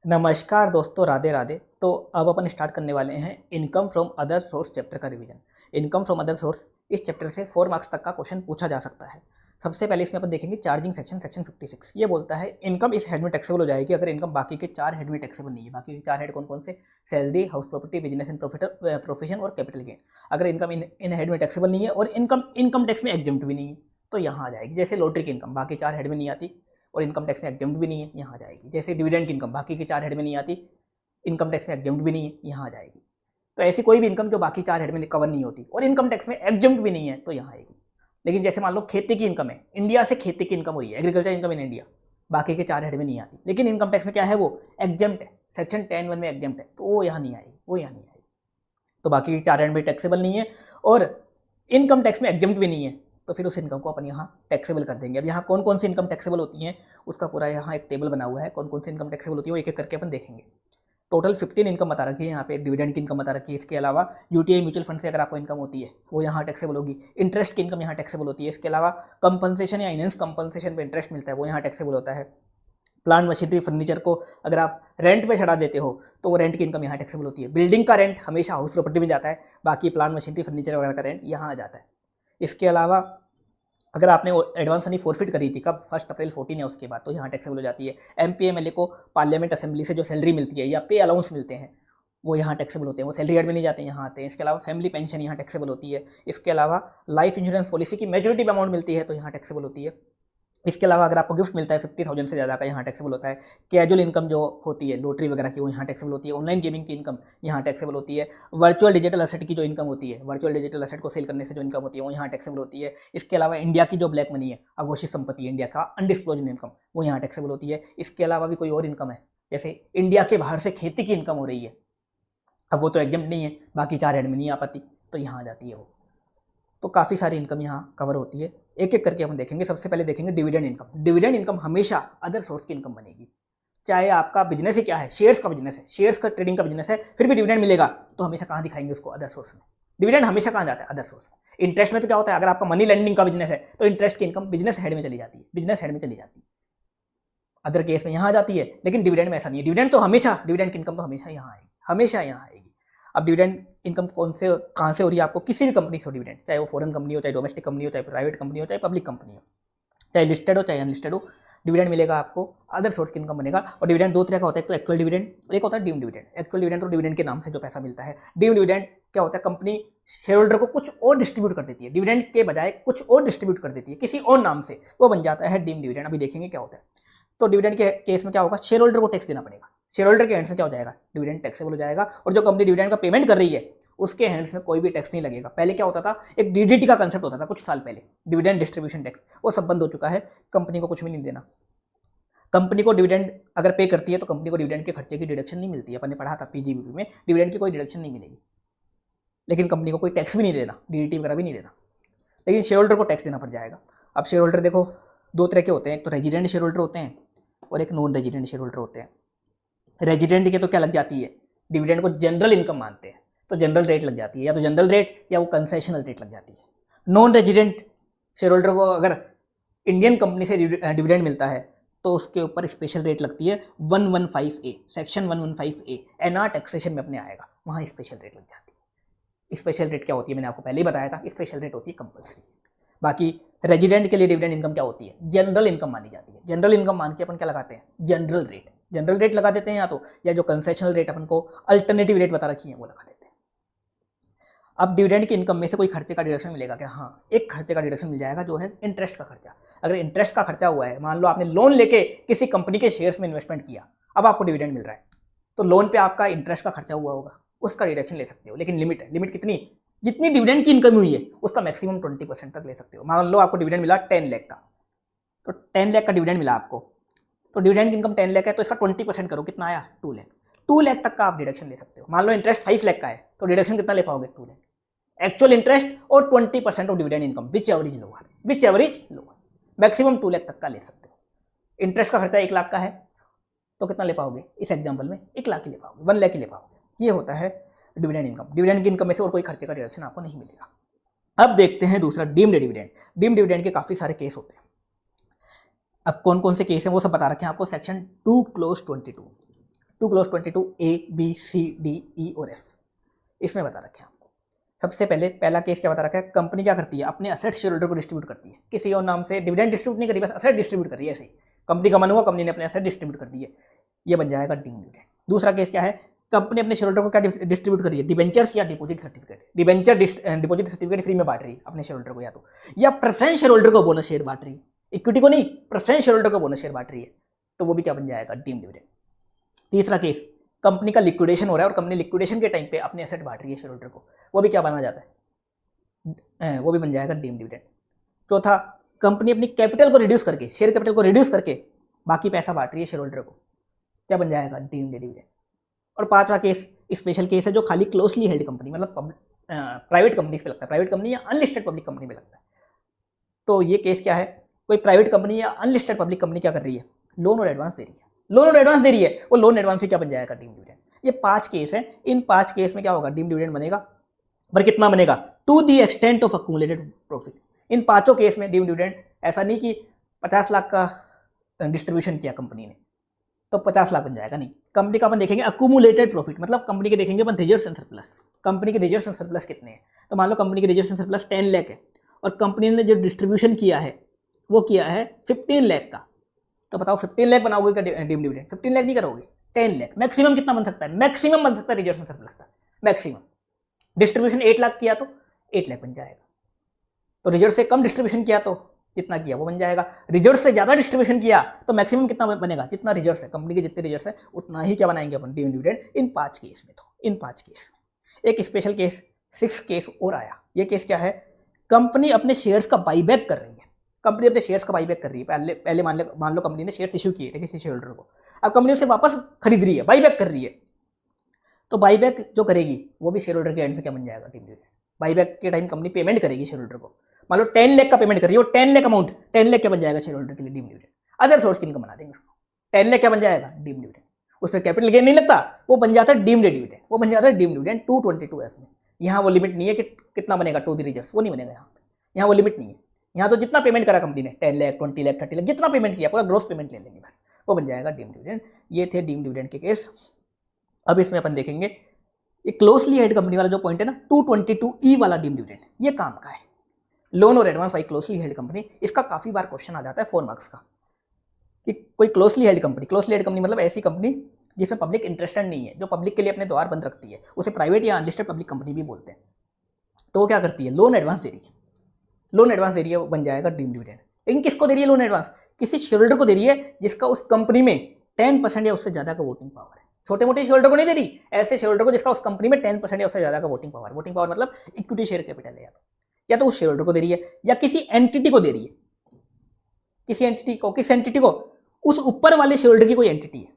नमस्कार दोस्तों, राधे राधे। तो अब अपन स्टार्ट करने वाले हैं income from other source chapter का revision. Income from other source इस चैप्टर से 4 मार्क्स तक का क्वेश्चन पूछा जा सकता है। सबसे पहले इसमें अपन देखेंगे चार्जिंग सेक्शन 56। ये बोलता है इनकम इस हेड में टैक्सेबल हो जाएगी अगर इनकम बाकी के 4 हेड में टैक्सेबल नहीं है। बाकी के 4 हेड कौन कौन से? Salary, house property, business and profession और कैपिटल गेन। अगर इनकम इन हेड में टैक्सेबल नहीं है और इनकम टैक्स में एग्जम्प्ट भी नहीं है तो यहाँ आ जाएगी। जैसे लॉटरी की इनकम बाकी 4 हेड में नहीं आती और इनकम टैक्स में एग्जम्प्ट भी नहीं है, यहाँ आ जाएगी। जैसे डिविडेंड की इनकम बाकी के 4 हेड में नहीं आती, इनकम टैक्स में एग्जम्प्ट भी नहीं है, यहाँ आ जाएगी। तो ऐसी कोई भी इनकम जो बाकी 4 हेड में कवर नहीं होती और इनकम टैक्स में एग्जम्प्ट भी नहीं है तो यहाँ आएगी। लेकिन जैसे मान लो खेती की इनकम है, इंडिया से खेती की इनकम हुई है, एग्रीकल्चर इनकम इन इंडिया, बाकी के 4 हेड में नहीं आती, लेकिन इनकम टैक्स में क्या है, वो एग्जम्प्ट है, सेक्शन 10(1) में एग्जम्प्ट है, तो वो यहाँ नहीं आएगी, वो यहाँ नहीं आएगी। तो बाकी के 4 हेड में टैक्सेबल नहीं है और इनकम टैक्स में एग्जम्प्ट भी नहीं है, तो फिर उस इनकम को अपन यहाँ टैक्सेबल कर देंगे। अब यहाँ कौन कौन सी इनकम टैक्सेबल होती हैं उसका पूरा यहाँ एक टेबल बना हुआ है, कौन कौन सी इनकम टैक्सेबल होती है वो एक एक करके अपन देखेंगे। टोटल 15 इनकम बता रखी है यहाँ पे, डिविडेंड की इनकम बता रखी है। इसके अलावा यूटीआई म्यूचुअल फंड से अगर आपको इनकम होती है वो यहाँ टैक्सेबल होगी। इंटरेस्ट की इनकम यहाँ टैक्सेबल होती है। इसके अलावा कंपनसेशन या इनहेंस कंपनसेशन पे इंटरेस्ट मिलता है वो यहाँ टैक्सेबल होता है। प्लांट मशीनरी फर्नीचर को अगर आप रेंट पे चढ़ा देते हो तो वो रेंट की इनकम यहाँ टैक्सेबल होती है। बिल्डिंग का रेंट हमेशा हाउस प्रॉपर्टी में जाता है, बाकी प्लांट मशीनरी फर्नीचर वगैरह का रेंट यहाँ आ जाता है। इसके अलावा अगर आपने एडवांस मनी फोरफिट करी थी कब, 1 अप्रैल 14 या उसके बाद, तो यहाँ टैक्सेबल हो जाती है। एमपी एमएलए को पार्लियामेंट असेंबली से जो सैलरी मिलती है या पे अलाउंस मिलते हैं वो यहाँ टैक्सेबल होते हैं, वो सैलरी एड में नहीं जाते हैं, यहाँ आते हैं। इसके अलावा फैमिली पेंशन यहाँ टैक्सेबल होती है। इसके अलावा लाइफ इंश्योरेंस पॉलिसी की मेजोरिटी अमाउंट मिलती है तो यहाँ टैक्सेबल होती है। इसके अलावा अगर आपको गिफ्ट मिलता है 50,000 से ज़्यादा का, यहाँ टैक्सेबल होता है। कैजुअल इनकम जो होती है लॉटरी वगैरह की वो यहाँ टैक्सेबल होती है। ऑनलाइन गेमिंग की इनकम यहाँ टैक्सेबल होती है। वर्चुअल डिजिटल असेट की जो इनकम होती है, वर्चुअल डिजिटल असेट को सेल करने से जो इनकम होती है वो यहाँ टैक्सेबल होती है। इसके अलावा इंडिया की जो ब्लैक मनी है, अघोषित संपत्ति, इंडिया का अनडिस्क्लोज्ड इनकम, वो यहाँ टैक्सेबल होती है। इसके अलावा भी कोई और इनकम है, जैसे इंडिया के बाहर से खेती की इनकम हो रही है, अब वो तो एग्जम्प्ट नहीं है, बाकी 4 हेड में नहीं आ पाती तो यहाँ आ जाती है वो। तो काफ़ी सारी इनकम यहाँ कवर होती है, एक एक करके हम देखेंगे। सबसे पहले देखेंगे डिविडेंड इनकम। डिविडेंड इनकम हमेशा अदर सोर्स की इनकम बनेगी, चाहे आपका बिजनेस ही क्या है, शेयर्स का बिजनेस है, शेयर्स का ट्रेडिंग का बिजनेस है, फिर भी डिविडेंड मिलेगा तो हमेशा कहाँ दिखाएंगे उसको? अदर सोर्स में। डिविडेंड हमेशा कहाँ जाता है? अदर सोर्स में। इंटरेस्ट में तो क्या होता है, अगर आपका मनी लेंडिंग का बिजनेस है तो इंटरेस्ट की इनकम बिजनेस हेड में चली जाती है, बिजनेस हेड में चली जाती है, अदर केस में यहाँ आ जाती है। लेकिन डिविडेंड में ऐसा नहीं है, डिविडेंड तो हमेशा, डिविडेंड की इनकम तो हमेशा यहाँ आएगी, हमेशा यहाँ आएगी। अब डिविडेंड इनकम कौन से कहाँ से हो रही है आपको? किसी भी कंपनी से हो डिविडेंड, चाहे वो फॉरेन कंपनी हो, चाहे डोमेस्टिक कंपनी हो, चाहे प्राइवेट कंपनी हो, चाहे पब्लिक कंपनी हो, चाहे लिस्टेड हो चाहे अनलिस्टेड हो, डिविडेंड मिलेगा आपको, अदर सोर्स की इनकम बनेगा। और डिविडेंड दो तरह का होता है, एक तो एक्चुअल डिविडेंड और एक होता है डीम्ड डिविडेंड। एक्चुअल डिविडेंड तो डिविडेंड के नाम से जो पैसा मिलता है। डीम्ड डिविडेंड क्या होता है, कंपनी शेयर होल्डर को कुछ और डिस्ट्रीब्यूट कर देती है, डिविडेंड के बजाय कुछ और डिस्ट्रीब्यूट कर देती है किसी और नाम से, वो बन जाता है डीम्ड डिविडेंड। अभी देखेंगे क्या होता है। तो डिविडेंड के केस में क्या होगा, शेयर होल्डर को टैक्स देना पड़ेगा, शेयर होल्डर के हैंड्स में क्या हो जाएगा, डिविडेंड टैक्सेबल हो जाएगा। और जो कंपनी डिविडेंड का पेमेंट कर रही है उसके हैंड्स में कोई भी टैक्स नहीं लगेगा। पहले क्या होता था, एक डीडीटी का कंसेप्ट होता था कुछ साल पहले, डिविडेंड डिस्ट्रीब्यूशन टैक्स, वो सब बंद हो चुका है। कंपनी को कुछ भी नहीं देना, कंपनी को डिविडेंड अगर पे करती है तो कंपनी को डिविडेंड के खर्चे की डिडक्शन नहीं मिलती है। अपन ने पढ़ा था पीजीबीपी में, डिविडेंड की कोई डिडक्शन नहीं मिलेगी। लेकिन कंपनी को कोई टैक्स भी नहीं देना, डीडीटी वगैरह भी नहीं देना, लेकिन शेयर होल्डर को टैक्स देना पड़ जाएगा। अब शेयर होल्डर देखो दो तरह के होते हैं, एक तो रेजिडेंट शेयर होल्डर होते हैं और एक नॉन रेजिडेंट शेयर होल्डर होते हैं। रेजिडेंट के तो क्या लग जाती है, डिविडेंड को जनरल इनकम मानते हैं तो जनरल रेट लग जाती है, या तो जनरल रेट या वो कंसेशनल रेट लग जाती है। नॉन रेजिडेंट शेयर होल्डर को अगर इंडियन कंपनी से डिविडेंड मिलता है तो उसके ऊपर स्पेशल रेट लगती है 115A, section 115A NR taxation में अपने आएगा, वहाँ स्पेशल रेट लग जाती है। स्पेशल रेट क्या होती है मैंने आपको पहले ही बताया था, स्पेशल रेट होती है कंपल्सरी। बाकी रेजिडेंट के लिए डिविडेंड इनकम क्या होती है, जनरल इनकम मानी जाती है। जनरल इनकम मान के अपन क्या लगाते हैं, जनरल रेट, जनरल रेट लगा देते हैं या तो, या जो कंसेशनल रेट अपन को अल्टरनेटिव रेट बता रखी है वो लगा देते हैं। अब डिविडेंड की इनकम में से कोई खर्चे का डिडक्शन मिलेगा क्या? हाँ, एक खर्चे का डिडक्शन मिल जाएगा जो है इंटरेस्ट का खर्चा। अगर इंटरेस्ट का खर्चा हुआ है, मान लो आपने लोन लेके किसी कंपनी के शेयर्स में इन्वेस्टमेंट किया, अब आपको डिविडेंड मिल रहा है, तो लोन पे आपका इंटरेस्ट का खर्चा हुआ होगा, उसका डिडक्शन ले सकते हो। लेकिन लिमिट है, लिमिट कितनी, जितनी डिविडेंड की इनकम हुई है उसका मैक्सिमम 20% तक ले सकते हो। मान लो आपको डिविडेंड मिला 10 लाख का, तो 10 लाख का डिविडेंड मिला आपको, तो डिविडेंड की इनकम 10 लाख है तो इसका 20% करो, कितना आया, 2 लाख। 2 लाख तक का आप डिडक्शन ले सकते हो। मान लो इंटरेस्ट 5 लाख का है तो डिडक्शन कितना ले पाओगे, 2 लाख। एक्चुअल इंटरेस्ट और 20% of dividend income, which average lower, which average lower, maximum 2 lakh तक का ले सकते हो। इंटरेस्ट का खर्चा 1 लाख का है तो कितना ले पाओगे, इस एग्जांपल में 1 लाख ही ले पाओगे, 1 लाख ही ले पाओगे। ये होता है डिविडेंड इनकम। डिविडेंड की इनकम में से और कोई खर्चे का डिडक्शन आपको नहीं मिलेगा। अब देखते हैं दूसरा, डीम्ड डिविडेंड। डीम्ड डिविडेंड के काफी सारे केस होते हैं। अब कौन कौन से केस हैं वो सब बता रखे हैं आपको, section 2 clause 22। To clause 22 A B C D E और F इसमें बता रखे हैं आपको। सबसे पहले पहला केस क्या बता रखा है, कंपनी क्या करती है, अपने असेट शेयर होल्डर को डिस्ट्रीब्यूट करती है, किसी और नाम से डिविडेंड डिस्ट्रीब्यूट नहीं करी, बस असेट डिस्ट्रीब्यूट कर रही है ऐसे ही। कंपनी का मन हुआ, कंपनी ने अपने असेट डिस्ट्रीब्यूट कर दिए, ये बन जाएगा डीम्ड डिविडेंड। दूसरा केस क्या है, कंपनी अपने शेयर होल्डर को क्या डिस्ट्रीब्यूट कर रही है, डिबेंचर्स या deposit certificate. Debenture deposit certificate free में बांट रही है अपने शेयर होल्डर को, या प्रेफरेंस शेयर होल्डर को बोनस शेयर बांट रही है, इक्विटी को नहीं, प्रेफरेंस शेयर होल्डर को बोनस शेयर बांट रही है, तो वो भी क्या बन जाएगा, डीम्ड डिविडेंड। तीसरा केस, कंपनी का लिक्विडेशन हो रहा है और कंपनी लिक्विडेशन के टाइम पे अपने एसेट बांट रही है शेयर होल्डर को, वो भी क्या बना जाता है, वो भी बन जाएगा डीम्ड डिविडेंड। चौथा, कंपनी अपनी कैपिटल को रिड्यूस करके, शेयर कैपिटल को रिड्यूस करके बाकी पैसा बांट रही है शेयर होल्डर को, क्या बन जाएगा, डीम्ड डिविडेंड। और पांचवा केस स्पेशल केस है जो खाली क्लोजली हेल्ड कंपनी मतलब प्राइवेट कंपनीज पे लगता है, प्राइवेट कंपनी या अनलिस्टेड पब्लिक कंपनी में लगता है। तो ये केस क्या है, कोई प्राइवेट कंपनी या अनलिस्टेड पब्लिक कंपनी क्या कर रही है, लोन और एडवांस दे रही है, लोन और एडवांस दे रही है, वो लोन एडवांस भी क्या बन जाएगा, डीम्ड डिविडेंड। ये 5 केस है, इन 5 केस में क्या होगा, डीम्ड डिविडेंड बनेगा, पर कितना बनेगा, to the extent of accumulated profit. इन 5 केस में डीम्ड डिविडेंड ऐसा नहीं कि 50 लाख का डिस्ट्रीब्यूशन किया कंपनी ने तो 50 लाख बन जाएगा, नहीं। कंपनी का अपन देखेंगे अक्यूमुलेटेड प्रॉफिट, मतलब कंपनी के देखेंगे अपन रिजर्व्स एंड सरप्लस, कंपनी के रिजर्व्स एंड सरप्लस कितने हैं। तो मान लो कंपनी के रिजर्व्स एंड सरप्लस 10 लाख है और कंपनी ने जो डिस्ट्रीब्यूशन किया है वो किया है 15 लाख का, तो बताओ 15 लाख बनाओगे क्या डीम्ड डिविडेंड, 15 लाख नहीं करोगे, 10 लाख। मैक्सिमम कितना बन सकता है, मैक्सिमम बन सकता है रिजर्व्स एंड सरप्लस का मैक्सिमम। डिस्ट्रीब्यूशन 8 लाख किया तो 8 लाख बन जाएगा, तो रिजर्व से कम डिस्ट्रीब्यूशन किया तो कितना किया वो बन जाएगा, रिजर्व से ज्यादा डिस्ट्रीब्यूशन किया तो मैक्सिमम कितना बनेगा, जितना रिजर्व है कंपनी के जितने रिजर्व है उतना ही क्या बनाएंगे अपन, डीम्ड डिविडेंड। इन 5 केस में, तो इन 5 केस में एक स्पेशल केस 6 केस और आया। ये केस क्या है, कंपनी अपने शेयर्स का बाईबैक कर रही है, कंपनी अपने शेयर्स का बाईबैक कर रही है। पहले मान लो कंपनी ने शेयर्स इशू किए थे किसी शेयर होल्डर को, अब कंपनी उसे वापस खरीद रही है, बाईबैक कर रही है, तो बाईबैक जो करेगी वो भी शेयर होल्डर के एंड में क्या बन जाएगा, डीम्ड डिविडेंड। बाईबैक के टाइम कंपनी पेमेंट करेगी शेयर होल्डर को, मान लो 10 लाख का पेमेंट करिए, वो 10 लाख अमाउंट 10 लाख क्या बन जाएगा शेयर होल्डर के लिए, डीम्ड डिविडेंड। अदर सोर्स की इनकम बना देंगे उसको, 10 लाख क्या बन जाएगा, डीम्ड डिविडेंड। उसमें कैपिटल गेन नहीं लगता, वो बन जाता है डीम्ड डिविडेंड, वो बन जाता है डीम्ड डिविडेंड 222F में। यहाँ वो लिमिट नहीं है कि कितना बनेगा टू द रिजर्व्स, वो नहीं बनेगा यहाँ वो लिमिट नहीं है। यहाँ तो जितना पेमेंट करा कंपनी ने 10 लाख 20 लाख 30 लाख जितना पेमेंट किया पूरा ग्रोस पेमेंट ले लेंगे बस, वो बन जाएगा डीम्ड डिविडेंड। ये थे डीम्ड डिविडेंड के केस। अब इसमें अपन देखेंगे ये क्लोजली हेल्ड कंपनी वाला जो पॉइंट है ना 222E वाला डीम्ड डिविडेंड, ये काम का है, लोन और advance by closely held company. इसका काफी बार क्वेश्चन आ जाता है 4 मार्क्स का कि कोई क्लोजली हेल्ड कंपनी मतलब ऐसी कंपनी जिसमें पब्लिक इंटरेस्टेड नहीं है, जो पब्लिक के लिए अपने द्वार बंद रखती है, उसे प्राइवेट या अनलिस्टेड पब्लिक कंपनी भी बोलते हैं। तो वो क्या करती है, लोन एडवांस दे रही है, लोन एडवांस दे रही है, वो बन जाएगा डीम्ड डिविडेंड। लेकिन किसको दे रही है लोन एडवांस, किसी शेयर होल्डर को दे रही है जिसका उस कंपनी में 10% या उससे ज्यादा का वोटिंग पावर है। छोटे मोटे शेयर होल्डर को नहीं दे रही, ऐसे शेयर होल्डर को जिसका उस कंपनी में 10% या उससे ज्यादा का वोटिंग पावर मतलब इक्विटी शेयर कैपिटल है, या तो उस शेयर होल्डर को दे रही है या किसी एंटिटी को दे रही है, किसी एंटिटी को उस ऊपर वाले शेयर होल्डर की कोई एंटिटी है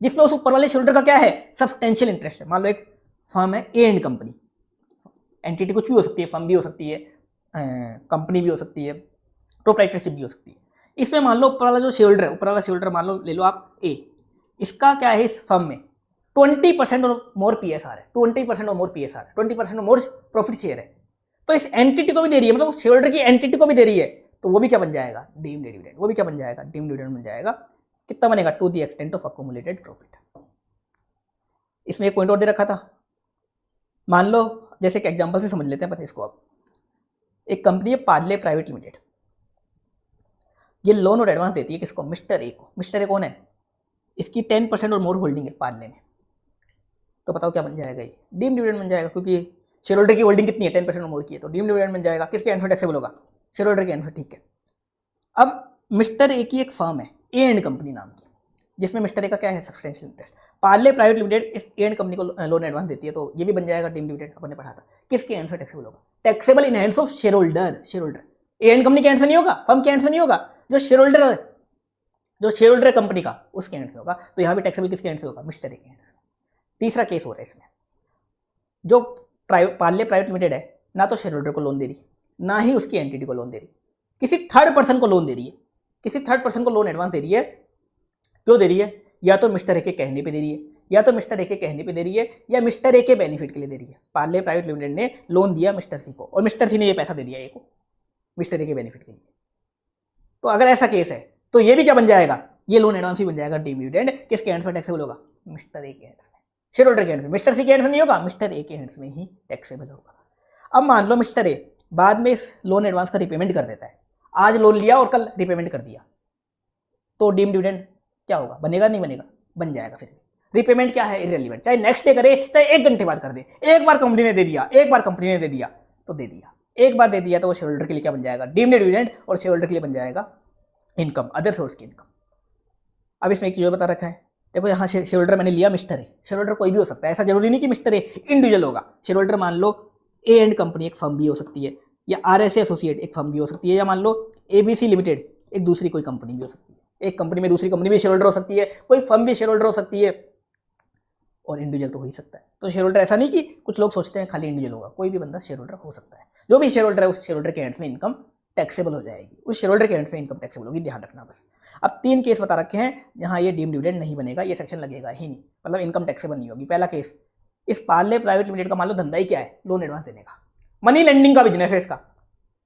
जिसमें उस ऊपर वाले शेयर होल्डर का क्या है, सब्सटेंशियल इंटरेस्ट है। मान लो एक फर्म है ए एंड कंपनी, एंटिटी कुछ भी हो सकती है, फर्म भी हो सकती है, कंपनी भी हो सकती है, प्रोप्राइटरशिप भी हो सकती है। इसमें मान लो ऊपर वाला जो शेयर होल्डर है, ऊपर वाला शेयर होल्डर मान लो ले लो आप ए, इसका क्या है, इस फर्म में 20% और मोर पीएसआर है, 20% और मोर पीएसआर है, 20% और मोर प्रॉफिट शेयर है। तो इस एंटिटी को भी दे रही है, मतलब शेयर होल्डर की एंटिटी को भी दे रही है, तो वो भी क्या बन जाएगा, डीम्ड डिविडेंड। वो भी क्या बन जाएगा, डीम्ड डिविडेंड बन जाएगा। कितना बनेगा, to the extent of accumulated profit. इसमें एक पॉइंट और दे रखा था, मान लो जैसे एक एग्जांपल से समझ लेते हैं, पता इसको अब। एक कंपनी है पार्ले प्राइवेट लिमिटेड, ये लोन और एडवांस देती है किसको, मिस्टर ए को। मिस्टर ए कौन है, इसकी 10% और मोर होल्डिंग है पार्ले में। तो बताओ क्या बन जाएगा, ये डीम्ड डिविडेंड बन जाएगा, क्योंकि शेयर होल्डर की होल्डिंग कितनी है, 10% और मोर की है, तो डीम्ड डिविडेंड बन जाएगा। किसके एंड में टैक्सेबल होगा, शेयर होल्डर के एंड में, ठीक है। अब मिस्टर ए की एक फर्म है ए एंड कंपनी नाम की, जिसमें मिस्टर ए का क्या है, substantial interest. Parle private limited इस ए एंड कंपनी को लोन एडवांस देती है, तो ये भी बन जाएगा डीम्ड डिविडेंड। अपन ने पढ़ा था किसके एंड से टैक्सेबल होगा, taxable in hands of share holder. Share holder A and company के एंड से नहीं होगा, फर्म के एंड से नहीं होगा, जो शेयर होल्डर है कंपनी का उसके एंड से होगा। तो यहाँ भी टैक्सेबल किसके एंड से होगा, मिस्टर ए के एंड से। तीसरा केस हो रहा है इसमें, जो पार्ले प्राइवेट लिमिटेड है, ना तो शेयर होल्डर को लोन दे रही, ना ही उसकी एंटिटी को लोन दे रही, किसी थर्ड पर्सन को लोन दे रही है, किसी थर्ड पर्सन को लोन एडवांस दे रही है। क्यों दे रही है, या तो मिस्टर ए के कहने पे दे रही है, या तो मिस्टर ए के कहने पे दे रही है, या मिस्टर ए के बेनिफिट के लिए दे रही है। पार्ले प्राइवेट लिमिटेड ने लोन दिया मिस्टर सी को, और मिस्टर सी ने ये पैसा दे दिया ए को मिस्टर ए के बेनिफिट के लिए। तो अगर ऐसा केस है तो ये भी क्या बन जाएगा, ये लोन एडवांस भी बन जाएगा डीम डिविडेंड। किसके हैंड्स में टैक्सेबल होगा? मिस्टर ए के हैंड्स में, शेयर होल्डर के हैंड्स में। मिस्टर सी के हैंड्स में नहीं होगा, मिस्टर ए के हैंड्स में ही टैक्सेबल होगा। अब मान लो मिस्टर ए बाद में इस लोन एडवांस का रिपेमेंट कर देता है, आज लोन लिया और कल रिपेमेंट कर दिया, तो डीम डिविडेंड क्या होगा? बनेगा नहीं बनेगा? बन जाएगा। फिर रिपेमेंट क्या है? इररिलेवेंट, चाहे नेक्स्ट डे करे चाहे 1 घंटे बाद कर दे। एक बार कंपनी ने दे दिया, एक बार कंपनी ने दे दिया तो दे दिया, एक बार दे दिया तो वो शेयर होल्डर के लिए क्या बन जाएगा? डीम्ड डिविडेंड, और शेयर होल्डर के लिए बन जाएगा इनकम, अदर सोर्स की इनकम। अब इसमें एक चीज बता रखा है, देखो यहाँ शेयर होल्डर मैंने लिया मिस्टर ए, शेयर होल्डर कोई भी हो सकता है, ऐसा जरूरी नहीं कि मिस्टर ए इंडिविजुअल होगा। शेयर होल्डर मान लो ए एंड कंपनी एक फर्म भी हो सकती है, या RSA एसोसिएट एक फर्म भी हो सकती है, या मान लो ABC लिमिटेड एक दूसरी कोई कंपनी भी हो सकती है। एक कंपनी में दूसरी कंपनी भी शेयर होल्डर हो सकती है, कोई फर्म भी शेयर होल्डर हो सकती है, और इंडिविजुअल तो हो ही सकता है। तो शेयर होल्डर ऐसा नहीं कि कुछ लोग सोचते हैं खाली इंडिविजुअल होगा, कोई भी बंदा शेयर होल्डर हो सकता है। जो भी शेयर होल्डर है उस शेयर होल्डर के हैंड्स में इनकम टैक्सेबल हो जाएगी, उस शेयर होल्डर के हैंड्स में इनकम टैक्सेबल होगी, ध्यान रखना बस। अब 3 केस बता रखे हैं जहां ये डीम डिविडेंड नहीं बनेगा, ये सेक्शन लगेगा ही नहीं, मतलब इनकम टैक्सेबल नहीं होगी। पहला केस, इस पार्ले प्राइवेट लिमिटेड का मान लो धंधा ही क्या है? लोन एडवांस देने का, मनी लेंडिंग का बिजनेस है इसका,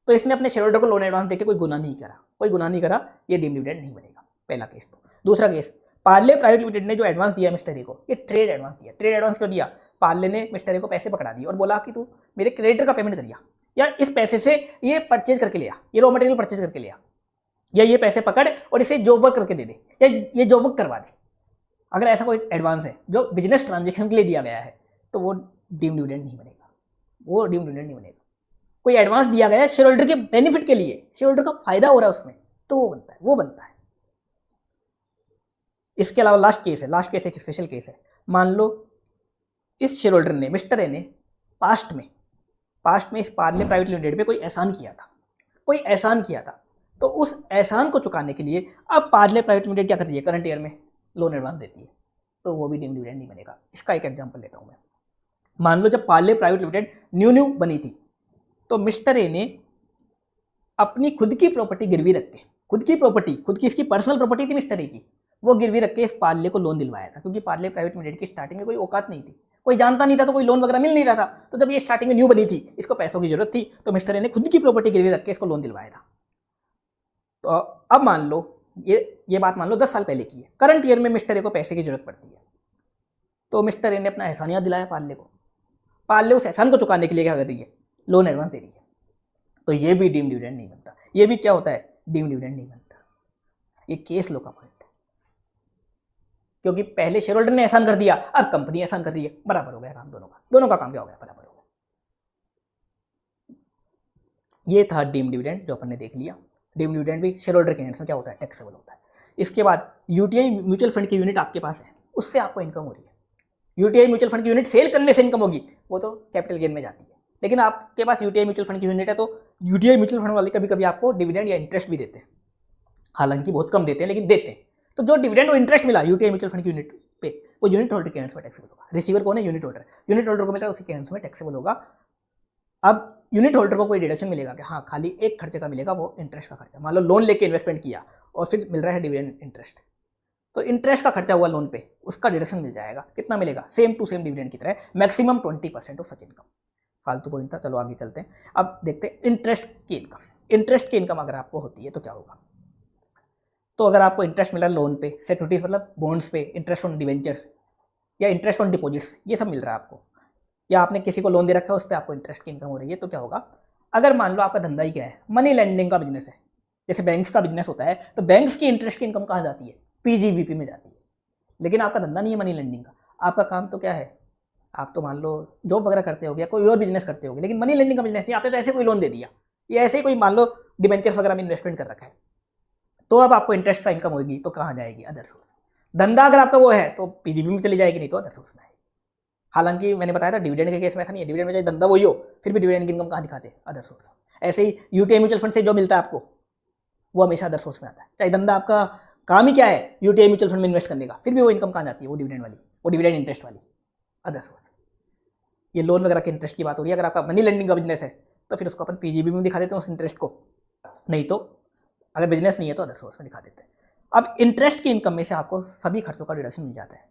तो इसने अपने शेयर होल्डर को लोन एडवांस देके कोई गुनाह नहीं करा, कोई गुनाह नहीं करा, ये डीम डिविडेंड नहीं बनेगा, पहला केस। तो दूसरा केस, पार्ले प्राइवेट लिमिटेड ने जो एडवांस दिया मिस्टर ए को, ये ट्रेड एडवांस दिया। ट्रेड एडवांस क्यों दिया? पार्ले ने मिस्टर ए को पैसे पकड़ा दिए और बोला कि तू मेरे क्रेडिटर का पेमेंट करिया, या इस पैसे से ये परचेज करके लिया, ये रॉ मटेरियल परचेज करके लिया, या ये पैसे पकड़ और इसे जॉब वर्क करके दे दे, या ये जॉब वर्क करवा दे। अगर ऐसा कोई एडवांस है जो बिजनेस ट्रांजेक्शन के लिए दिया गया है तो वो डीम डिविडेंड नहीं बनेगा, वो डीम डिविडेंड नहीं बनेगा। कोई एडवांस दिया गया है शेयर होल्डर के बेनिफिट के लिए, शेयर होल्डर का फायदा हो रहा है उसमें, तो वो बनता है, वो बनता है। इसके अलावा लास्ट केस है, लास्ट केस एक स्पेशल केस है। मान लो इस शेयर होल्डर ने, मिस्टर ए ने पास्ट में इस पार्ले प्राइवेट लिमिटेड पे कोई एहसान किया था, कोई एहसान किया था, तो उस एहसान को चुकाने के लिए अब पार्ले प्राइवेट लिमिटेड क्या करती है? करंट ईयर में लोन एडवांस देती है, तो वो भी डीम डिविडेंड नहीं बनेगा। इसका एक एग्जांपल लेता हूं मैं। मान लो जब पार्ले प्राइवेट लिमिटेड न्यू बनी थी, तो मिस्टर ए ने अपनी खुद की प्रॉपर्टी गिरवी रख के, खुद की इसकी पर्सनल प्रॉपर्टी थी मिस्टर ए की, वो गिरवी रख के इस पार्ले को लोन दिलवाया था, क्योंकि पार्ले प्राइवेट लिमिटेड की स्टार्टिंग में कोई औकात नहीं थी, कोई जानता नहीं था, तो कोई लोन वगैरह मिल नहीं रहा था। तो जब ये स्टार्टिंग में न्यू बनी थी, इसको पैसों की जरूरत थी, तो मिस्टर ए ने खुद की प्रॉपर्टी गिरवी रख के इसको लोन दिलवाया था। तो अब मान लो ये बात मान लो 10 साल पहले की है, करंट ईयर में मिस्टर ए को पैसे की जरूरत पड़ती है, तो मिस्टर ए ने अपना एहसान याद दिलाया पार्ले को, पार्ले उस एहसान को चुकाने के लिए क्या कर रही है? लोन एडवांस दे रही है, तो ये भी डीम डिविडेंड नहीं बनता। ये भी क्या होता है? डीम डिविडेंड नहीं बनता। ये केस लो का पॉइंट है, क्योंकि पहले शेयर होल्डर ने एहसान कर दिया, अब कंपनी एहसान कर रही है, बराबर हो गया काम दोनों का काम क्या हो गया? बराबर हो गया। ये था डीम डिविडेंड जो अपन ने देख लिया। डीम डिविडेंड भी शेयर होल्डर के हैंड्स में क्या होता है? टैक्सेबल होता है। इसके बाद यूटीआई म्यूचुअल फंड की यूनिट आपके पास है, उससे आपको इनकम हो रही है। यूटीआई म्यूचुअल फंड की यूनिट सेल करने से इनकम होगी, वो तो कैपिटल गेन में जाती है, लेकिन आपके पास यूटीआई म्यूचुअल फंड की यूनिट है, तो यूटीआई म्यूचुअल फंड वाले कभी कभी आपको डिविडेंड या इंटरेस्ट भी देते हैं, हालांकि बहुत कम देते हैं, लेकिन देते हैं। तो जो डिविडेंड और इंटरेस्ट मिला यूटीआई म्यूचुअल फंड की यूनिट पे, वो यूनिट होल्डर के हैंड्स में टैक्सेबल होगा। रिसीवर कौन है? Unit holder. यूनिट होल्डर को मिला, उसी के हैंड्स में टैक्सेबल होगा। अब यूनिट होल्डर को कोई डिडक्शन मिलेगा कि हाँ, खाली एक खर्चे का मिलेगा, वो इंटरेस्ट का खर्चा। मान लो लोन लेके इन्वेस्टमेंट किया और फिर मिल रहा है डिविडेंड इंटरेस्ट, तो इंटरेस्ट का खर्चा हुआ लोन पे, उसका डिडक्शन मिल जाएगा। कितना मिलेगा? सेम टू सेम डिविडेंड की तरह, मैक्सिमम 20% ऑफ सच इनकम। फालतू पॉइंट था, चलो आगे चलते हैं। अब देखते हैं इंटरेस्ट की इनकम। इंटरेस्ट की इनकम अगर आपको होती है तो क्या होगा? तो अगर आपको इंटरेस्ट मिला लोन पे, सिक्योरिटीज मतलब बॉन्ड्स पे, इंटरेस्ट ऑन डिवेंचर्स या इंटरेस्ट ऑन डिपॉजिट्स, ये सब मिल रहा है आपको, या आपने किसी को लोन दे रखा है, उस पर आपको इंटरेस्ट की इनकम हो रही है, तो क्या होगा? अगर मान लो आपका धंधा ही क्या है? मनी लेंडिंग का बिजनेस है, जैसे बैंक्स का बिजनेस होता है, तो बैंक्स की इंटरेस्ट की इनकम कहाँ जाती है? पीजीबीपी में जाती है। लेकिन आपका धंधा नहीं है मनी लेंडिंग का, आपका काम तो क्या है? आप तो मान लो जॉब वगैरह करते हो या कोई और बिजनेस करते होगे, लेकिन मनी लेंडिंग का बिजनेस नहीं, आपने तो ऐसे कोई लोन दे दिया, या ऐसे कोई मान लो डिबेंचर्स वगैरह में इन्वेस्टमेंट कर रखा है, तो अब आपको इंटरेस्ट का इनकम होगी, तो कहाँ जाएगी? Other source. धंधा अगर आपका वो है तो पीजीबी में चली जाएगी, नहीं तो अदर सोर्स में आएगी। हालांकि मैंने बताया था डिविडेंड के केस में ऐसा नहीं है, डिविडेंड में चाहे धंधा वही हो, फिर भी डिविडेंड की इनकम कहाँ दिखाते हैं? Other source. ऐसे ही यूटीआई म्यूचुअल फंड से जो मिलता है आपको, वो हमेशा अदर सोर्स में आता है। चाहे धंधा आपका काम ही क्या है, यूटीआई म्यूचुअल फंड में इन्वेस्ट करने का, फिर भी वो इनकम कहाँ जाती है? वो डिविडेंड वाली, वो डिविडेंड इंटरेस्ट वाली, अदर सोर्स। ये लोन वगैरह के इंटरेस्ट की बात हो रही है। अगर आपका मनी लेंडिंग का बिजनेस है तो फिर उसको अपन पीजीबी में दिखा देते हैं उस इंटरेस्ट को, नहीं तो अगर बिजनेस नहीं है तो अदर सोर्स में दिखा देते हैं। अब इंटरेस्ट की इनकम में से आपको सभी खर्चों का डिडक्शन मिल जाता है।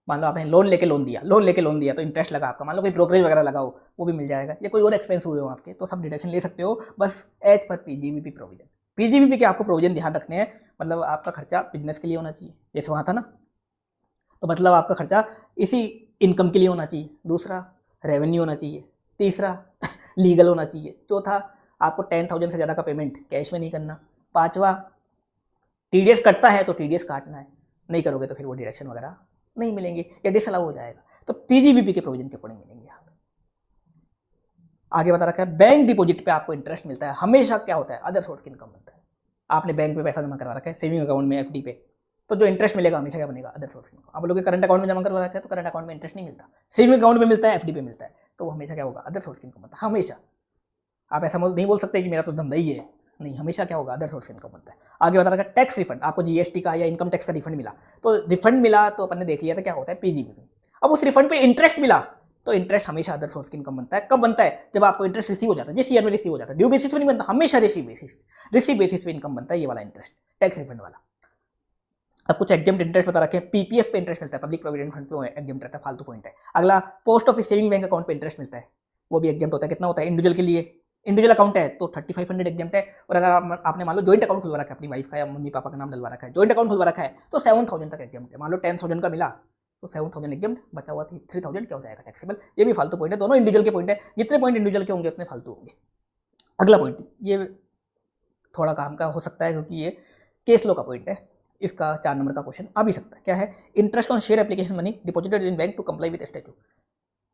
मान लो आपने लोन लेके लोन दिया तो इंटरेस्ट लगा आपका, मान लो कोई ब्रोकरेज वगैरह लगाओ, वो भी मिल जाएगा, या कोई और एक्सपेंस हुए हो आपके, तो सब डिडक्शन ले सकते हो, बस as per PGBP provision. PGBP के आपको प्रोविजन ध्यान रखने हैं, मतलब आपका खर्चा बिजनेस के लिए होना चाहिए, जैसे वहाँ था ना, तो मतलब आपका खर्चा इसी इनकम के लिए होना चाहिए। दूसरा रेवेन्यू होना चाहिए। तीसरा लीगल होना चाहिए। चौथा आपको 10,000 से ज़्यादा का पेमेंट कैश में नहीं करना। पांचवा टीडीएस कटता है तो टीडीएस काटना है, नहीं करोगे तो फिर वो डिडक्शन वगैरह नहीं मिलेंगे या डिसअलाउ हो जाएगा। तो पीजीबीपी के प्रोविजन के अकॉर्डिंग मिलेंगे। यहाँ आगे बता रखा है बैंक डिपॉजिट पे आपको इंटरेस्ट मिलता है। हमेशा क्या होता है, अदर सोर्स की इनकम बनता है। आपने बैंक में पैसा जमा करवा रखा है, सेविंग अकाउंट में, एफडी पे, तो जो इंटरेस्ट मिलेगा हमेशा क्या बनेगा, अदर सोर्स की इनकम। आप लोग करंट अकाउंट में जमा करवा रखा है तो करंट अकाउंट में इंटरेस्ट नहीं मिलता, सेविंग अकाउंट में मिलता है, एफडी पे मिलता है, तो वो हमेशा क्या होगा, अदर सोर्स की इनकम बनता है हमेशा। आप ऐसा नहीं बोल सकते कि मेरा तो धंधा ही है, नहीं, हमेशा क्या होगा, अदर सोर्स इनकम बनता है। आगे बता रखा है टैक्स रिफंड, आपको जीएसटी का या इनकम टैक्स का रिफंड मिला, तो रिफंड मिला तो अपन ने देख लिया था क्या होता है, पीजीबीपी। अब उस रिफंड पे इंटरेस्ट मिला तो इंटरेस्ट हमेशा अदर सोर्स की इनकम बनता है। कब बनता है, जब आपको इंटरेस्ट रिसीव हो जाता है, जिस ईयर में रिसीव हो जाता है, ड्यू बेसिस पे नहीं बनता, हमेशा रिसीव बेसिस पे इनकम बनता है ये वाला इंटरेस्ट, टैक्स रिफंड वाला। अब कुछ एग्जाम्प्ट इंटरेस्ट बता रखे हैं, पीपीएफ पे इंटरेस्ट मिलता है, पब्लिक प्रोविडेंट फंड पे एग्जाम्प्ट रहता है, फालतू पॉइंट है। अगला post office saving bank account पे इंटरेस्ट मिलता है, वो भी एग्जाम्प्ट होता है। कितना होता है इंडिविजुअल के लिए, इंडिविजुअल अकाउंट है तो 3500 एग्जाम्प्ट है, और अगर आपने मान लो जॉइंट अकाउंट खुलवा रखा है, अपनी वाइफ का या मम्मी पापा का नाम डलवा रखा है, जॉइंट अकाउंट खुलवा रखा है तो 7000 तक एग्जाम्प्ट है। मान लो 10,000 का मिला तो 7000 एग्जाम्ट, बचा हुआ 3000 क्या हो जाएगा, टैक्सेबल। ये भी फालतू पॉइंट है, दोनों इंडिविजुअल के पॉइंट है, जितने पॉइंट इंडिविजुअल के होंगे उतने फालतू होंगे। अगला पॉइंट ये थोड़ा काम का हो सकता है क्योंकि ये केस लो का पॉइंट है, इसका 4 नंबर का क्वेश्चन आ भी सकता है। क्या है, interest on share application money deposited in bank to comply with statute.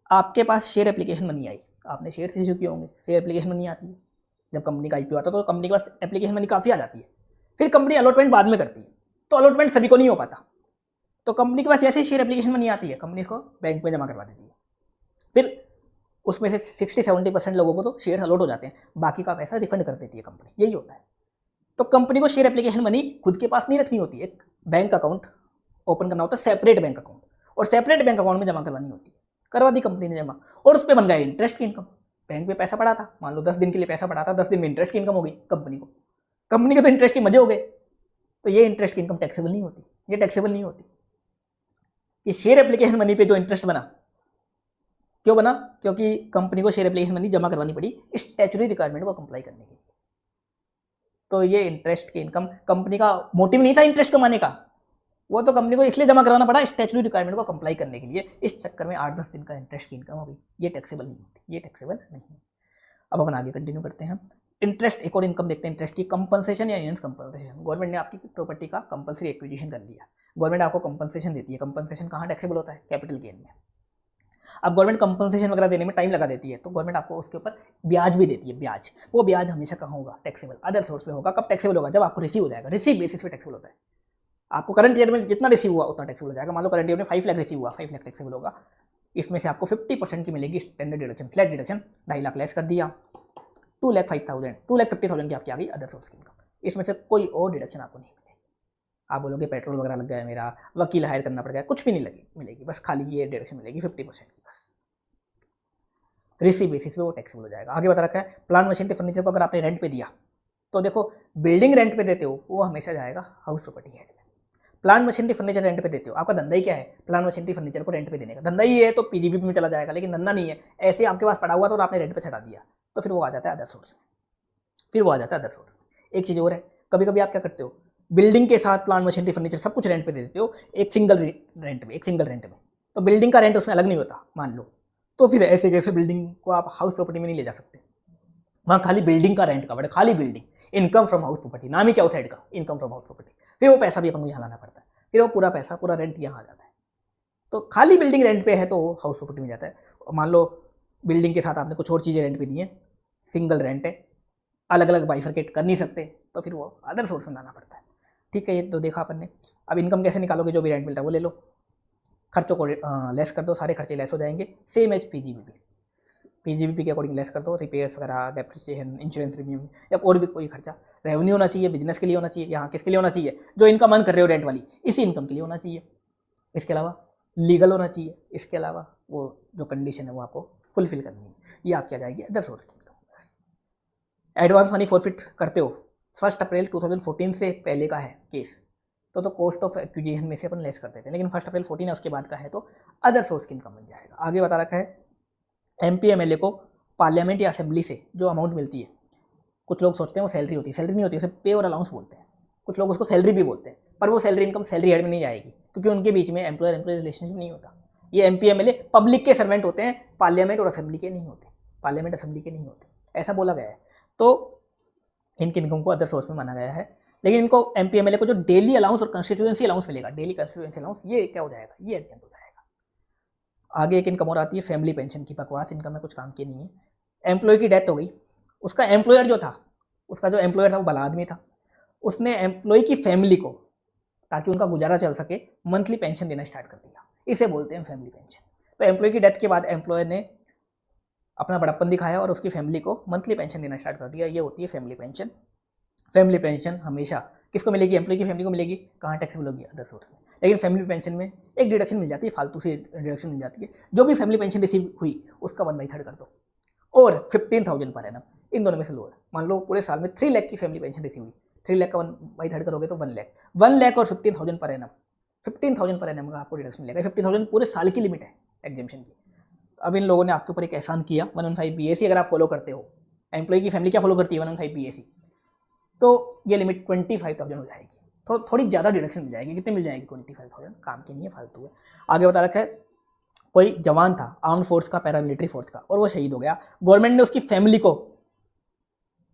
आपके पास शेयर एप्लीकेशन मनी आई, आपने शेयर इश्यू किए होंगे, शेयर एप्लीकेशन मनी आती है जब कंपनी का आईपीओ आता है, तो कंपनी के पास एप्लीकेशन मनी काफ़ी आ जाती है। फिर कंपनी अलॉटमेंट बाद में करती है, तो अलॉटमेंट सभी को नहीं हो पाता, तो कंपनी के पास जैसे ही शेयर एप्लीकेशन मनी आती है, कंपनी इसको बैंक में जमा करवा देती है। फिर उसमें से 60-70% लोगों को तो शेयर अलॉट हो जाते हैं, बाकी का पैसा रिफंड कर देती है कंपनी, यही होता है। तो कंपनी को शेयर एप्लीकेशन मनी खुद के पास नहीं रखनी होती है, एक बैंक अकाउंट ओपन करना होता है, सेपरेट बैंक अकाउंट, और सेपरेट बैंक अकाउंट में जमा करवानी होती है। करवा दी कंपनी ने जमा, और उस पर बन गया इंटरेस्ट की इनकम। बैंक में पैसा पड़ा था, मान लो 10 दिन के लिए पैसा पड़ा था, 10 दिन में इंटरेस्ट की इनकम हो गई कंपनी को, कंपनी के तो इंटरेस्ट के मजे हो गए। तो ये इंटरेस्ट की इनकम टैक्सेबल नहीं होती, ये टैक्सेबल नहीं होती। कि शेयर एप्लीकेशन मनी पे जो इंटरेस्ट बना, क्यों बना, क्योंकि कंपनी को शेयर एप्लीकेशन मनी जमा करवानी पड़ी स्टैट्यूटरी रिक्वायरमेंट को कंप्लाई करने के लिए। तो ये इंटरेस्ट की इनकम, कंपनी का मोटिव नहीं था इंटरेस्ट कमाने का, वो तो कंपनी को इसलिए जमा करवाना पड़ा स्टैट्यूटरी रिक्वायरमेंट को कंप्लाई करने के लिए। इस चक्कर में 8-10 दिन का इंटरेस्ट की इनकम हो गई, ये टैक्सेबल नहीं होती, ये टैक्सेबल नहीं है। अब अपन आगे कंटिन्यू करते हैं। इंटरेस्ट, एक और इनकम देखते हैं इंटरेस्ट की, कंपनसेशन या इनहेंस कंपनसेशन। गवर्नमेंट ने आपकी प्रॉपर्टी का कंपल्सरी एक्विजिशन कर लिया, गवर्नमेंट आपको कंपनसेशन देती है। कंपनसेशन कहाँ टैक्सेबल होता है, कैपिटल गेन में। अब गवर्नमेंट कंपनसेशन वगैरह देने में टाइम लगा देती है, तो गवर्नमेंट आपको उसके ऊपर ब्याज भी देती है। ब्याज, वो ब्याज हमेशा कहाँ होगा, टैक्सेबल, अदर सोर्स में होगा। कब टैक्सेबल होगा, जब आपको रिसीव हो जाएगा, रिसीव बेसिस पे टैक्सेबल होता है। आपको करंट ईयर में जितना रिसीव हुआ उतना टैक्सेबल हो जाएगा। मान लो करंट ईयर में 5 लाख रिसीव हुआ, 5 लाख टैक्सेबल होगा। इसमें से आपको 50% की मिलेगी standard deduction, flat deduction, 2.5 lakh less कर दिया, 2,50,000 की आपकी आ गई अदर सोर्स की इनकम। इसमें से कोई और डिडक्शन आपको नहीं मिलेगी। आप बोलोगे पेट्रोल वगैरह लग गया मेरा, वकील हायर करना पड़ गया, कुछ भी नहीं मिलेगी, बस खाली ये डिडक्शन मिलेगी 50% की बस। रिसीव बेसिस पे वो टैक्सेबल हो जाएगा। आगे बता रखा है प्लांट मशीनरी फर्नीचर को अगर आपने रेंट पे दिया, तो देखो बिल्डिंग रेंट पे देते हो वो हमेशा जाएगा हाउस प्रॉपर्टी हेड में। प्लांट मशीनरी फर्नीचर रेंट पे देते हो, आपका धंधा ही क्या है, प्लांट मशीनरी फर्नीचर को रेंट पे देने का धंधा ही है, तो पीजीबीपी में चला जाएगा। लेकिन धंधा नहीं है, ऐसे आपके पास पड़ा हुआ तो आपने रेंट पे चढ़ा दिया, तो फिर वो आ जाता है अदर सोर्स में, फिर वो आ जाता है अदर सोर्स में। एक चीज़ और है, कभी कभी आप क्या करते हो, बिल्डिंग के साथ प्लांट मशीनरी फर्नीचर सब कुछ रेंट पे दे देते हो, एक सिंगल रेंट में, तो बिल्डिंग का रेंट उसमें अलग नहीं होता मान लो, तो फिर ऐसे कैसे बिल्डिंग को आप हाउस प्रॉपर्टी में नहीं ले जा सकते। वहाँ खाली बिल्डिंग का रेंट कवर्ड, खाली building, income from house property, नाम ही क्या उस साइड का, इनकम फ्रॉम हाउस प्रॉपर्टी। फिर वो पैसा भी अपन को यहाँ लाना पड़ता है, फिर वो पूरा पैसा, पूरा रेंट यहाँ आ जाता है। तो खाली बिल्डिंग रेंट पे है तो हाउस प्रॉपर्टी में जाता है। मान लो बिल्डिंग के साथ आपने कुछ और चीज़ें रेंट पे दी हैं, सिंगल रेंट है, अलग अलग बाइफरकेट कर नहीं सकते, तो फिर वो अदर सोर्स में लाना पड़ता है। ठीक है, ये तो देखा अपन ने। अब इनकम कैसे निकालोगे, जो भी रेंट मिलता है वो ले लो, खर्चों को लेस कर दो, सारे खर्चे लेस हो जाएंगे, सेम एज पीजीबीपी के अकॉर्डिंग लेस कर दो, रिपेयर्स वगैरह, डेप्रिसिएशन, इंश्योरेंस प्रीमियम या और भी कोई खर्चा। रेवेन्यू होना चाहिए, बिजनेस के लिए होना चाहिए, यहाँ किसके लिए होना चाहिए, जो इनकम अर्न कर रहे हो रेंट वाली, इसी इनकम के लिए होना चाहिए। इसके अलावा लीगल होना चाहिए, इसके अलावा वो जो कंडीशन है वो आपको फुलफिल करनी है, ये आपकी आ जाएगी अदर सोर्स की इनकम। बस एडवांस मनी फॉरफिट करते हो, 1 अप्रैल 2014 से पहले का है केस, तो कॉस्ट ऑफ एक्विजिशन में से अपन लेस कर देते हैं, लेकिन 1 अप्रैल 14 है उसके बाद का है तो अदर सोर्स की इनकम बन जाएगा। आगे बता रखा है एमपी एमएलए को पार्लियामेंट या असेंबली से जो अमाउंट मिलती है कुछ लोग सोचते हैं वो सैलरी होती है, सैलरी नहीं होती, उसे पे और अलाउंस बोलते हैं। कुछ लोग उसको सैलरी भी बोलते हैं, पर वो सैलरी इनकम सैलरी हेड में नहीं जाएगी, क्योंकि उनके बीच में एम्प्लॉयर एम्प्लॉय रिलेशनशिप नहीं होता। ये एमपी एमएलए पब्लिक के सर्वेंट होते हैं, पार्लियामेंट और असेंबली के नहीं होते, पार्लियामेंट असेंबली के नहीं होते, ऐसा बोला गया है। तो इनकी इनकम को अदर सोर्स में माना गया है। लेकिन इनको एमपी एमएलए को जो डेली अलाउंस और कंस्टिट्यूएंसी अलाउंस मिलेगा, डेली कंस्टिट्यूएंसी अलाउंस, ये क्या हो जाएगा, ये एग्जाम हो जाएगा। आगे एक इनकम और आती है फैमिली पेंशन की, बकवास इनकम है, कुछ काम की नहीं है। एम्प्लॉय की डेथ हो गई, उसका एम्प्लॉयर जो था, उसका जो एम्प्लॉयर था वो भला आदमी था, उसने एम्प्लॉय की फैमिली को, ताकि उनका गुजारा चल सके, मंथली पेंशन देना स्टार्ट कर दिया, इसे बोलते हैं फैमिली पेंशन। तो एम्प्लॉय की डेथ के बाद एम्प्लॉयर ने अपना बड़प्पन दिखाया और उसकी फैमिली को मंथली पेंशन देना स्टार्ट कर दिया, ये होती है फैमिली पेंशन। फैमिली पेंशन हमेशा किसको मिलेगी, एम्प्लॉय की फैमिली को मिलेगी, कहाँ टैक्सेबल होगी, अदर सोर्स में। लेकिन फैमिली पेंशन में एक डिडक्शन मिल जाती है, फालतू से डिडक्शन मिल जाती है, जो भी फैमिली पेंशन रिसीव हुई उसका 1/3 कर दो, और 15,000 पर एनम, इन दोनों में से लोअर। मान लो पूरे साल में 3 लाख की फैमिली पेंशन रिसीव हुई, 3 लाख का 1/3 करोगे तो 1 लाख, 1 लाख और 15,000 पर एनम, 15,000 पर एनम का आपको डिडक्शन मिलेगा। 15,000 पूरे साल की लिमिट है एग्जेम्पशन की। अब इन लोगों ने आपके ऊपर एक एहसान किया, 115 BAC अगर आप फॉलो करते हो, एम्प्लॉय की फैमिली क्या फॉलो करती है, 115 BAC, तो ये लिमिट 25,000 हो जाएगी, थोड़ी ज़्यादा डिडक्शन मिल जाएगी। कितने मिल जाएगी, 25,000, काम की नहीं है, फालतू है। आगे बता रखा है, कोई जवान था आर्म फोर्स का, पैरामिलिट्री फोर्स का, और वो शहीद हो गया, गवर्नमेंट ने उसकी फैमिली को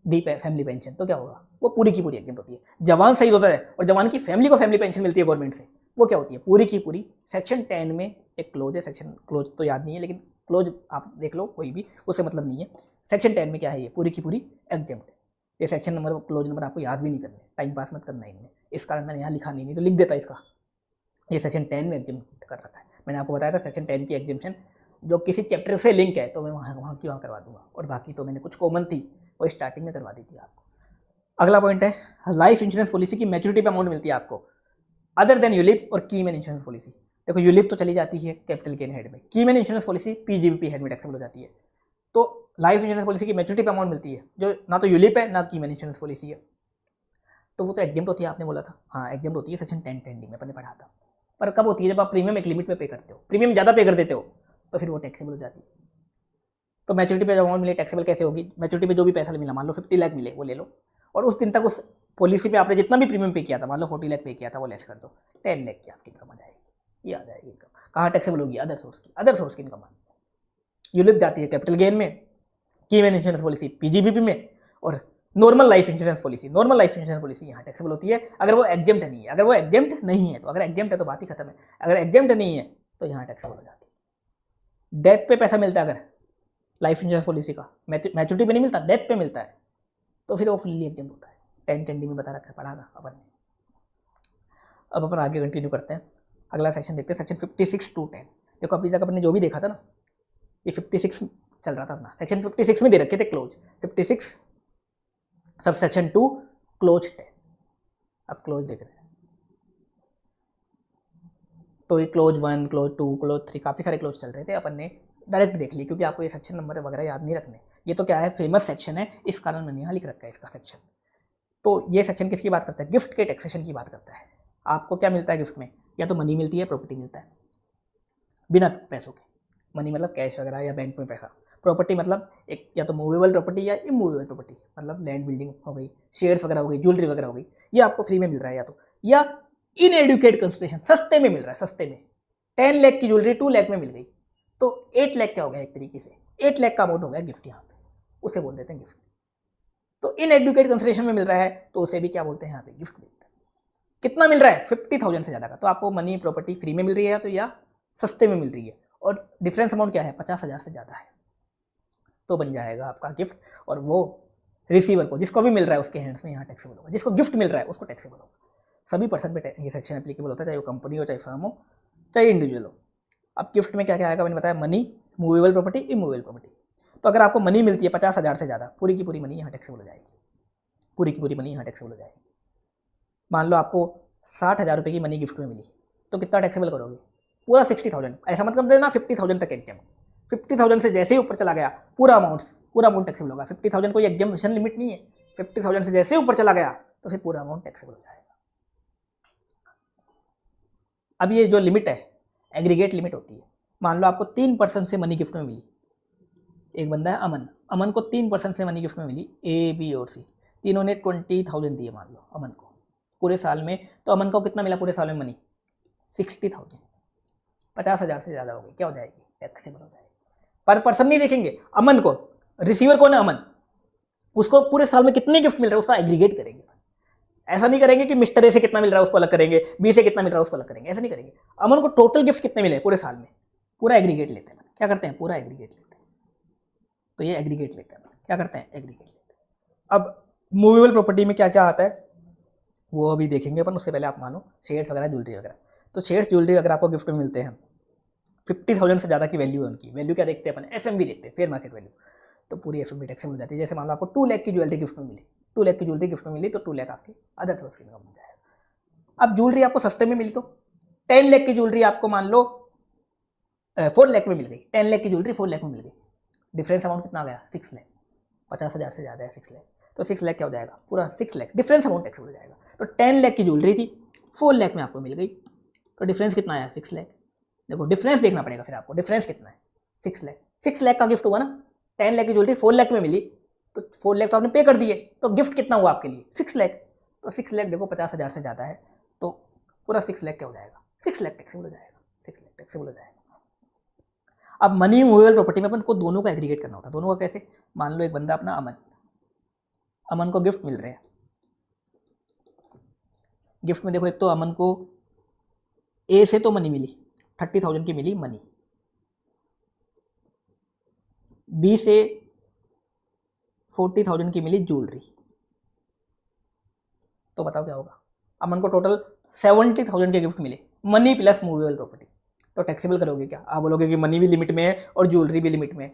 दी फैमिली पेंशन, तो क्या होगा, वो पूरी की पूरी एग्जेम्प्ट होती है। जवान शहीद होता है और जवान की फैमिली को फैमिली पेंशन मिलती है गवर्नमेंट से, वो क्या होती है, पूरी की पूरी। सेक्शन 10 में एक क्लोज है, सेक्शन क्लोज तो याद नहीं है, लेकिन क्लोज आप देख लो कोई भी, उससे मतलब नहीं है। सेक्शन 10 में क्या है, ये पूरी की पूरी एग्जेम्प्ट है। ये सेक्शन नंबर, क्लोज नंबर आपको याद भी नहीं करने, टाइम पास मत करना इनमें, इस कारण मैंने यहाँ लिखा नहीं तो लिख देता इसका। ये सेक्शन 10 में एग्जेम्प्ट कर रखा है। मैंने आपको बताया था सेक्शन 10 की एग्जेम्पशन जो किसी चैप्टर से लिंक है तो मैं वहाँ की वहाँ करवा दूंगा, और बाकी तो मैंने कुछ कॉमन थी वो स्टार्टिंग में करवा दी थी आपको। अगला पॉइंट है, लाइफ इंश्योरेंस पॉलिसी की मैच्योरिटी पे अमाउंट मिलती है आपको, अदर देन यूलिप और की मैन इंश्योरेंस पॉलिसी। देखो यूलिप तो चली जाती है कैपिटल गेन हेड में, की man insurance policy PGBP head में टैक्सेबल हो जाती है। तो लाइफ इंश्योरेंस पॉलिसी की मैच्योरिटी पे अमाउंट मिलती है, जो ना तो यूलिप है ना की मैन इंश्योरेंस पॉलिसी है, तो वो तो एग्जेम्प्ट होती है, आपने बोला था, हाँ एग्जेम्प्ट होती है, सेक्शन 10(10)D में अपने पढ़ा था। पर कब होती है, जब आप प्रीमियम एक लिमिट में पे करते हो, प्रीमियम ज़्यादा पे कर देते हो तो फिर वो टैक्सेबल हो जाती है। तो मैच्योरिटी पे अमाउंट मिले टैक्सेबल कैसे होगी, मैच्योरिटी पे जो भी पैसा मिला, मान लो 50 लाख मिले, वो ले लो, और उस दिन तक उस पॉलिसी पे आपने जितना भी प्रीमियम पे किया था, मान लो 40 लाख पे किया था, वो लेस कर दो, 10 लाख की आपकी इनकम आ जाएगी, ये आ जाएगी इनकम। कहाँ टैक्सेबल होगी, अदर सोर्स की, अदर सोर्स की इनकम यूलिप जाती है कैपिटल गेन में, की मैन इंश्योरेंस पॉलिसी पीजीबीपी में, और normal life insurance policy, normal life insurance policy यहाँ टैक्सेबल होती है अगर वो एग्जेम्प्ट नहीं है। अगर वो एग्जेम्प्ट नहीं है तो, अगर एग्जेम्प्ट है तो बात ही खत्म है, अगर एग्जेम्प्ट नहीं है तो यहाँ टैक्सेबल हो जाती है। डेथ पे पैसा मिलता है अगर लाइफ इंश्योरेंस पॉलिसी का, मैच्योरिटी पे नहीं मिलता, डेथ पे मिलता है, तो फिर वो फुल्ली एग्जेम्प्ट होता है। 10(10)D में बता रखा है, पढ़ा था अपन ने। अब अपन आगे कंटिन्यू करते हैं, अगला सेक्शन देखते हैं, सेक्शन 56 to 10। देखो अभी तक अपने जो भी देखा था ना, ये 56 चल रहा था अपना, सेक्शन 56 में दे रखे थे क्लोज 56 सब सेक्शन 2 क्लोज 10। अब क्लोज देख रहे हैं तो ये क्लोज 1, क्लोज 2, क्लोज 3, काफ़ी सारे क्लोज चल रहे थे, अपन ने डायरेक्ट देख लिए, क्योंकि आपको ये सेक्शन नंबर वगैरह याद नहीं रखने। ये तो क्या है, फेमस सेक्शन है, इस कारण मैंने यहाँ लिख रखा है इसका सेक्शन। तो ये सेक्शन किसकी बात करता है, गिफ्ट के टैक्सेशन की बात करता है। आपको क्या मिलता है गिफ्ट में, या तो मनी मिलती है, प्रॉपर्टी मिलता है बिना पैसों के, मनी मतलब कैश वगैरह या बैंक में पैसा, प्रॉपर्टी मतलब एक या तो मूवेबल प्रॉपर्टी या इमूवेबल प्रॉपर्टी, मतलब लैंड बिल्डिंग हो गई, शेयर्स वगैरह हो गई, ज्वेलरी वगैरह हो गई, ये आपको फ्री में मिल रहा है, या इन एडुकेट कंसिडरेशन, सस्ते में मिल रहा है, सस्ते में। 10 लाख की ज्वेलरी 2 लाख में मिल गई, तो 8 लाख क्या हो गया, एक तरीके से 8 लाख का अमाउंट हो गया गिफ्ट, यहाँ पे उसे बोल देते हैं गिफ्ट। तो इन एडुकेट कंसिडरेशन में मिल रहा है तो उसे भी क्या बोलते हैं, यहाँ पे गिफ्ट मिलता है। कितना मिल रहा है, 50,000 से ज़्यादा का, तो आपको मनी प्रॉपर्टी फ्री में मिल रही है तो या सस्ते में मिल रही है, और डिफरेंस अमाउंट क्या है, 50,000 से ज़्यादा है, तो बन जाएगा आपका गिफ्ट। और वो रिसीवर को, जिसको भी मिल रहा है उसके हैंड्स में यहाँ टैक्सेबल होगा, जिसको गिफ्ट मिल रहा है उसको टैक्सेबल होगा। सभी पर्सन पे ये सेक्शन एप्लीकेबल होता है, चाहे वो कंपनी हो, चाहे फर्म हो, चाहे इंडिविजुअल हो। अब गिफ्ट में क्या क्या आएगा, मैंने बताया money, movable property, immovable property. तो अगर आपको मनी मिलती है 50,000 से ज़्यादा, पूरी की पूरी मनी यहाँ टैक्सेबल हो जाएगी, पूरी की पूरी मनी यहाँ टैक्सेबल हो जाएगी। मान लो आपको 60,000 रुपये की मनी गिफ्ट में मिली, तो कितना टैक्सेबल करोगे, पूरा 60,000। ऐसा मत कर देना 50,000 तक एग्जाम, 50,000 से जैसे ही ऊपर चला गया पूरा अमाउंट टैक्सेबल होगा। 50,000 कोई एग्जामिनेशन लिमिट नहीं है, 50,000 से जैसे ही ऊपर चला गया तो फिर पूरा अमाउंट टैक्सेबल हो जाएगा। अब ये जो लिमिट है एग्रीगेट लिमिट होती है, मान लो आपको 3 पर्सन से मनी गिफ्ट में मिली, एक बंदा है अमन, अमन को 3% से मनी गिफ्ट में मिली, ए बी और सी, तीनों ने 20,000 दिए मान लो अमन को पूरे साल में। तो अमन को कितना मिला पूरे साल में मनी? 60,000, 50,000 से ज़्यादा हो गई, क्या हो जाएगी? टैक्सेबल हो जाएगी। पर पर्सन नहीं देखेंगे, अमन को, रिसीवर कौन है? अमन, उसको पूरे साल में कितने गिफ्ट मिल रहे हैं उसका एग्रीगेट करेंगे। ऐसा नहीं करेंगे कि मिस्टर ए से कितना मिल रहा है उसको अलग करेंगे, बी से कितना मिल रहा है उसको अलग करेंगे, ऐसा नहीं करेंगे। अमन को टोटल गिफ्ट कितने मिले पूरे साल में, पूरा एग्रीगेट लेते हैं। क्या करते हैं? पूरा एग्रीगेट लेते हैं। तो ये एग्रीगेट लेते हैं, क्या करते हैं? एग्रीगेट लेते हैं। अब मूवेबल प्रॉपर्टी में क्या क्या आता है वो अभी देखेंगे अपन, उससे पहले आप मानो शेयर्स वगैरह, ज्वेलरी वगैरह। तो शेयर्स ज्वेलरी अगर आपको गिफ्ट में मिलते हैं, 50,000 से ज़्यादा की वैल्यू है उनकी, वैल्यू क्या देखते हैं अपन? एफएमवी देखते हैं, फेयर मार्केट वैल्यू। तो पूरी एफएमवी टैक्स मिल जाती है। जैसे मान लो आपको 2 लाख की ज्वेलरी गिफ्ट में मिली, 2 लाख की ज्वेलरी गिफ्ट में मिली, तो 2 लाख आपके अदर सोर्स की इनकम हो जाएगा। अब ज्वेलरी आपको सस्ते में मिली तो 10 लाख की ज्वेलरी आपको मान लो 4 लाख में मिल गई, 10 लाख की ज्वेलरी 4 लाख में मिल गई, डिफरेंस अमाउंट कितना आ गया? 6 लाख, 50,000 से ज़्यादा है 6 लाख, तो 6 लाख क्या हो जाएगा? पूरा 6 लाख डिफरेंस अमाउंट टैक्स हो जाएगा। तो 10 लाख की ज्वेलरी थी, 4 लाख में आपको मिल गई, तो डिफरेंस कितना आया? 6 लाख। देखो डिफरेंस देखना पड़ेगा फिर आपको, डिफरेंस कितना है? 6 लाख। 6 लाख का गिफ्ट हुआ ना, 10 लाख की ज्वेलरी 4 लाख में मिली, तो 4 लाख तो आपने पे कर दिए, तो गिफ्ट कितना हुआ आपके लिए? 6 लाख। तो 6 लाख देखो 50,000 से ज़्यादा है, तो पूरा 6 लाख क्या हो जाएगा? 6 लाख टैक्सेबल हो जाएगा, 6 लाख टैक्सेबल हो जाएगा। अब मनी मूवेबल प्रॉपर्टी में अपन को दोनों का एग्रीगेट करना होता है। दोनों का कैसे? मान लो एक बंदा अपना अमन, अमन को गिफ्ट मिल रहे हैं। गिफ्ट में देखो एक तो अमन को ए से तो मनी मिली, 30,000 की मिली मनी, बी से 40,000 की मिली ज्वेलरी। तो बताओ क्या होगा? अमन को टोटल 70,000 के गिफ्ट मिले, मनी प्लस मूवेबल प्रॉपर्टी। तो टैक्सेबल करोगे क्या? आप बोलोगे कि मनी भी लिमिट में है और ज्वेलरी भी लिमिट में है,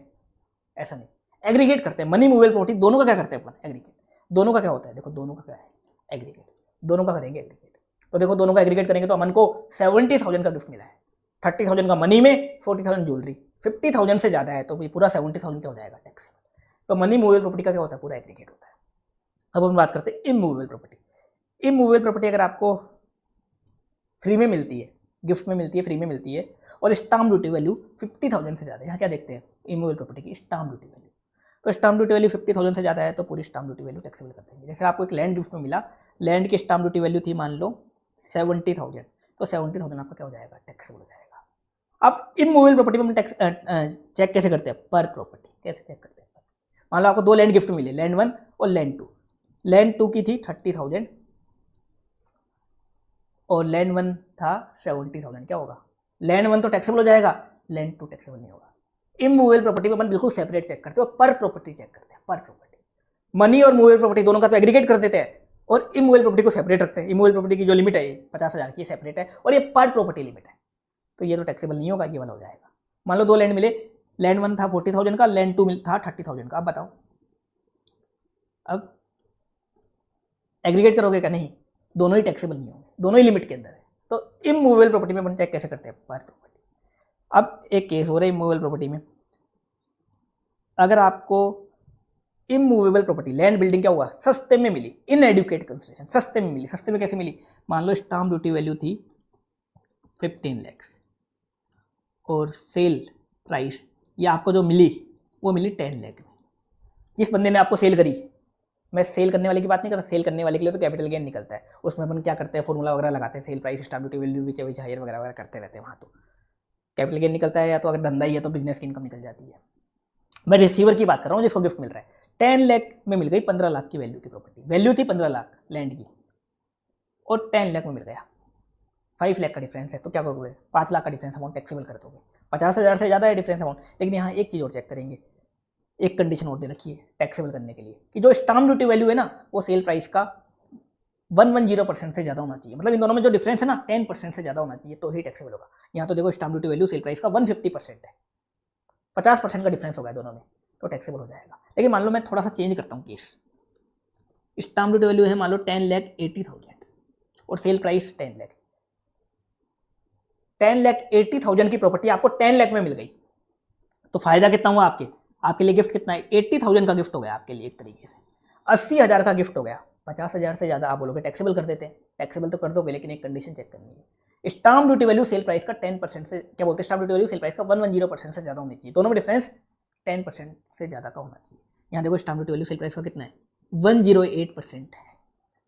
ऐसा नहीं। एग्रीगेट करते हैं मनी मूवेबल प्रॉपर्टी, दोनों का क्या करते हैं अपन? एग्रीगेट। दोनों का क्या होता है? देखो दोनों का क्या है? एग्रीगेट। दोनों का करेंगे एग्रीगेट। तो देखो दोनों का एग्रीगेट करेंगे तो अमन को 70,000 का गिफ्ट मिला है, 30,000 का मनी में, 40,000 ज्वेलरी, 50,000 से ज़्यादा है तो पूरा 70,000 क्या हो जाएगा? टैक्स। तो मनी मूवेबल प्रॉपर्टी का क्या होता है? पूरा एग्रीगेट होता है। अब हम बात करते हैं इमूवेबल प्रॉपर्टी। इमूवेबल प्रॉपर्टी अगर आपको फ्री में मिलती है, गिफ्ट में मिलती है, फ्री में मिलती है, और स्टाम्प ड्यूटी वैल्यू 50,000 से ज़्यादा है, यहाँ क्या देखते हैं? इमूवेबल प्रॉपर्टी की स्टाम्प ड्यूटी वैल्यू। तो स्टाम्प ड्यूटी वैल्यू 50,000 से ज़्यादा है तो पूरी स्टाम्प ड्यूटी वैल्यू टैक्सेबल कर देंगे। जैसे आपको एक लैंड गिफ्ट में मिला, लैंड की स्टाम्प ड्यूटी वैल्यू थी मान लो 70,000, तो 70,000 आपका क्या हो जाएगा? टैक्सेबल हो जाएगा। अब इमूवेबल प्रॉपर्टी में हम टैक्स चेक कैसे करते हैं? पर प्रॉपर्टी। कैसे चेक करते हैं? मान लो आपको 2 लैंड गिफ्ट मिले, लैंड 1 और लैंड 2। लैंड 2 की थी 30,000 और लैंड 1 था 70,000, क्या होगा? लैंड 1 तो टैक्सेबल हो जाएगा, लैंड 2 टैक्सेबल नहीं होगा। इमूवेबल प्रॉपर्टी में अपन बिल्कुल सेपरेट चेक करते हो, पर प्रॉपर्टी चेक करते हैं, पर प्रॉपर्टी। मनी और मूवेबल प्रॉपर्टी दोनों का तो एग्रीगेट कर देते हैं और इमूवेबल प्रॉपर्टी को सेपरेट रखते हैं। इमूवेबल प्रॉपर्टी की जो लिमिट है 50,000 की सेपरेट है और ये पर प्रॉपर्टी लिमिट है, तो ये तो टैक्सेबल नहीं होगा, ये वाला हो जाएगा। मान लो 2 लैंड मिले, लैंड 1 था 40,000 का, लैंड 2 था 30,000 का। अब बताओ, अब एग्रीगेट करोगे क्या? नहीं, दोनों ही टैक्सेबल नहीं होंगे, दोनों ही लिमिट के अंदर है। तो इमूवेबल प्रॉपर्टी में अपन चेक कैसे करते हैं? पर प्रॉपर्टी। अब एक केस हो रहा है इमूवेबल प्रॉपर्टी में, अगर आपको इमूवेबल प्रॉपर्टी लैंड बिल्डिंग क्या हुआ? सस्ते में मिली, इन एडुकेट कंसिडरेशन, सस्ते में मिली। सस्ते में कैसे मिली? मान लो स्टाम्प ड्यूटी वैल्यू थी 15 लाख और सेल प्राइस ये आपको जो मिली वो मिली 10 लाख में। जिस बंदे ने आपको सेल करी, मैं सेल करने वाले की बात नहीं कर रहा, सेल करने वाले के लिए तो कैपिटल गेन निकलता है, उसमें अपन क्या करते हैं? फॉर्मूला वगैरह लगाते हैं, sale price stamp duty value which higher वगैरह वगैरह करते रहते हैं। वहाँ तो कैपिटल गेन निकलता है, या तो अगर धंधा ही है तो बिजनेस की इनकम निकल जाती है। मैं रिसीवर की बात कर रहा हूँ जिसको गिफ्ट मिल रहा है। 10 लाख में मिल गई 15 लाख की वैल्यू की प्रॉपर्टी, वैल्यू थी 15 लाख लैंड की, और 10 लाख में मिल गया, 5 लाख का डिफरेंस है, तो क्या करोगे? 5 लाख का डिफरेंस अमाउंट टैक्सेबल कर दोगे। 50,000 से ज़्यादा है डिफरेंस अमाउंट, लेकिन यहाँ एक चीज़ और चेक करेंगे, एक कंडीशन और दे रखी है टैक्सेबल करने के लिए, कि जो स्टाम्प ड्यूटी वैल्यू है ना वो सेल प्राइस का 110% से ज़्यादा होना चाहिए। मतलब इन दोनों में जो डिफरेंस है ना 10% से ज़्यादा होना चाहिए, तो ही टैक्सेबल होगा। यहाँ तो देखो stamp duty value sale price का 150% है, 50% का डिफरेंस होगा दोनों में, तो टैक्सेबल हो जाएगा। लेकिन मान लो मैं थोड़ा सा चेंज करता हूँ केस, स्टाम्प ड्यूटी वैल्यू है मान लो 10,80,000 और सेल प्राइस 10 लाख। 10,80,000 की प्रॉपर्टी आपको 10 लाख में मिल गई, तो फायदा कितना हुआ आपके लिए? गिफ्ट कितना है? 80,000 का गिफ्ट हो गया आपके लिए एक तरीके से, 80,000 का गिफ्ट हो गया। 50,000 से ज़्यादा आप बोलोगे टैक्सेबल कर देते हैं, टैक्सेबल तो कर दोगे, लेकिन एक कंडीशन चेक करनी है, stamp duty value sale price का 10% से, क्या बोलते हैं, stamp duty value sale price का 110% से ज़्यादा होनी चाहिए। दोनों में डिफरेंस 10% से ज़्यादा का होना चाहिए। यहाँ देखो stamp duty value sale price का कितना है, 108% है।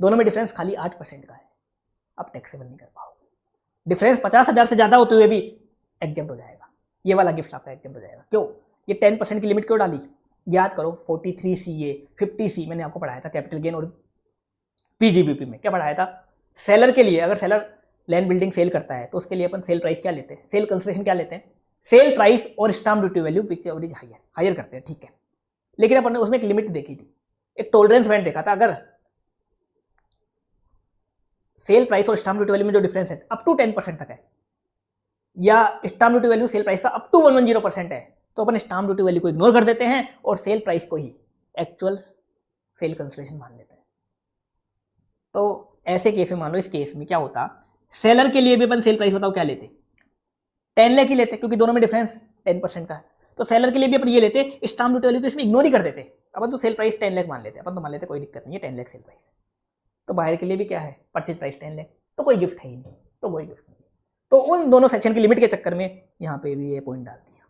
दोनों में डिफरेंस खाली 8% का है। आप टैक्सेबल नहीं कर पाओगे। डिफरेंस 50,000 से ज़्यादा होते हुए भी एग्जेम्प्ट हो जाएगा। ये वाला गिफ्ट आपका एग्जेम्प्ट हो जाएगा। क्यों? ये 10% की लिमिट क्यों डाली? याद करो 43CA 50C मैंने आपको पढ़ाया था कैपिटल गेन और पीजीबीपी में। क्या पढ़ाया था? सेलर के लिए, अगर सेलर लैंड बिल्डिंग सेल करता है तो उसके लिए अपन सेल प्राइस क्या लेते हैं, सेल कंसिडरेशन क्या लेते हैं, सेल प्राइस और stamp duty value which average higher करते हैं, ठीक है। लेकिन अपन ने उसमें एक लिमिट देखी थी, एक टॉलरेंस बैंड देखा था। अगर सेल प्राइस और स्टाम्प ड्यूटी वैल्यू में जो डिफरेंस है अप टू 10% तक है, या stamp duty value sale price का अप टू 110% है, तो अपन स्टाम्प ड्यूटी वैल्यू को इग्नोर कर देते हैं और सेल प्राइस को ही एक्चुअल सेल कंसिडरेशन मान लेते हैं। तो ऐसे केस में मान लो, इस केस में क्या होता, सेलर के लिए भी अपन सेल प्राइस बताओ क्या लेते, 10 लाख ही लेते, क्योंकि दोनों में डिफरेंस 10% का है। तो सेलर के लिए भी अपन ये लेते, स्टाम्प ड्यूटी वैल्यू तो इसमें इग्नोर ही कर देते, अपन तो सेल प्राइस 10 लाख मान लेते, अपन तो मान लेते कोई दिक्कत नहीं है, 10 लाख सेल प्राइस। तो बाहर के लिए भी क्या है, परचेज प्राइस 10 लाख, तो कोई गिफ्ट है ही नहीं, तो कोई गिफ्ट नहीं। तो उन दोनों सेक्शन की लिमिट के चक्कर में यहाँ पे भी ये पॉइंट डाल दिया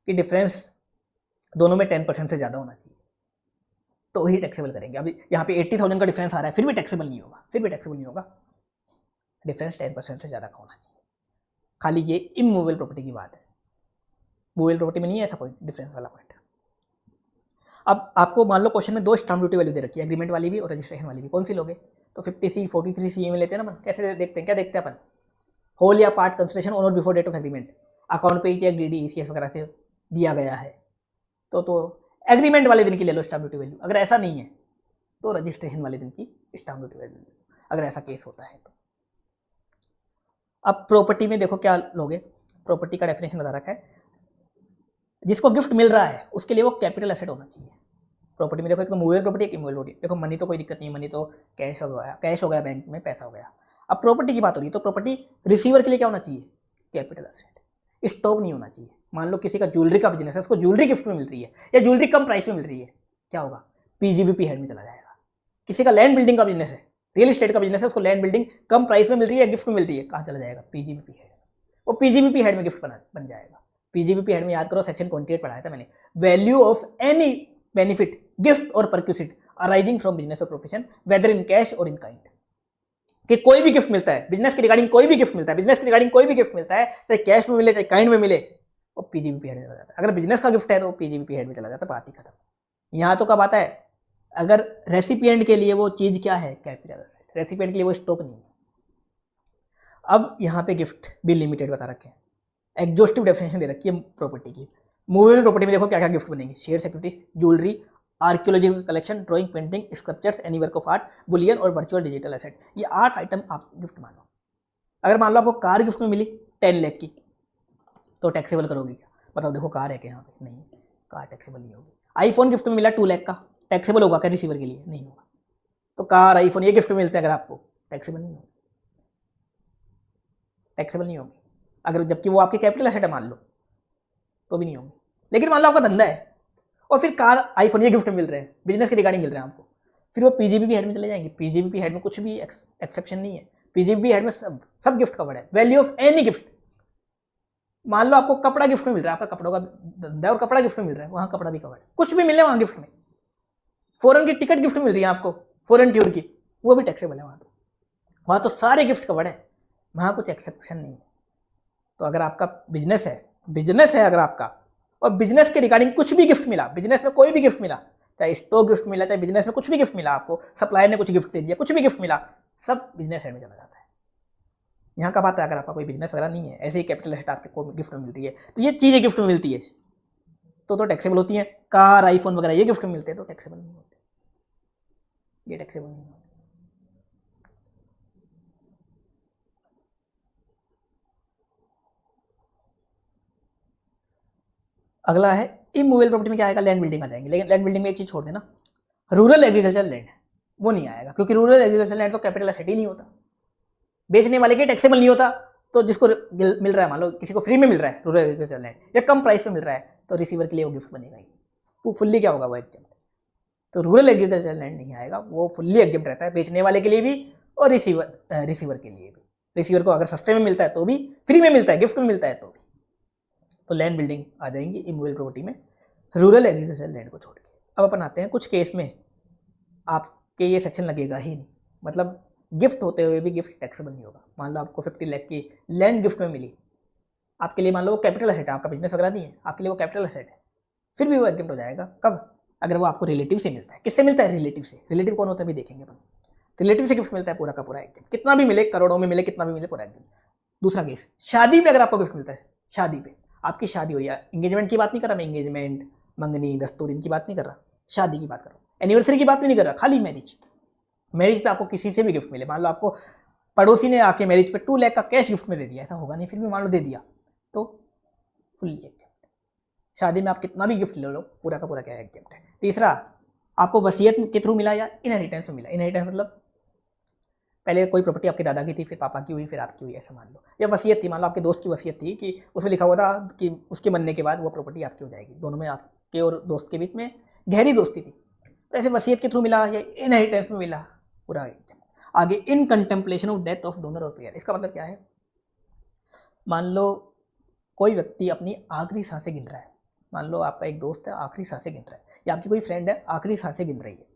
कि डिफरेंस दोनों में 10% से ज़्यादा होना चाहिए तो ही टैक्सेबल करेंगे। अभी यहाँ पे 80,000 का डिफरेंस आ रहा है, फिर भी टैक्सेबल नहीं होगा, डिफरेंस 10% से ज़्यादा का होना चाहिए। खाली ये इमूवेबल प्रॉपर्टी की बात है, मूवेबल प्रॉपर्टी में नहीं है ऐसा पॉइंट, डिफरेंस वाला पॉइंट। अब आपको मान लो क्वेश्चन में 2 स्टाम्प ड्यूटी वैल्यू दे रखी है, एग्रीमेंट वाली भी और रजिस्ट्रेशन वाली भी, कौन सी लोगे? तो 50C 43CA में लेते हैं ना अपन। कैसे देखते हैं, क्या देखते हैं अपन, होल या पार्ट कंसिडरेशन ऑन और before date of agreement, account payee cheque DD ECS वगैरह से दिया गया है, तो एग्रीमेंट वाले दिन की ले लो स्टाम्प ड्यूटी वैल्यू। अगर ऐसा नहीं है तो रजिस्ट्रेशन वाले दिन की स्टाम्प ड्यूटी वैल्यू, अगर ऐसा केस होता है तो। अब प्रॉपर्टी में देखो क्या लोगे, प्रॉपर्टी का डेफिनेशन बता रखा है, जिसको गिफ्ट मिल रहा है उसके लिए वो कैपिटल एसेट होना चाहिए। प्रॉपर्टी में देखो एक तो मूवेबल प्रॉपर्टी, एक इमूवेबल प्रॉपर्टी। देखो मनी तो कोई दिक्कत नहीं है, मनी तो कैश हो गया बैंक में, पैसा हो गया। अब प्रॉपर्टी की बात हो रही है, तो प्रॉपर्टी रिसीवर के लिए क्या होना चाहिए, कैपिटल एसेट। स्टॉक नहीं होना चाहिए। मान लो किसी का ज्वेलरी का बिजनेस है, उसको ज्वेलरी गिफ्ट में मिल रही है या ज्वेलरी कम प्राइस में मिल रही है, क्या होगा, पीजीबीपी हेड में चला जाएगा। किसी का लैंड बिल्डिंग का बिजनेस है, रियल एस्टेट का बिजनेस है, उसको लैंड बिल्डिंग कम प्राइस में मिल रही है, गिफ्ट में मिल रही है, कहाँ चला जाएगा, पीजीबीपी हेड। वो पीजीबीपी हेड में गिफ्ट बन जाएगा। पीजीबीपी हेड में याद करो सेक्शन 28 पढ़ाया था मैंने, value of any benefit gift और परक्यूसिट अराइजिंग फ्रॉम बिजनेस और प्रोफेशन वेदर इन कैश और इन काइंड। कि कोई भी गिफ्ट मिलता है बिजनेस के रिगार्डिंग, कोई भी गिफ्ट मिलता है बिजनेस के रिगार्डिंग, कोई भी गिफ्ट मिलता है, चाहे कैश में मिले चाहे काइंड में मिले, वो पीजीबीपी हेड में चला जाता है। अगर बिजनेस का गिफ्ट है तो पीजीबीपी हेड में चला जाता है, बात ही खत्म। यहाँ तो कब आता है, अगर रेसिपिएंट के लिए वो चीज क्या है, कैपिटल एसेट। रेसिपिएंट के लिए वो स्टॉक नहीं है। अब यहाँ पे गिफ्ट भी लिमिटेड बता रखे हैं, एग्जॉस्टिव डेफिनेशन दे रखी है प्रॉपर्टी की। मूवेबल प्रॉपर्टी में देखो क्या क्या गिफ्ट बनेंगे, share securities, jewellery, archaeological collection, drawing, painting, sculptures, any work of art, Boolean और वर्चुअल डिजिटल एसेट। ये 8 आइटम आप गिफ्ट मानो। अगर मान लो आपको कार गिफ्ट में मिली 10 लाख की, तो टैक्सेबल करोगे क्या, बताओ। देखो कार है क्या यहाँ पे, नहीं, कार टैक्सेबल नहीं होगी। आईफोन गिफ्ट में मिला 2 लाख का, टैक्सेबल होगा क्या रिसीवर के लिए, नहीं होगा। तो कार, आईफोन ये गिफ्ट मिलते हैं अगर आपको, टैक्सेबल नहीं होगी, टैक्सेबल नहीं होगी। अगर जबकि वो आपकी कैपिटल एसेट है मान लो, तो भी नहीं होगी। लेकिन मान लो आपका धंधा है और फिर कार, आईफोन ये गिफ्ट मिल रहे हैं, बिजनेस के रिगार्डिंग मिल रहे हैं आपको, फिर वो पीजीबीपी हेड में चले जाएंगे। पीजीबीपी हेड में कुछ भी एक्सेप्शन नहीं है, पीजीबीपी हेड में सब गिफ्ट कवर्ड है। वैल्यू ऑफ एनी गिफ्ट, मान लो आपको कपड़ा गिफ्ट में मिल रहा है, आपका कपड़ों का धंधा और कपड़ा गिफ्ट में मिल रहा है, वहां कपड़ा भी कवर्ड है। कुछ भी मिले वहां गिफ्ट में, फॉरेन की टिकट गिफ्ट मिल रही है आपको, फॉरेन टूर की, वो भी टैक्सेबल है वहां तो सारे गिफ्ट कवर्ड है, वहां कुछ एक्सेप्शन नहीं है। तो अगर आपका बिजनेस है अगर आपका, और बिजनेस के रिगार्डिंग कुछ भी गिफ्ट मिला, बिजनेस में कोई भी गिफ्ट मिला, चाहे स्टॉक गिफ्ट मिला, चाहे बिजनेस में कुछ भी गिफ्ट मिला आपको, सप्लायर ने कुछ गिफ्ट दे दिया, कुछ भी गिफ्ट मिला, सब बिजनेस हेड में चला जाता है। यहाँ का बात है, अगर आपका कोई बिजनेस वगैरह नहीं है, ऐसे ही कैपिटल एसेट आपको गिफ्ट में मिल रही है, तो ये चीजें गिफ्ट में मिलती है तो टैक्सेबल होती है। कार, आईफोन वगैरह ये गिफ्ट में मिलते हैं तो टैक्सेबल नहीं होते, ये टैक्सेबल नहीं होते। अगला है इमूवेबल प्रॉपर्टी में क्या आएगा, लैंड बिल्डिंग आ जाएंगे। लेकिन लैंड बिल्डिंग में एक चीज छोड़ देना, रूरल एग्रीकल्चर लैंड वो नहीं आएगा, क्योंकि रूरल एग्रीकल्चर लैंड तो कैपिटल एसेट ही नहीं होता, बेचने वाले के टैक्सेबल नहीं होता। तो जिसको मिल रहा है, मान लो किसी को फ्री में मिल रहा है रूरल एग्रीकल्चर लैंड या कम प्राइस में मिल रहा है, तो रिसीवर के लिए वो गिफ्ट बनेगा ही, वो फुल्ली क्या होगा, वो एग्जेम्प्ट। तो रूरल एग्रीकल्चर लैंड नहीं आएगा, वो फुल्ली एग्जेम्प्ट रहता है, बेचने वाले के लिए भी और रिसीवर के लिए भी। रिसीवर को अगर सस्ते में मिलता है तो भी, फ्री में मिलता है, गिफ्ट में मिलता है तो भी। तो लैंड बिल्डिंग आ जाएंगी इमूवेबल प्रॉपर्टी में। रूरल एग्रीकल्चर लैंड को छोड़ के। अब अपन आते हैं कुछ केस में आपके ये सेक्शन लगेगा ही नहीं, मतलब गिफ्ट होते हुए भी गिफ्ट टैक्सेबल नहीं होगा। मान लो आपको 50 लाख की लैंड गिफ्ट में मिली, आपके लिए मान लो वो कैपिटल एसेट है, आपका बिजनेस वगैरह नहीं है, आपके लिए वो कैपिटल एसेट है, फिर भी वो एग्जिम्प्ट हो जाएगा। कब? अगर वो आपको रिलेटिव से मिलता है। किससे मिलता है? रिलेटिव से। रिलेटिव कौन होता है भी देखेंगे अपन। रिलेटिव से गिफ्ट मिलता है पूरा का पूरा एग्जिम्प्ट, कितना भी मिले, करोड़ों में मिले, कितना भी मिले, पूरा एग्जिम्प्ट। दूसरा केस, शादी पे अगर आपको गिफ्ट मिलता है, शादी पे आपकी शादी हो रही है, एंगेजमेंट की बात नहीं कर रहा मैं, एंगेजमेंट मंगनी दस्तूर इनकी बात नहीं कर रहा, शादी की बात कर रहा हूँ, एनिवर्सरी की बात भी नहीं कर रहा, खाली मैरिज। मैरिज पे आपको किसी से भी गिफ्ट मिले, मान लो आपको पड़ोसी ने आके मैरिज पे 2 लाख का कैश गिफ्ट में दे दिया, ऐसा होगा नहीं, फिर भी मान लो दे दिया, तो फुल्ली एग्जिम्प्ट। शादी में आप कितना भी गिफ्ट ले लो, पूरा का पूरा क्या एग्जिम्प्ट है। तीसरा, आपको वसीयत के थ्रू मिला या इनहेरिटेंस में मिला। इनहेरिटेंस मतलब पहले कोई प्रॉपर्टी आपके दादा की थी, फिर पापा की हुई, फिर आपकी हुई, ऐसा मान लो। या वसीयत थी, मान लो आपके दोस्त की वसीयत थी कि उसमें लिखा हुआ था कि उसके मरने के बाद वो प्रॉपर्टी आपकी हो जाएगी, दोनों में आपके और दोस्त के बीच में गहरी दोस्ती थी, तो ऐसे वसीयत के थ्रू मिला या इनहेरिटेंस में मिला, पूरा एग्जिम्प्ट। आगे, in contemplation of death of donor और पेयर, इसका मतलब क्या है? मान लो कोई व्यक्ति अपनी आखिरी सांसें गिन रहा है, मान लो आपका एक दोस्त है आखिरी सांसें गिन रहा है, या आपकी कोई फ्रेंड है आखिरी सांसें गिन रही है,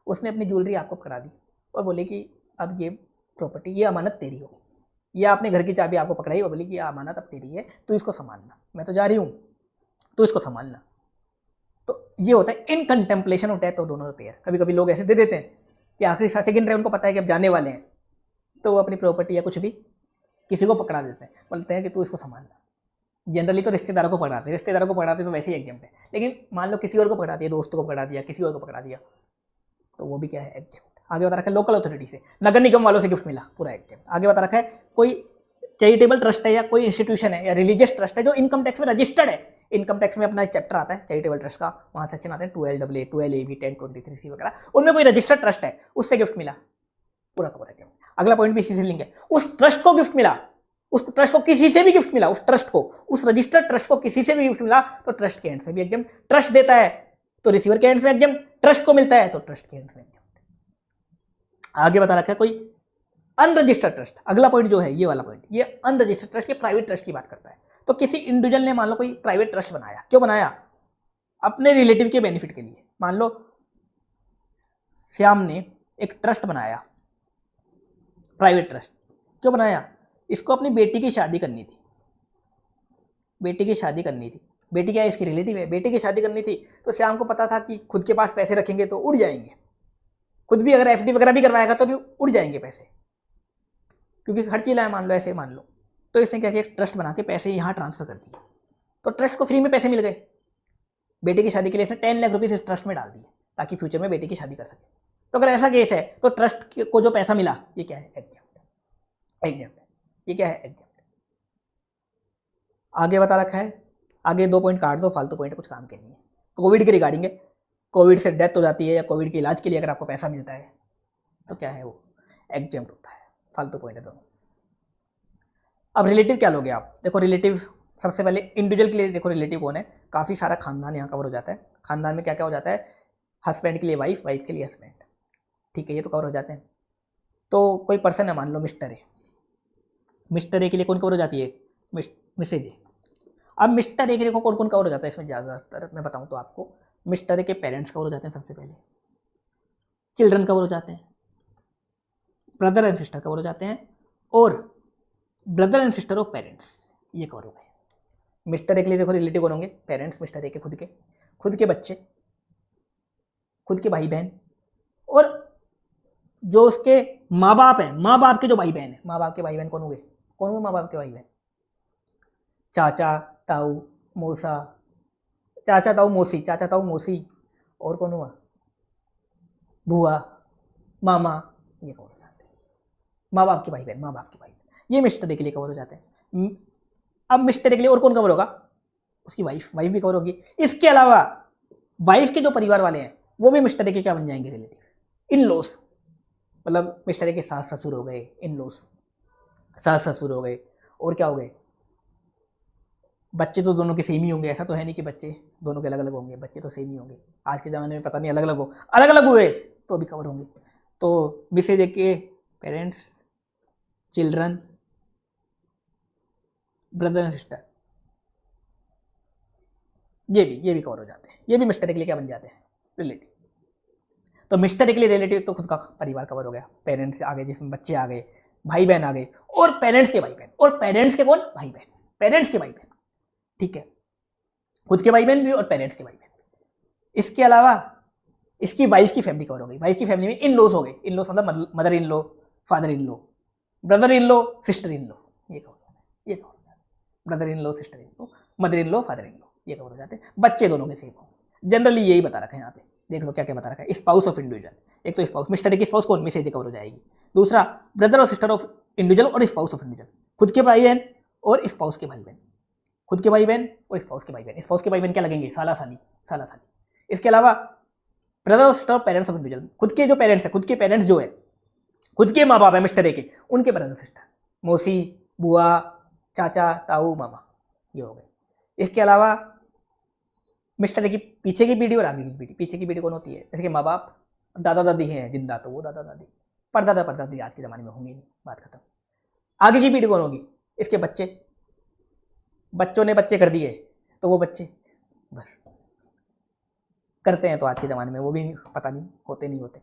उसने अपनी ज्वेलरी आपको पकड़ा दी और बोले कि अब ये प्रॉपर्टी, ये अमानत तेरी होगी, या आपने घर की चाबी आपको पकड़ाई और बोली कि ये अमानत अब तेरी है, तो इसको संभालना, मैं तो जा रही हूँ, तो इसको संभालना। तो ये होता है in contemplation of death of donor और पेयर। कभी कभी लोग ऐसे दे देते हैं कि आखिरी सांसें गिन रहे हैं, उनको पता है कि अब जाने वाले हैं, तो वो अपनी प्रॉपर्टी या कुछ भी किसी को पकड़ा देते हैं, बोलते हैं कि तू इसको संभालना। जनरली तो रिश्तेदारों को पकड़ाते हैं, रिश्तेदारों को पकड़ाते तो वैसे ही एग्जिम्प्ट है, लेकिन मान लो किसी और को पकड़ा दिया, दोस्तों को पकड़ा दिया, किसी और को पकड़ा दिया, तो वो भी क्या है? एग्जिम्प्ट। आगे बता रखा है लोकल अथॉरिटी से, नगर निगम वालों से गिफ्ट मिला, पूरा एग्जिम्प्ट। आगे बता रखा है कोई चैरिटेबल ट्रस्ट है या कोई इंस्टीट्यूशन है या रिलीजियस ट्रस्ट है जो इनकम टैक्स में रजिस्टर्ड है। इनकम टैक्स में अपना चैप्टर आता है चैरिटेबल ट्रस्ट का, वहाँ सेक्शन आते हैं 12AA, 12AB, 1023C वगैरह, उनमें कोई रजिस्टर्ड ट्रस्ट है, उससे गिफ्ट मिला, पूरा का पूरा एग्जिम्प्ट। अगला पॉइंट भी इसी से लिंक है, उस ट्रस्ट को गिफ्ट मिला, उस ट्रस्ट को किसी से भी गिफ्ट मिला, उस ट्रस्ट को, उस रजिस्टर्ड ट्रस्ट को किसी से भी गिफ्ट मिला, तो ट्रस्ट के एंड में भी एग्जिम्प्ट। ट्रस्ट देता है तो रिसीवर के एंड में एग्जिम्प्ट, ट्रस्ट को मिलता है तो ट्रस्ट के एंड में एग्जिम्प्ट। आगे बता रखा है कोई अनरजिस्टर्ड ट्रस्ट, अगला पॉइंट जो है ये वाला पॉइंट, ये अनरजिस्टर्ड ट्रस्ट, ये प्राइवेट ट्रस्ट की बात करता है। तो किसी इंडिविजुअल ने मान लो कोई प्राइवेट ट्रस्ट बनाया, क्यों बनाया? अपने रिलेटिव के बेनिफिट के लिए। मान लो श्याम ने एक ट्रस्ट बनाया, प्राइवेट ट्रस्ट, क्यों बनाया? इसको अपनी बेटी की शादी करनी थी, बेटी की शादी करनी थी, बेटी क्या है? इसकी रिलेटिव है, बेटी की शादी करनी थी, तो श्याम को पता था कि खुद के पास पैसे रखेंगे तो उड़ जाएंगे, खुद भी अगर एफडी वगैरह भी करवाएगा तो भी उड़ जाएंगे पैसे, क्योंकि खर्चीला है, मान लो ऐसे मान लो। तो इसने क्या किया? एक ट्रस्ट बना के पैसे यहाँ ट्रांसफर कर दिए, तो ट्रस्ट को फ्री में पैसे मिल गए। बेटी की शादी के लिए इसने 10 लाख रुपीज इस ट्रस्ट में डाल दिए ताकि फ्यूचर में बेटी की शादी कर सके। तो अगर ऐसा केस है तो ट्रस्ट को जो पैसा मिला ये क्या है? एग्जिम्प्ट। एग्जिम्प्ट, ये क्या है? एग्जिम्प्ट। आगे बता रखा है, आगे 2 पॉइंट काट दो, फालतू पॉइंट कुछ काम के नहीं है। कोविड के रिगार्डिंग है, कोविड से डेथ हो जाती है या कोविड के इलाज के लिए अगर आपको पैसा मिलता है तो क्या है? वो एग्जिम्प्ट होता है, फालतू पॉइंट है दोनों। अब रिलेटिव क्या लोगे आप? देखो रिलेटिव, सबसे पहले इंडिविजुअल के लिए देखो रिलेटिव कौन है, काफ़ी सारा खानदान यहाँ कवर हो जाता है। खानदान में क्या क्या हो जाता है? हस्बैंड के लिए वाइफ, वाइफ के लिए हस्बैंड, ठीक है, ये तो कवर हो जाते हैं। तो कोई पर्सन है, मान लो मिस्टर ए, मिस्टर ए के लिए कौन कवर हो जाती है? मिसेज ए। अब मिस्टर ए के लिए कौन कौन कवर हो जाता है इसमें? ज़्यादातर मैं बताऊँ तो आपको, मिस्टर ए के पेरेंट्स कवर हो जाते हैं सबसे पहले, चिल्ड्रन कवर हो जाते हैं, ब्रदर एंड सिस्टर कवर हो जाते हैं, और brother and sister of parents, ये कवर हो गए। मिस्टर ए के लिए देखो रिलेटिव कौन होंगे? पेरेंट्स, मिस्टर ए के खुद के बच्चे, खुद के भाई बहन, और जो उसके माँ बाप हैं, माँ बाप के जो भाई बहन है, माँ बाप के भाई बहन कौन हुए? कौन हुए माँ बाप के भाई बहन? चाचा, ताऊ, मौसा, चाचा ताऊ मौसी, चाचा ताऊ मौसी, और कौन हुआ? बुआ, मामा, ये कवर हो जाते हैं। माँ बाप के भाई बहन, माँ बाप के भाई बहन, ये मिस्टर ए के लिए कवर हो जाते हैं। अब मिस्टर ए के लिए और कौन कवर होगा? उसकी वाइफ, वाइफ भी कवर होगी। इसके अलावा वाइफ के जो परिवार वाले हैं वो भी मिस्टर ए के क्या बन जाएंगे? रिलेटिव। इन लॉस, मतलब मिस्टर ए के सास ससुर हो गए, इन लॉस, सास ससुर हो गए, और क्या हो गए? बच्चे तो दोनों के सेम ही होंगे, ऐसा तो है नहीं कि बच्चे दोनों के अलग अलग होंगे, बच्चे तो सेम ही होंगे। आज के ज़माने में पता नहीं अलग अलग हो, अलग अलग हुए तो भी कवर होंगे। तो मिसेज ए के parents, children, brother and sister, ये भी कवर हो जाते हैं, ये भी मिस्टर ए के लिए क्या बन जाते हैं, रिलेटिव। तो मिस्टर ए के लिए रिलेटिव तो खुद का परिवार कवर हो गया, पेरेंट्स आ गए जिसमें बच्चे आ गए, भाई बहन आ गए, और पेरेंट्स के भाई बहन, और पेरेंट्स के कौन, भाई बहन, पेरेंट्स के भाई बहन, ठीक है, खुद के भाई बहन भी और पेरेंट्स के भाई बहन। इसके अलावा इसकी वाइफ की फैमिली कवर हो गई, वाइफ की फैमिली में इन लॉज हो गए, इन लॉज मतलब mother in law, father in law, brother in law, sister in law, ये कवर हो जाता है, ये कवर हो जाता है, brother in law, sister in law, mother in law, father in law, ये कवर हो जाते हैं। बच्चे दोनों के सेम हो, जनरली यही बता रखा है यहाँ पे, देख लो क्या क्या बता रखा है। स्पाउस ऑफ इंडिविजुअल, एक तो स्पाउस, मिस्टर ए की स्पाउस कौन, मिसेज ए कवर हो जाएगी। दूसरा ब्रदर और सिस्टर ऑफ इंडिविजुअल और स्पाउस ऑफ इंडिविजुअल, खुद के भाई बहन और स्पाउस के भाई बहन, खुद के भाई बहन और स्पाउस के भाई बहन। स्पाउस के भाई बहन क्या लगेंगे, साला साली, साला साली। इसके अलावा ब्रदर और सिस्टर पेरेंट्स ऑफ इंडिविजुअल, खुद के जो पेरेंट्स है, खुद के पेरेंट्स जो है, खुद के माँ बाप है मिस्टर ए के, उनके ब्रदर सिस्टर, मौसी, बुआ, चाचा, ताऊ, मामा, ये हो गए। इसके अलावा मिस्टर ए की पीछे की पीढ़ी और आगे की पीढ़ी, पीछे की पीढ़ी कौन होती है, जैसे कि माँ बाप, दादा दादी हैं जिंदा तो वो दादा दादी, परदादा परदादी आज के ज़माने में होंगे नहीं, बात खत्म। आगे की पीढ़ी कौन होगी, इसके बच्चे, बच्चों ने बच्चे कर दिए तो वो बच्चे, बस करते हैं तो आज के ज़माने में वो भी पता नहीं होते नहीं होते।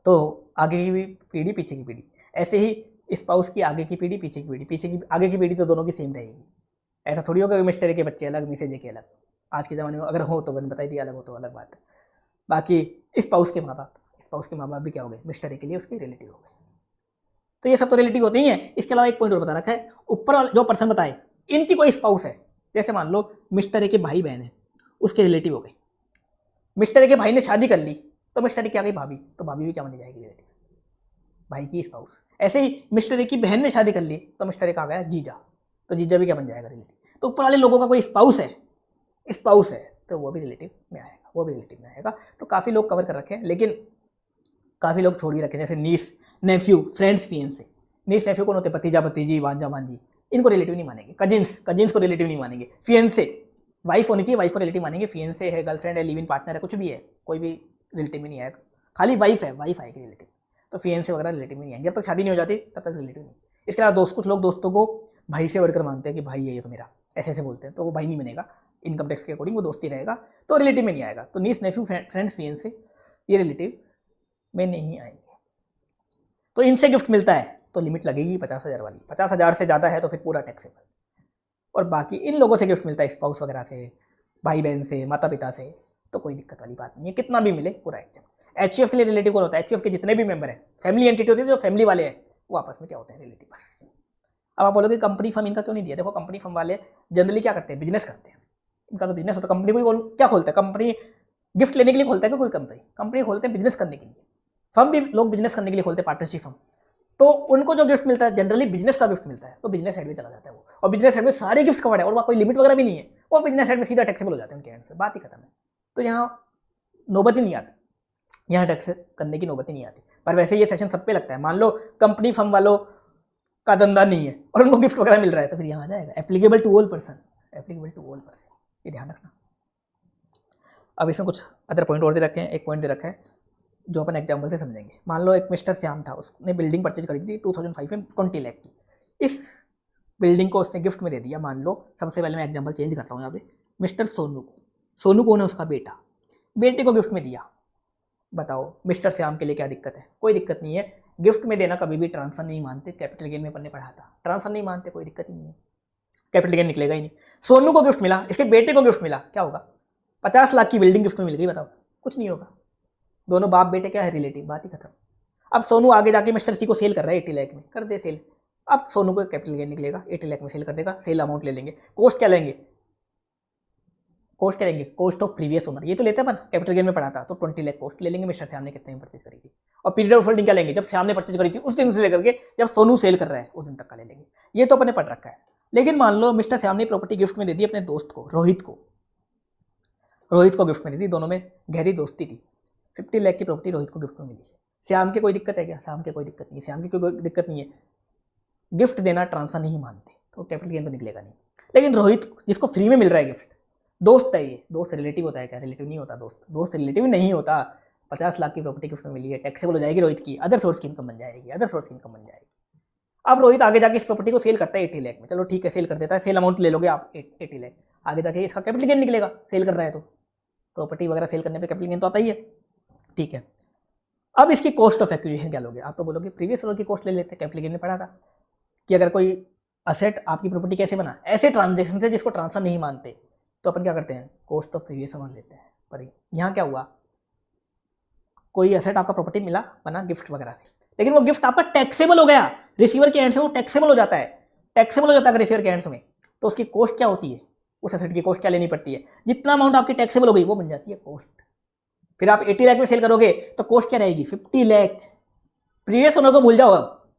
तो आगे की पीढ़ी पीछे की पीढ़ी, ऐसे ही स्पाउस की आगे की पीढ़ी पीछे की पीढ़ी, पीछे की आगे की पीढ़ी तो दोनों की सेम रहेगी। ऐसा थोड़ी होगा मिस्टर ए के बच्चे अलग, मिसेज ए के अलग, आज के ज़माने में अगर हो तो मैंने बताई दिया, अलग हो तो अलग बात है। बाकी स्पाउस के माँ बाप, स्पाउस के माँ बाप भी क्या हो गए, मिस्टर ए के लिए उसके रिलेटिव हो गए। तो ये सब तो रिलेटिव होते ही हैं। इसके अलावा एक पॉइंट और बता रखा है, ऊपर जो पर्सन बताए इनकी कोई स्पाउस है, जैसे मान लो मिस्टर ए के भाई बहन है, उसके रिलेटिव हो गए। मिस्टर ए के भाई ने शादी कर ली तो मिस्टर ए की आ गई भाभी, तो भाभी भी क्या बन जाएगी, रिलेटिव, भाई की स्पाउस। ऐसे ही मिस्टर ए की बहन ने शादी कर ली तो मिस्टर ए का आ गया जीजा, तो जीजा भी क्या बन जाएगा, रिलेटिव। तो ऊपर वाले लोगों का कोई स्पाउस है, स्पाउस है तो वो भी रिलेटिव में आएगा, वो भी रिलेटिव में आएगा। तो काफ़ी लोग कवर कर रखे हैं, लेकिन काफ़ी लोग छोड़ भी रखे हैं, जैसे नीस, नेफ्यू, फ्रेंड्स, फियंसे। नीस नेफ्यू कौन होते हैं, भतीजा भतीजी, भांजा भांजी, इनको रिलेटिव नहीं मानेंगे। कजिन्स, कजिन्स को रिलेटिव नहीं मानेंगे। फियंसे, वाइफ होनी चाहिए, वाइफ को रिलेटिव मानेंगे। फियंसे है, गर्लफ्रेंड है, लिव इन पार्टनर है, कुछ भी है, कोई भी रिलेटिव में नहीं आएगा। खाली वाइफ है, वाइफ आएगी रिलेटिव, तो फियंसे वगैरह रिलेटिव में नहीं आएंगे। जब तक शादी नहीं हो जाती तब तक रिलेटिव नहीं। इसके अलावा कुछ लोग दोस्तों को भाई से बढ़कर मानते हैं कि भाई है ये तो मेरा, ऐसे ऐसे बोलते हैं, तो वो भाई नहीं बनेगा, इनकम टैक्स के अकॉर्डिंग वो दोस्ती रहेगा, तो रिलेटिव में नहीं आएगा। तो नीस नेफ्यू, फ्रेंड्स, फियंसे ये रिलेटिव में नहीं आएंगे। तो इनसे गिफ्ट मिलता है तो लिमिट लगेगी 50,000 वाली, 50,000 से ज़्यादा है तो फिर पूरा टैक्सेबल। और बाकी इन लोगों से गिफ्ट मिलता है, स्पाउस वगैरह से, भाई बहन से, माता पिता से, तो कोई दिक्कत वाली बात नहीं है, कितना भी मिले पूरा एक्चुअल। एचयूएफ के लिए रिलेटिव कौन होता है, एचयूएफ के जितने भी मेंबर हैं, फैमिली एंटिटी होती है, जो फैमिली वाले हैं वो आपस में क्या होते हैं, रिलेटिव बस। अब आप बोलोगे कंपनी फर्म इनका क्यों नहीं दिया, देखो कंपनी फर्म वाले जनरली क्या करते हैं, बिजनेस करते हैं, इनका तो बिजनेस होता है। कंपनी कोई क्या खोलता है, कंपनी गिफ्ट लेने के लिए खोलता है, कोई कंपनी खोलते हैं बिजनेस करने के लिए। फर्म भी लोग बिजनेस करने के लिए खोलते हैं, पार्टनरशिप फर्म, तो उनको जो गिफ्ट मिलता है जनरली बिजनेस का गिफ्ट मिलता है, तो बिजनेस साइड में चला जाता है वो, और बिजनेस साइड में सारे गिफ्ट कवर्ड है और वहाँ कोई लिमिट वगैरह भी नहीं है, वो बिजनेस साइड में सीधा टैक्सेबल हो जाते हैं उनके एंड से, बात ही खत्म है। तो यहाँ नौबत ही नहीं आती, यहाँ टैक्स करने की नौबत ही नहीं आती। पर वैसे ये सेशन सब पे लगता है, मान लो कंपनी फर्म वालों का धंधा नहीं है और उनको गिफ्ट वगैरह मिल रहा है, तो फिर यहाँ आ जाएगा applicable to all person, applicable to all person, ये ध्यान रखना। अब इसमें कुछ अदर पॉइंट और दे रखे हैं, एक पॉइंट दे रखा है जो अपन एग्जाम्पल से समझेंगे। मान लो एक मिस्टर श्याम था, उसने बिल्डिंग परचेज करी थी 2005 में 20 लाख की, इस बिल्डिंग को उसने गिफ्ट में दे दिया। मान लो सबसे पहले मैं एग्जाम्पल चेंज करता हूँ यहाँ पे, मिस्टर सोनू को, सोनू कौन है, उसका बेटा, बेटे को गिफ्ट में दिया। बताओ मिस्टर श्याम के लिए क्या दिक्कत है, कोई दिक्कत नहीं है। गिफ्ट में देना कभी भी ट्रांसफर नहीं मानते, कैपिटल गेन में अपन ने पढ़ा था, ट्रांसफर नहीं मानते, कोई दिक्कत ही नहीं है, कैपिटल गेन निकलेगा ही नहीं। सोनू को गिफ्ट मिला, इसके बेटे को गिफ्ट मिला, क्या होगा, 50 लाख की बिल्डिंग गिफ्ट में मिल गई, बताओ कुछ नहीं होगा, दोनों बाप बेटे क्या है, रिलेटिव, बात ही खत्म। अब सोनू आगे जाके मिस्टर सी को सेल कर रहा है 80 लाख में, कर दे सेल, अब सोनू को कैपिटल गेन निकलेगा, 80 लाख में सेल कर देगा, सेल अमाउंट ले लेंगे, कॉस्ट क्या लेंगे, कॉस्ट क्या लेंगे, कॉस्ट ऑफ प्रीवियस ओनर, ये तो लेते हैं अपन, कैपिटल गेन में पढ़ा था, तो 20 लाख कॉस्ट ले लेंगे, मिस्टर श्याम ने कितने में परचेज करी थी। और पीरियड ऑफ होल्डिंग क्या लेंगे, जब श्याम ने परचेज करी थी उस दिन से लेकर के जब सोनू सेल कर रहा है उस दिन तक का ले लेंगे, ये तो अपन ने पढ़ रखा है। लेकिन मान लो मिस्टर श्याम ने प्रॉपर्टी गिफ्ट में दे दी अपने दोस्त को, रोहित को गिफ्ट में दी थी, दोनों में गहरी दोस्ती थी, 50 लाख की प्रॉपर्टी रोहित को गिफ्ट में मिली। श्याम के कोई दिक्कत है क्या, श्याम के कोई दिक्कत नहीं है, श्याम की कोई दिक्कत नहीं है, गिफ्ट देना ट्रांसफर नहीं मानते, तो कैपिटल गेन तो निकलेगा नहीं। लेकिन रोहित जिसको फ्री में मिल रहा है गिफ्ट, दोस्त है, ये दोस्त रिलेटिव होता है क्या, रिलेटिव नहीं होता, दोस्त रिलेटिव नहीं होता। 50 लाख की प्रॉपर्टी गिफ्ट में मिली है, टैक्सेबल हो जाएगी रोहित की, अदर सोर्स की इनकम बन जाएगी, अदर सोर्स की इनकम बन जाएगी। अब रोहित आगे जाके इस प्रॉपर्टी को सेल करता है 80 लाख में, चलो ठीक है सेल कर देता है, सेल अमाउंट ले लोगे आप 80 लाख, आगे जाके इसका कैपिटल गेन निकलेगा, सेल कर रहा है तो प्रॉपर्टी वगैरह सेल करने पे कैपिटल गेन तो आता ही है, ठीक है। अब इसकी कॉस्ट ऑफ एक्विजिशन क्या लोगे, आप तो बोलोगे प्रीवियस ओनर की कॉस्ट ले लेते हैं, कैपिटल गेन में पढ़ा था कि अगर कोई असेट आपकी प्रॉपर्टी कैसे बना, ऐसे ट्रांजेक्शन से जिसको ट्रांसफर नहीं मानते, तो अपन क्या करते हैं, कॉस्ट ऑफ प्रीवियस ओनर लेते हैं। पर यहाँ क्या हुआ, कोई एसेट आपका प्रॉपर्टी मिला बना गिफ्ट वगैरह से, लेकिन वो गिफ्ट आपका टैक्सेबल हो गया, रिसीवर के एंड से वो टैक्सेबल हो जाता है, टैक्सेबल हो जाता है रिसीवर के एंड में, तो उसकी कॉस्ट क्या होती है, उस एसेट की कॉस्ट क्या लेनी पड़ती है, जितना अमाउंट आपकी टैक्सेबल हो गई वो बन जाती है कॉस्ट। फिर आप 80 लाख में सेल करोगे तो कॉस्ट क्या रहेगी, 50 लाख। प्रीवियस ओनर को भूल जाओ, अब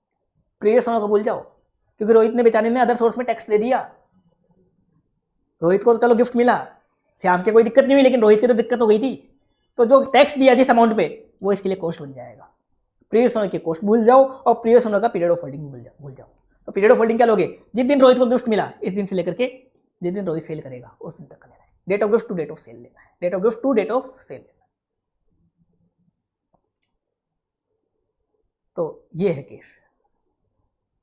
प्रीवियस ओनर को भूल जाओ, क्योंकि रोहित ने बेचारे ने अदर सोर्स में टैक्स दे दिया। रोहित को तो चलो गिफ्ट मिला, श्याम के कोई दिक्कत नहीं हुई, लेकिन रोहित की तो दिक्कत हो गई थी, तो जो टैक्स दिया जिस अमाउंट पे वो इसके लिए कॉस्ट बन जाएगा। प्रीवियस ओनर की कॉस्ट भूल जाओ और प्रीवियस ओनर का पीरियड ऑफ होल्डिंग भूल जाओ। तो पीरियड ऑफ होल्डिंग क्या लोगे, जिस दिन रोहित को गिफ्ट मिला इस दिन से लेकर के जिस दिन रोहित सेल करेगा उस दिन तक का लेना है, date of gift to date of sale लेना है, date of gift to date of sale लेना है। तो ये है केस,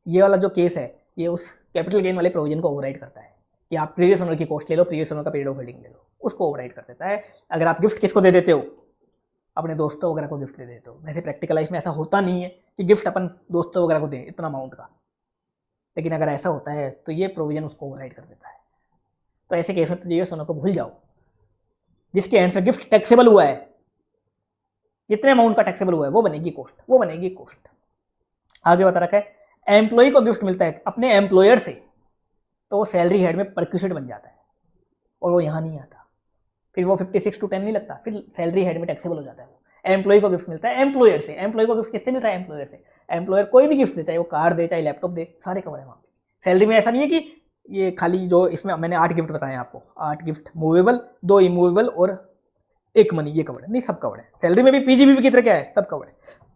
ये वाला जो केस है ये उस कैपिटल गेन वाले प्रोविजन को ओवरराइड करता है कि आप प्रीवियस ओनर की कॉस्ट ले लो, प्रीवियस ओनर का पीरियड ऑफ होल्डिंग ले लो, उसको ओवरराइड कर देता है। अगर आप गिफ्ट किसको दे देते हो, अपने दोस्तों वगैरह को गिफ्ट दे देते हो, वैसे प्रैक्टिकल लाइफ में ऐसा होता नहीं है कि गिफ्ट अपन दोस्तों वगैरह को दें इतना अमाउंट का, लेकिन अगर ऐसा होता है तो ये प्रोविजन उसको ओवरराइड कर देता है। तो ऐसे केस में प्रीवियस ओनर को भूल जाओ, जिसके एंड से गिफ्ट टैक्सेबल हुआ है, जितने अमाउंट का टैक्सेबल हुआ है वो बनेगी कॉस्ट, वो बनेगी कॉस्ट। आगे बता रखा है, एम्प्लॉय को गिफ्ट मिलता है अपने एम्प्लॉयर से, तो वो सैलरी हेड में परक्यूसिट बन जाता है और वो यहाँ नहीं आता, फिर वो 56 to 10 नहीं लगता, फिर सैलरी हेड में टैक्सेबल हो जाता है। एम्प्लॉय को गिफ्ट मिलता है एम्प्लॉयर से, एम्प्लॉय को गिफ्ट किससे मिल रहा है, एम्प्लॉयर से। एम्प्लॉयर कोई भी गिफ्ट दे, चाहे वो कार दे चाहे लैपटॉप दे, सारे कवर है वहाँ पे। सैलरी में ऐसा नहीं है कि ये खाली, जो इसमें मैंने 8 गिफ्ट बताए आपको, 8 गिफ्ट मूवेबल, 2 इमूवेबल और 1 मनी, ये कवर है नहीं, सब कवर है। सैलरी में भी पीजीबीपी की तरह क्या है, सब कवर है,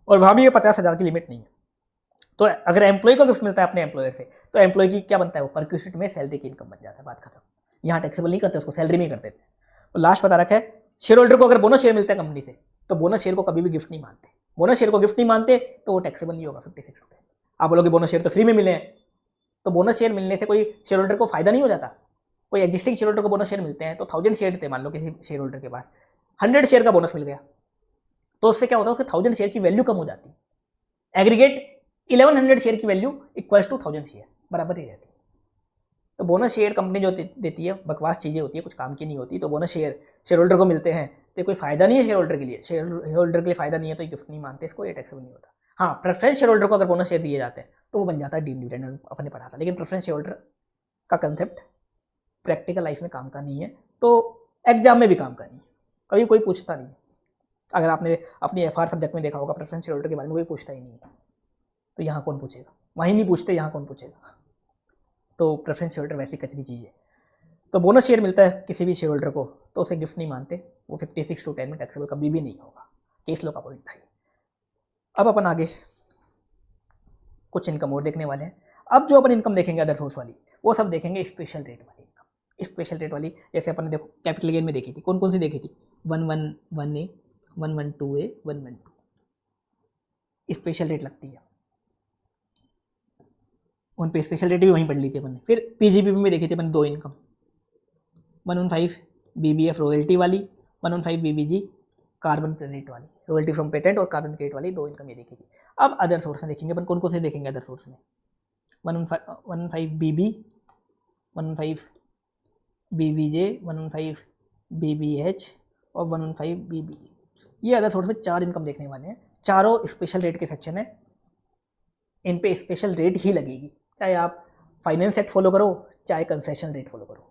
और वहाँ भी ये 50,000 की लिमिट नहीं है। तो अगर एम्प्लॉय को गिफ्ट मिलता है अपने एम्प्लॉयर से, तो एम्प्लॉय की क्या बनता है, वो परक्यूसिट में सैलरी की इनकम बन जाता है, बात खत्म। यहाँ टैक्सेबल नहीं करते, उसको सैलरी में करते थे। तो लास्ट बता रखा है, शेयर होल्डर को अगर बोनस शेयर मिलता है कंपनी से, तो बोनस शेयर को कभी भी गिफ्ट नहीं मानते, बोनस शेयर को गिफ्ट नहीं मानते तो वो टैक्सेबल नहीं होगा 56 टू 10। आप बोलोगे बोनस शेयर तो फ्री में मिले हैं, तो बोनस शेयर मिलने से कोई शेयर होल्डर को फायदा नहीं हो जाता। कोई एग्जिस्टिंग शेयर होल्डर को बोनस शेयर मिलते हैं, तो 1000 शेयर थे मान लो किसी शेयर होल्डर के पास, 100 शेयर का बोनस मिल गया, तो उससे क्या होता है, उसके 1000 शेयर की वैल्यू कम हो जाती है। एग्रीगेट 1100 शेयर की वैल्यू इक्वल्स टू 1000 शेयर, बराबर ही रहती है। तो बोनस शेयर कंपनी जो देती है बकवास चीज़ें होती है, कुछ काम की नहीं होती। तो बोनस शेयर होल्डर को मिलते हैं, तो कोई फायदा नहीं है शेयर होल्डर के लिए, शेयर होल्डर के लिए फायदा नहीं है तो गिफ्ट नहीं मानते इसको, ये टैक्सेबल नहीं होता। हाँ, प्रेफरेंस शेयर होल्डर को अगर बोनस शेयर दिए जाते हैं तो वो बन जाता है डीम्ड डिविडेंड, अपने पढ़ा था। लेकिन प्रेफरेंस शेयर होल्डर का कंसेप्ट प्रैक्टिकल लाइफ में काम का नहीं है, तो एग्जाम में भी काम का नहीं है, कभी कोई पूछता नहीं। अगर आपने अपनी FR सब्जेक्ट में देखा होगा, प्रेफरेंस शेयर होल्डर के बारे में कोई पूछता ही नहीं है, तो यहाँ कौन पूछेगा, वहीं नहीं पूछते, यहाँ कौन पूछेगा। तो प्रेफरेंस शेयर होल्डर वैसी कचरी चीज़ है। तो बोनस शेयर मिलता है किसी भी शेयर होल्डर को, तो उसे गिफ्ट नहीं मानते, वो 56 to 10 में टैक्सेबल कभी भी नहीं होगा। केस लो का पॉइंट था। अब अपन आगे कुछ इनकम और देखने वाले हैं। अब जो अपन इनकम देखेंगे अदर सोर्स वाली, वो सब देखेंगे स्पेशल रेट वाली इनकम। स्पेशल रेट वाली जैसे अपन ने देखो कैपिटल गेन में देखी थी, कौन कौन सी देखी थी, 111A, 112A, 112, स्पेशल रेट लगती है उन पे, स्पेशल रेट भी वहीं पढ़ ली थी अपन ने। फिर पीजीबीपी में देखी थी अपन 2 इनकम, 115 BBF रॉयल्टी वाली, 115 BBG कार्बन क्रेडिट वाली, रॉयल्टी फ्रॉम पेटेंट और कार्बन क्रेडिट वाली 2 इनकम ये देखी थी। अब अदर सोर्स में देखेंगे अपन, कौन कौन से देखेंगे अदर सोर्स में, 115 BB, 115 BBJ, 115 BBH और 115 BB, ये अदर सोर्स में 4 इनकम देखने वाले हैं। चारों स्पेशल रेट के सेक्शन है, इन पे स्पेशल रेट ही लगेगी, चाहे आप फाइनेंस एक्ट फॉलो करो, चाहे कंसेशन रेट फॉलो करो,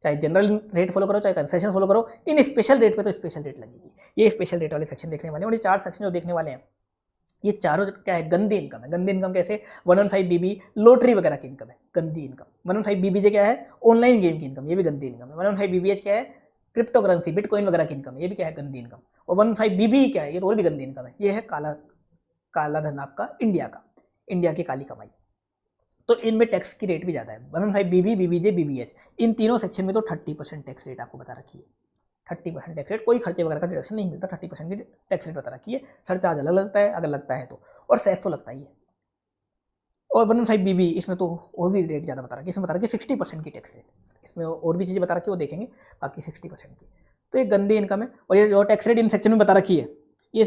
चाहे जनरल रेट फॉलो करो, चाहे कंसेशन फॉलो करो, इन स्पेशल रेट पे तो स्पेशल रेट लगेगी। ये स्पेशल रेट वाले सेक्शन देखने वाले हैं। और ये 4 सेक्शन जो देखने वाले हैं, ये चारों क्या है, गंदी इनकम है। गंदी इनकम कैसे, 115 BB लॉटरी वगैरह की इनकम है, गंदी इनकम। 115 BBJ क्या है, ऑनलाइन गेम की इनकम, ये भी गंदी इनकम है। 115 BBH क्या है, क्रिप्टो करेंसी बिटकॉइन वगैरह की इनकम है, ये भी क्या है, गंदी इनकम। और 115 BB क्या है, ये तो और भी गंदी इनकम है, ये है काला धन आपका, इंडिया की काली कमाई। तो इनमें टैक्स की रेट भी ज़्यादा है। 115 BB, BBJ, BBH, इन तीनों सेक्शन में तो 30% टैक्स रेट आपको बता रखी है। 30% टैक्स रेट, कोई खर्चे वगैरह का डिडक्शन नहीं मिलता, 30% की टैक्स रेट बता रखी है। सरचार्ज अलग लगता है अगर लगता है तो, और सेस तो लगता ही है। और 115BB इसमें तो और भी रेट ज़्यादा बता रहा है, इसमें बता रहा है कि 60% की टैक्स रेट, इसमें और भी चीज़ें बता रखी है वो देखेंगे, बाकी 60% की। तो ये गंदी इनकम है। और ये जो टैक्स रेट इन सेक्शन में बता रखी है ये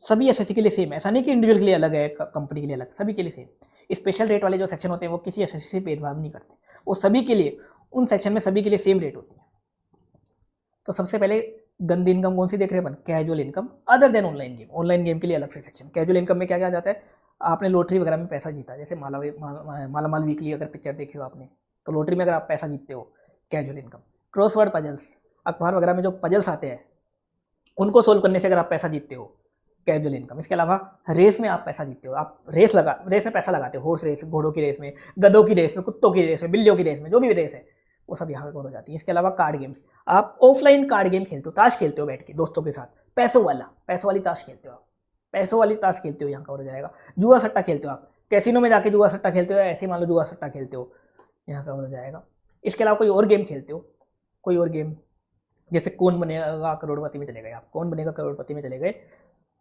सभी एसएससी के लिए सेम है, ऐसा नहीं कि इंडिविजुअल के लिए अलग है, कंपनी के लिए अलग, सभी के लिए सेम। स्पेशल रेट वाले जो सेक्शन होते हैं वो किसी एसएससी से भेदभाव नहीं करते, वो सभी के लिए, उन सेक्शन में सभी के लिए सेम रेट होती है। तो सबसे पहले गंदी इनकम कौन सी देख रहे हैं अपन? Casual income other than online game. Online game के लिए अलग से सेक्शन। कैजुअल इनकम में क्या क्या आ जाता है? आपने लॉटरी वगैरह में पैसा जीता, जैसे माला माल वीकली अगर पिक्चर देखी हो आपने, तो लॉटरी में अगर आप पैसा जीतते हो, कैजुअल इनकम। क्रॉसवर्ड पजल्स, अखबार वगैरह में जो पजल्स आते हैं उनको सोल्व करने से अगर आप पैसा जीतते हो, कैजुअल इनकम। इसके अलावा रेस में आप पैसा जीतते हो, आप रेस में पैसा लगाते हो, हॉर्स रेस, घोड़ों की रेस में, गधों की रेस में, कुत्तों की रेस में, बिल्लियों की रेस में, जो भी रेस है वो सब यहाँ पे कवर हो जाती है। इसके अलावा कार्ड गेम्स, आप ऑफलाइन कार्ड गेम खेलते हो, ताश खेलते हो बैठ के दोस्तों के साथ, पैसों वाली ताश खेलते हो आप, पैसों वाली ताश खेलते हो, यहाँ कवर हो जाएगा। जुआ सट्टा खेलते हो आप, कैसीनो में जाके जुआ सट्टा खेलते हो, ऐसे मान लो जुआ सट्टा खेलते हो, यहाँ कवर हो जाएगा। इसके अलावा कोई और गेम खेलते हो, कोई और गेम, जैसे कौन बनेगा करोड़पति में चले गए आप, कौन बनेगा करोड़पति में चले गए,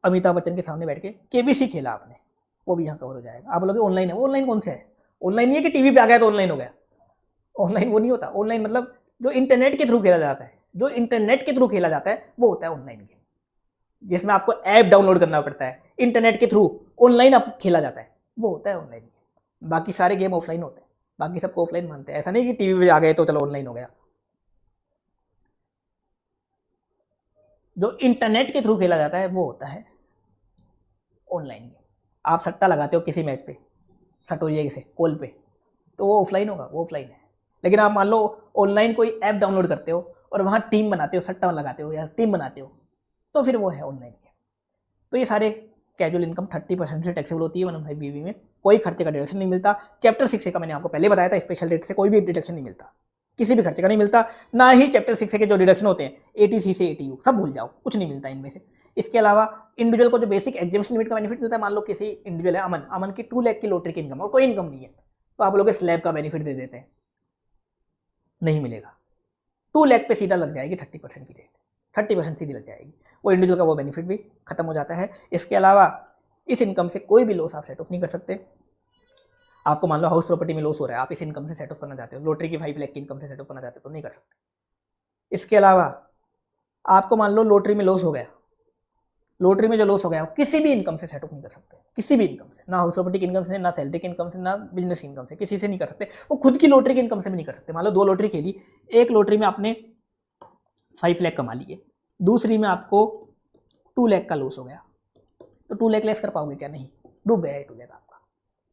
अमिताभ बच्चन के सामने बैठ के केबीसी खेला आपने, वो भी यहाँ कवर हो जाएगा। आप बोलोगे ऑनलाइन है, वो ऑनलाइन कौन सा है? ऑनलाइन नहीं है कि टीवी पे आ गया तो ऑनलाइन हो गया, ऑनलाइन वो नहीं होता। ऑनलाइन मतलब जो इंटरनेट के थ्रू खेला जाता है, जो इंटरनेट के थ्रू खेला जाता है वो होता है ऑनलाइन गेम, जिसमें आपको ऐप डाउनलोड करना पड़ता है, इंटरनेट के थ्रू ऑनलाइन आप खेला जाता है, वो होता है ऑनलाइन गेम। बाकी सारे गेम ऑफलाइन होते हैं, बाकी सबको ऑफलाइन मानते हैं। ऐसा नहीं कि टीवी पे आ गए तो चलो ऑनलाइन हो गया। जो इंटरनेट के थ्रू खेला जाता है वो होता है ऑनलाइन गेम। आप सट्टा लगाते हो किसी मैच पे, सटोरिया से कॉल पे, तो वो ऑफलाइन होगा, वो ऑफलाइन है। लेकिन आप मान लो ऑनलाइन कोई ऐप डाउनलोड करते हो और वहाँ टीम बनाते हो, सट्टा लगाते हो या टीम बनाते हो, तो फिर वो है ऑनलाइन गेम। तो ये सारे कैजुअल इनकम 30% से टैक्सेबल होती है 115BB में, कोई खर्चे का डिडक्शन नहीं मिलता। चैप्टर 6 का मैंने आपको पहले बताया था, स्पेशल रेट से कोई भी डिडक्शन नहीं मिलता, किसी भी खर्चे का नहीं मिलता, ना ही चैप्टर 6 के जो डिडक्शन होते हैं एटीसी से एटीयू, सब भूल जाओ, कुछ नहीं मिलता इनमें से। इसके अलावा इंडिविजुअल को जो बेसिक एग्जामिशन लिमिट का बेनिफिट मिलता है, मान लो किसी इंडिविजुअल है अमन की 2 लाख की लॉटरी की इनकम और कोई इनकम नहीं है, तो आप लोग स्लैब का बेनिफिट दे देते हैं, नहीं मिलेगा। 2 लाख पे सीधा लग जाएगी 30% की रेट, 30% सीधी लग जाएगी, वो इंडिविजुअल का वो बेनिफिट भी खत्म हो जाता है। इसके अलावा इस इनकम से कोई भी लॉस आप सेट ऑफ नहीं कर सकते। आपको मान लो हाउस प्रॉपर्टी में लॉस हो रहा है, आप इस इनकम से सेट ऑफ करना चाहते हो, लॉटरी की 5 लाख की इनकम से सेट ऑफ करना चाहते हो तो नहीं कर सकते। इसके अलावा आपको मान लो लॉटरी में लॉस हो गया, लॉटरी में जो लॉस हो गया किसी भी इनकम से सेट ऑफ नहीं कर सकते, किसी भी इनकम से, ना हाउस प्रॉपर्टी की इनकम से, ना सैलरी की इनकम से, ना बिजनेस की इनकम से, किसी से नहीं कर सकते। वो खुद की लॉटरी की इनकम से भी नहीं कर सकते। मान लो 2 लॉटरी खेली, एक लॉटरी में आपने 5 लाख कमा लिए, दूसरी में आपको 2 लाख का लॉस हो गया, तो 2 लाख लेस कर पाओगे क्या? नहीं, डूब गया 2 लाख आपका।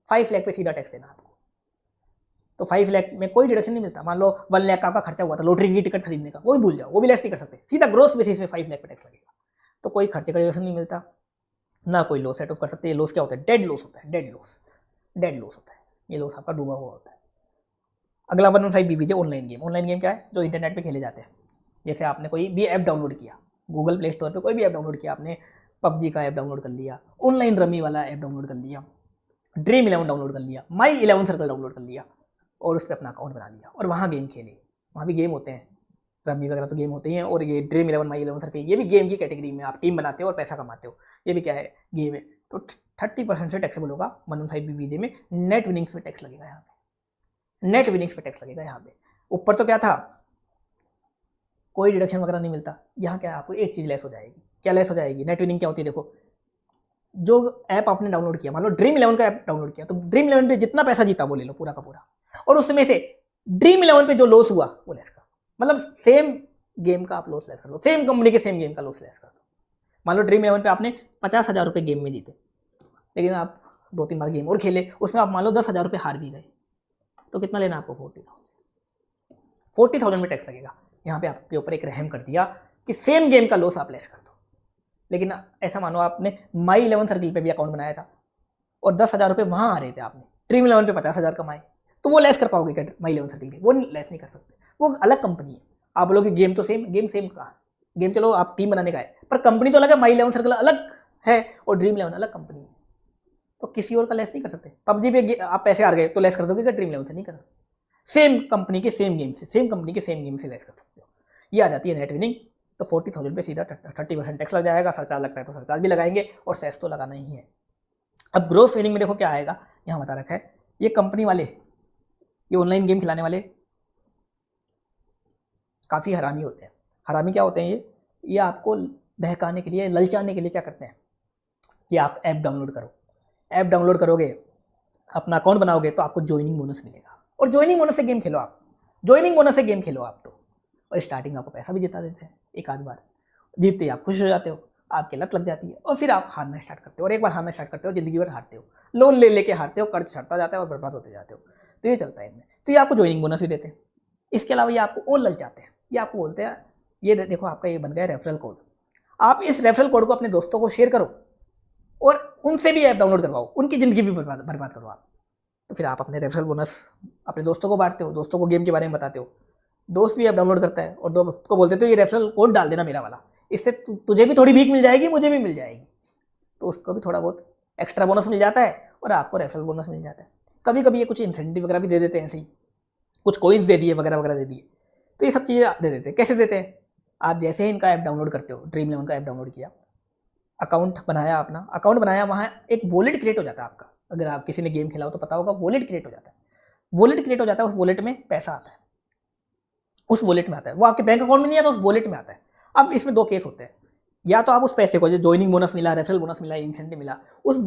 5 लाख पे सीधा टैक्स देना आपको, तो 5 लाख में कोई डिडक्शन नहीं मिलता। मान लो 1 लाख का आपका खर्चा हुआ था लॉटरी की टिकट खरीदने का, वो भी भूल जाओ, वो भी लेस नहीं कर सकते, सीधा ग्रोस बेसिस में 5 लाख पे टैक्स लगेगा। तो कोई खर्चे का डिडक्शन नहीं मिलता, ना कोई लॉस सेट ऑफ कर सकते। ये लॉस क्या होता है? डेड लॉस होता है, डेड लॉस होता है, ये लॉस आपका डूबा हुआ होता है। अगला 115BB online game. Online game क्या है? जो इंटरनेट पे खेले जाते हैं। जैसे आपने कोई भी ऐप डाउनलोड किया, गूगल प्ले स्टोर पे कोई भी ऐप डाउनलोड किया, आपने पबजी का ऐप डाउनलोड कर लिया, ऑनलाइन रमी वाला ऐप डाउनलोड कर लिया, ड्रीम 11 डाउनलोड कर लिया, माई 11 सर्कल डाउनलोड कर लिया और उस पर अपना अकाउंट बना लिया और वहाँ गेम खेले। वहाँ भी गेम होते हैं, रमी वगैरह तो गेम होते ही हैं, और ये ड्रीम 11 माई 11 सर्कल ये भी गेम की कैटेगरी में, आप टीम बनाते हो और पैसा कमाते हो, ये भी क्या है? गेम है। तो 30% से टैक्सेबल होगा 115BB में। नेट विनिंग्स पे टैक्स लगेगा यहाँ पे, नेट विनिंग्स पे टैक्स लगेगा यहाँ पे। ऊपर तो क्या था, कोई डिडक्शन वगैरह नहीं मिलता, यहाँ क्या है? आपको एक चीज़ लेस हो जाएगी। क्या लेस हो जाएगी? नेट विनिंग क्या होती है? देखो, जो ऐप आपने डाउनलोड किया, मान लो ड्रीम 11 का ऐप डाउनलोड किया, तो ड्रीम 11 पे जितना पैसा जीता वो ले लो पूरा का पूरा, और उसमें से ड्रीम 11 पे जो लॉस हुआ वो लेस कर, मतलब सेम गेम का आप लॉस लेस कर दो, सेम कंपनी के सेम गेम का लॉस लेस कर दो। मान लो ड्रीम 11 पे आपने 50,000 रुपये गेम में जीते, लेकिन आप 2-3 बार गेम और खेले, उसमें आप मान लो 10,000 रुपये हार भी गए, तो कितना लेना आपको? 40,000 में टैक्स लगेगा। यहाँ पे आपके ऊपर एक रहम कर दिया कि सेम गेम का लॉस आप लेस कर दो। लेकिन ऐसा मानो आपने माई 11 सर्किल पे भी अकाउंट बनाया था और 10,000 रुपये वहाँ आ रहे थे, आपने ड्रीम 11 पे 50,000 कमाए, तो वो लेस कर पाओगे क्या माई 11 सर्किल के? वो लेस नहीं कर सकते, वो अलग कंपनी है। आप बोलोगे गेम तो सेम, गेम सेम कहाँ? गेम चलो आप टीम बनाने का है, पर कंपनी तो अलग है, माई 11 सर्किल अलग है और ड्रीम 11 अलग कंपनी है, तो किसी और का लेस नहीं कर सकते। पबजी पे आप पैसे हार गए तो लेस कर दोगे क्या? ड्रीम 11 से नहीं कर सकते, सेम कंपनी के सेम गेम से, सेम कंपनी के सेम गेम से लेस कर सकते हो। ये आ जाती है नेट विनिंग। तो 40,000 पे सीधा 30% टैक्स लग जाएगा, सरचार्ज लगता है तो सरचार्ज भी लगाएंगे और सेस तो लगाना ही है। अब ग्रोस विनिंग में देखो क्या आएगा, यहाँ बता रखा है ये कंपनी वाले, ये ऑनलाइन गेम खिलाने वाले काफ़ी हरामी होते हैं। हरामी क्या होते हैं ये आपको बहकाने के लिए, ललचाने के लिए क्या करते हैं कि आप ऐप डाउनलोड करो। ऐप डाउनलोड करोगे, अपना अकाउंट बनाओगे तो आपको ज्वाइनिंग बोनस मिलेगा, और ज्वाइनिंग बोनस से गेम खेलो आप, ज्वाइनिंग बोनस से गेम खेलो आप तो। और स्टार्टिंग में आपको पैसा भी जिता देते हैं, एक आध बार जीतते ही आप खुश हो जाते हो, आपकी लत लग जाती है, और फिर आप हारना स्टार्ट करते हो, और एक बार हारना स्टार्ट करते हो जिंदगी भर हारते हो, लोन ले लेके हारते हो, कर्ज चढ़ता जाता है और बर्बाद होते जाते हो। तो ये चलता है इनमें। तो ये आपको ज्वाइनिंग बोनस भी देते हैं। इसके अलावा ये आपको और ललचाते हैं, ये आपको बोलते हैं ये देखो आपका ये बन गया रेफरल कोड, आप इस रेफरल कोड को अपने दोस्तों को शेयर करो और उनसे भी ऐप डाउनलोड करवाओ, उनकी ज़िंदगी भी बर्बाद करो आप। तो फिर आप अपने रेफरल बोनस अपने दोस्तों को बांटते हो, दोस्तों को गेम के बारे में बताते हो, दोस्त भी ऐप डाउनलोड करता है और दोस्त को बोलते हो ये रेफरल कोड डाल देना मेरा वाला, इससे तुझे भी थोड़ी भीख मिल जाएगी, मुझे भी मिल जाएगी। तो उसको भी थोड़ा बहुत एक्स्ट्रा बोनस मिल जाता है और आपको रेफरल बोनस मिल जाता है। कभी कभी ये कुछ इंसेंटिव वगैरह भी दे देते हैं, ऐसे ही कुछ कोइंस दे दिए वगैरह वगैरह दे दिए। तो ये सब चीज़ें दे देते हैं। कैसे देते हैं? आप जैसे ही इनका ऐप डाउनलोड करते हो, ड्रीम इलेवन का ऐप डाउनलोड किया, अकाउंट बनाया, अपना अकाउंट बनाया, वहाँ एक वॉलेट क्रिएट हो जाता है आपका। अगर आप किसी ने गेम खेला हो तो पता होगा, वॉलेट क्रिएट हो जाता है। वॉलेट क्रिएट हो जाता है, उस वॉलेट में पैसा आता है, उस वॉलेट में आता है, वो आपके बैंक अकाउंट में नहीं आता, उस वॉलेट में आता है। अब इसमें दो केस होते हैं, या तो आप उस पैसे को, जो ज्वाइनिंग बोनस मिला, रेफरल बोनस मिला, इंसेंटिव मिला, उस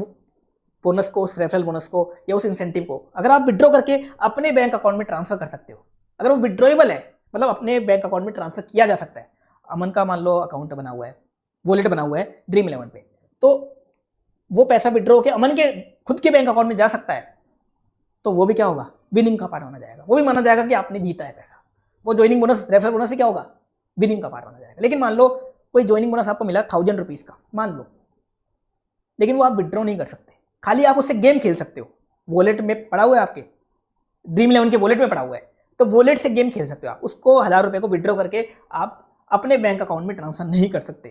बोनस को, उस रेफरल बोनस को या उस इंसेंटिव को अगर आप विड्रॉ करके अपने बैंक अकाउंट में ट्रांसफर कर सकते हो, अगर वो विड्रॉएबल है, मतलब अपने बैंक अकाउंट में ट्रांसफर किया जा सकता है। अमन का मान लो अकाउंट बना हुआ है, वॉलेट बना हुआ है ड्रीम इलेवन पे, तो वो पैसा विड्रॉ के अमन के खुद के बैंक अकाउंट में जा सकता है, तो वो भी क्या होगा, विनिंग का पार्ट माना जाएगा। वो भी माना जाएगा कि आपने जीता है पैसा। वो ज्वाइनिंग बोनस, रेफरल बोनस भी क्या होगा, विनिंग का पार्ट माना जाएगा। लेकिन मान लो कोई ज्वाइनिंग बोनस आपको मिला 1000 रुपीज़ का, मान लो, लेकिन वो आप विड्रॉ नहीं कर सकते, खाली आप उससे गेम खेल सकते हो। वॉलेट में पड़ा हुआ है आपके, ड्रीम इलेवन के वॉलेट में पड़ा हुआ है, तो वॉलेट से गेम खेल सकते हो आप। उसको 1000 रुपये को विड्रॉ करके आप अपने बैंक अकाउंट में ट्रांसफर नहीं कर सकते,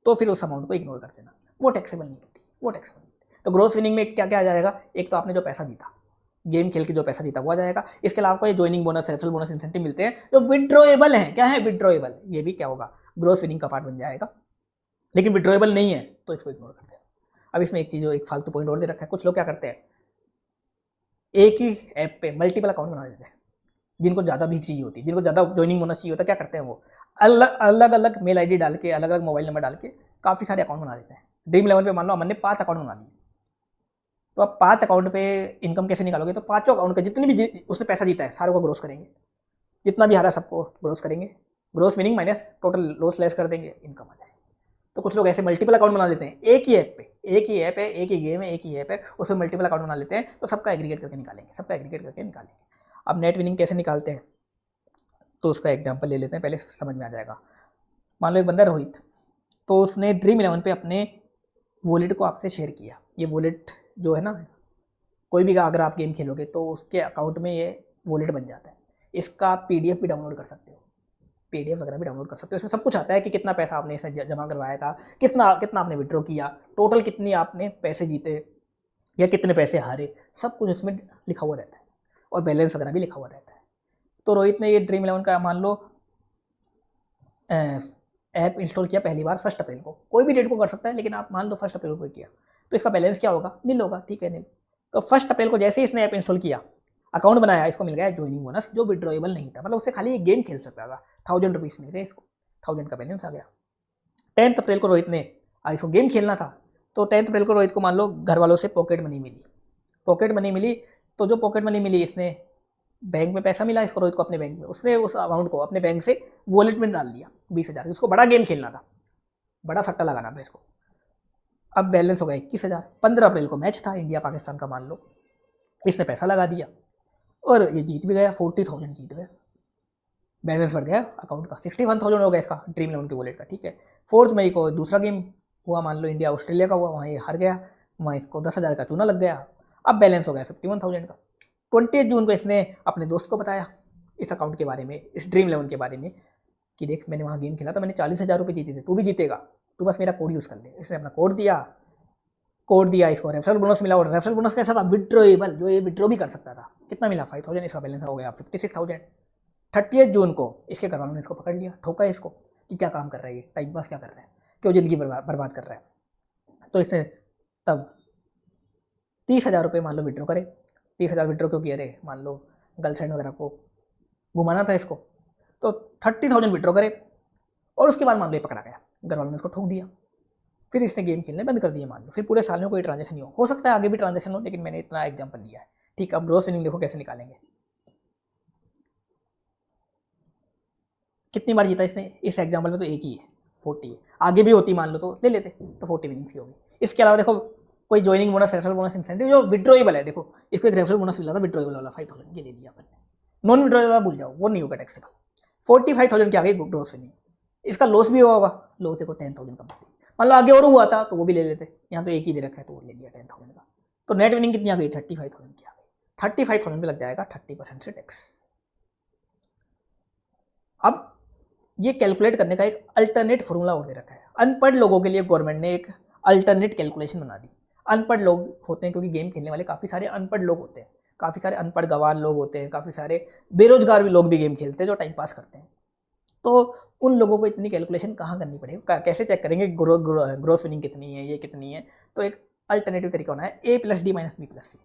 तो फिर उस अमाउंट को इग्नोर कर देना, वो टैक्सेबल नहीं होती, वो टैक्सेबल नहीं होती। तो ग्रॉस विनिंग में क्या क्या आ जाएगा, एक तो आपने जो पैसा जीता, गेम खेल के जो पैसा जीता वो आ जाएगा। इसके अलावा आपको ये joining bonus, referral bonus, incentive मिलते हैं जो विड्रॉएबल हैं। क्या है विड्रॉएबल, ये भी क्या होगा, ग्रॉस विनिंग का पार्ट बन जाएगा। लेकिन विड्रॉएबल नहीं है तो इसको इग्नोर कर देना। अब इसमें एक चीज़, एक फालतू पॉइंट और दे रखा है, कुछ लोग क्या करते हैं, एक ही ऐप पे मल्टीपल अकाउंट बना देते हैं। जिनको ज़्यादा भीख चाहिए होती है, जिनको ज़्यादा ज्वाइनिंग बोनस चाहिए होता है, क्या करते हैं वो अलग अलग मेल आईडी डाल के, अलग अलग मोबाइल नंबर डाल के काफ़ी सारे अकाउंट बना लेते हैं। ड्रीम इलेवन पे मान लो अमन ने 5 अकाउंट बना दिए, तो आप 5 अकाउंट पे इनकम कैसे निकालोगे, तो पाँचों अकाउंट का जितने भी उसने पैसा जीता है सारों को ग्रोस करेंगे, जितना भी हारा सबको ग्रोस करेंगे, gross winning minus total loss less कर देंगे, इनकम आ जाएगी। तो कुछ लोग ऐसे मल्टीपल अकाउंट बना लेते हैं, एक ही ऐप पे, एक ही ऐप है, एक ही गेम है, एक ही ऐप है, उसमें मल्टीपल अकाउंट बना लेते हैं, तो सबका एग्रीगेट करके निकालेंगे, सबका एग्रीगेट करके निकालेंगे। अब नेट विनिंग कैसे निकालते हैं, तो उसका एग्जाम्पल ले लेते हैं, पहले समझ में आ जाएगा। मान लो एक बंदा रोहित, तो उसने ड्रीम इलेवन पे अपने वॉलेट को आपसे शेयर किया। ये वॉलेट जो है ना, कोई भी अगर आप गेम खेलोगे तो उसके अकाउंट में ये वॉलेट बन जाता है। इसका आप PDF भी डाउनलोड कर सकते हो, PDF वगैरह भी डाउनलोड कर सकते हो। इसमें सब कुछ आता है कि कितना पैसा आपने इसमें जमा करवाया था, कितना कितना आपने विड्रॉ किया, टोटल कितनी आपने पैसे जीते या कितने पैसे हारे, सब कुछ इसमें लिखा हुआ रहता है, और बैलेंस वगैरह भी लिखा हुआ रहता है। तो रोहित ने ये ड्रीम इलेवन का मान लो ऐप इंस्टॉल किया पहली बार 1 अप्रैल को, कोई भी डेट को कर सकता है, लेकिन आप मान लो 1 अप्रैल को किया, तो इसका बैलेंस क्या होगा, नील होगा, ठीक है नील। तो 1 अप्रैल को जैसे ही इसने ऐप इंस्टॉल किया, अकाउंट बनाया, इसको मिल गया ज्वाइनिंग बोनस जो विड्रॉएबल नहीं था, मतलब उससे खाली गेम खेल सकता था, 1000 रुपीज़ मिल गए इसको, 1000 का बैलेंस आ गया। 10 अप्रैल को रोहित ने इसको गेम खेलना था, तो 10 अप्रैल को रोहित को मान लो घर वालों से पॉकेट मनी मिली, पॉकेट मनी मिली, तो जो पॉकेट मनी मिली, इसने बैंक में पैसा मिला इसको, रोहित को अपने बैंक में, उसने उस अमाउंट को अपने बैंक से वॉलेट में डाल दिया 20,000, उसको बड़ा गेम खेलना था, बड़ा सट्टा लगाना था इसको। अब बैलेंस हो गया 21,000। 15 अप्रैल को मैच था इंडिया पाकिस्तान का, मान लो इसने पैसा लगा दिया और ये जीत भी गया, 40,000 जीत गया, बैलेंस बढ़ गया अकाउंट का, 61,000 हो गया इसका ड्रीम इलेवन के वॉलेट का, ठीक है। 4 मई को दूसरा गेम हुआ, मान लो इंडिया ऑस्ट्रेलिया का हुआ, वहाँ ये हार गया, वहाँ इसको 10,000 का चूना लग गया, अब बैलेंस हो गया 51,000 का। 28 जून को इसने अपने दोस्त को बताया इस अकाउंट के बारे में, इस ड्रीम इलेवन के बारे में, कि देख मैंने वहाँ गेम खेला था, मैंने 40,000 रुपये जीते थे, तू भी जीतेगा, तू बस मेरा कोड यूज़ कर ले। इसने अपना कोड दिया, इसको रेफरल बोनस मिला, और रेफरल बोनस कैसा था, विड्रॉएबल, जो ये विड्रॉ भी कर सकता था। कितना मिला, 5,000, इसका बैलेंस हो गया 56,000। 30 जून को इसके घर वालों ने इसको पकड़ लिया, ठोका इसको कि क्या काम कर रहा है, ये टाइम पास क्या कर रहा है, क्यों ज़िंदगी बर्बाद कर रहा है। तो इसने तब 30,000 रुपये मान लो विड्रॉ करे, 30,000 विड्रॉ क्यों किया रे, मान लो गर्लफ्रेंड वगैरह को घुमाना था इसको, तो 30,000 विड्रॉ करे और उसके बाद मान लो ये पकड़ा गया, घर वालों ने इसको ठोक दिया, फिर इसने गेम खेलने बंद कर दिया मान लो, फिर पूरे साल में कोई ट्रांजेक्शन नहीं हो सकता है आगे भी ट्रांजेक्शन हो, लेकिन मैंने इतना एग्जाम्पल लिया है। ठीक, अब ग्रॉस विनिंग देखो कैसे निकालेंगे। कितनी बार जीता इसने, इस एग्जाम्पल में तो एक ही है, 40 है, आगे भी होती मान लो तो ले लेते, तो 40 विनिंग्स ही होगी। इसके अलावा देखो कोई joining bonus, referral bonus, incentive जो विड्रॉएबल है, देखो इसको एक रेफरल बोनस मिला था विड्रॉएबल वाला 5,000, ये ले लिया अपन ने। नॉन विड्रॉएबल वाला भूल जाओ, वो नहीं होगा टैक्सेबल। 45,000 की आ गई ग्रॉस विनिंग, इसका लॉस भी हुआ होगा, लॉस देखो 10,000 का बस, मान लो आगे और हुआ था तो वो भी ले लेते, यहाँ तो एक ही दे रखा है तो वो ले लिया 10,000 का। तो नेट विनिंग कितनी आ गई, 35,000 की आ गई। 35,000 पे लग जाएगा 30% से टैक्स। अब ये कैलकुलेट करने का एक अल्टरनेट फॉर्मूला और दे रखा है, अनपढ़ लोगों के लिए गवर्नमेंट ने एक अल्टरनेट कैलकुलेशन बना दी। अनपढ़ लोग होते हैं क्योंकि गेम खेलने वाले काफ़ी सारे अनपढ़ लोग होते हैं, काफ़ी सारे अनपढ़ गवार लोग होते हैं, काफ़ी सारे बेरोजगार भी लोग भी गेम खेलते हैं जो टाइम पास करते हैं। तो उन लोगों को इतनी कैलकुलेशन कहाँ करनी पड़ेगी, कैसे चेक करेंगे ग्रोस विनिंग कितनी है, ये कितनी है। तो एक अल्टरनेटिव तरीका होना है A+D - B+C।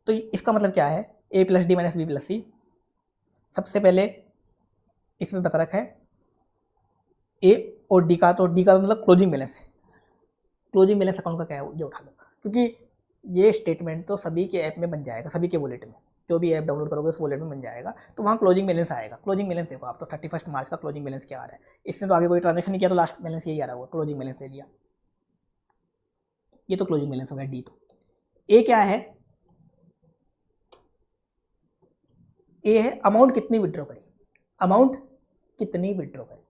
तो इसका मतलब क्या है, A+D - B+C, सबसे पहले इसमें बता रखा है ए और डी का, तो डी का मतलब क्लोजिंग बैलेंस है। क्लोजिंग बैलेंस अकाउंट का क्या है ये उठा लो, क्योंकि ये स्टेटमेंट तो सभी के ऐप में बन जाएगा, सभी के वॉलेट में, जो भी ऐप डाउनलोड करोगे उस वॉलेट में बन जाएगा, तो वहाँ क्लोजिंग बैलेंस आएगा। क्लोजिंग बैलेंस देखो आप, तो 31 मार्च का क्लोजिंग बैलेंस क्या आ रहा है, इसने तो आगे कोई ट्रांजेक्शन नहीं किया, तो लास्ट बैलेंस यही आ रहा है, क्लोजिंग बैलेंस ले लिया, ये तो क्लोजिंग बैलेंस हो गया डी। तो ए क्या है, ए है अमाउंट कितनी विड्रॉ करी, अमाउंट कितनी विड्रॉ करी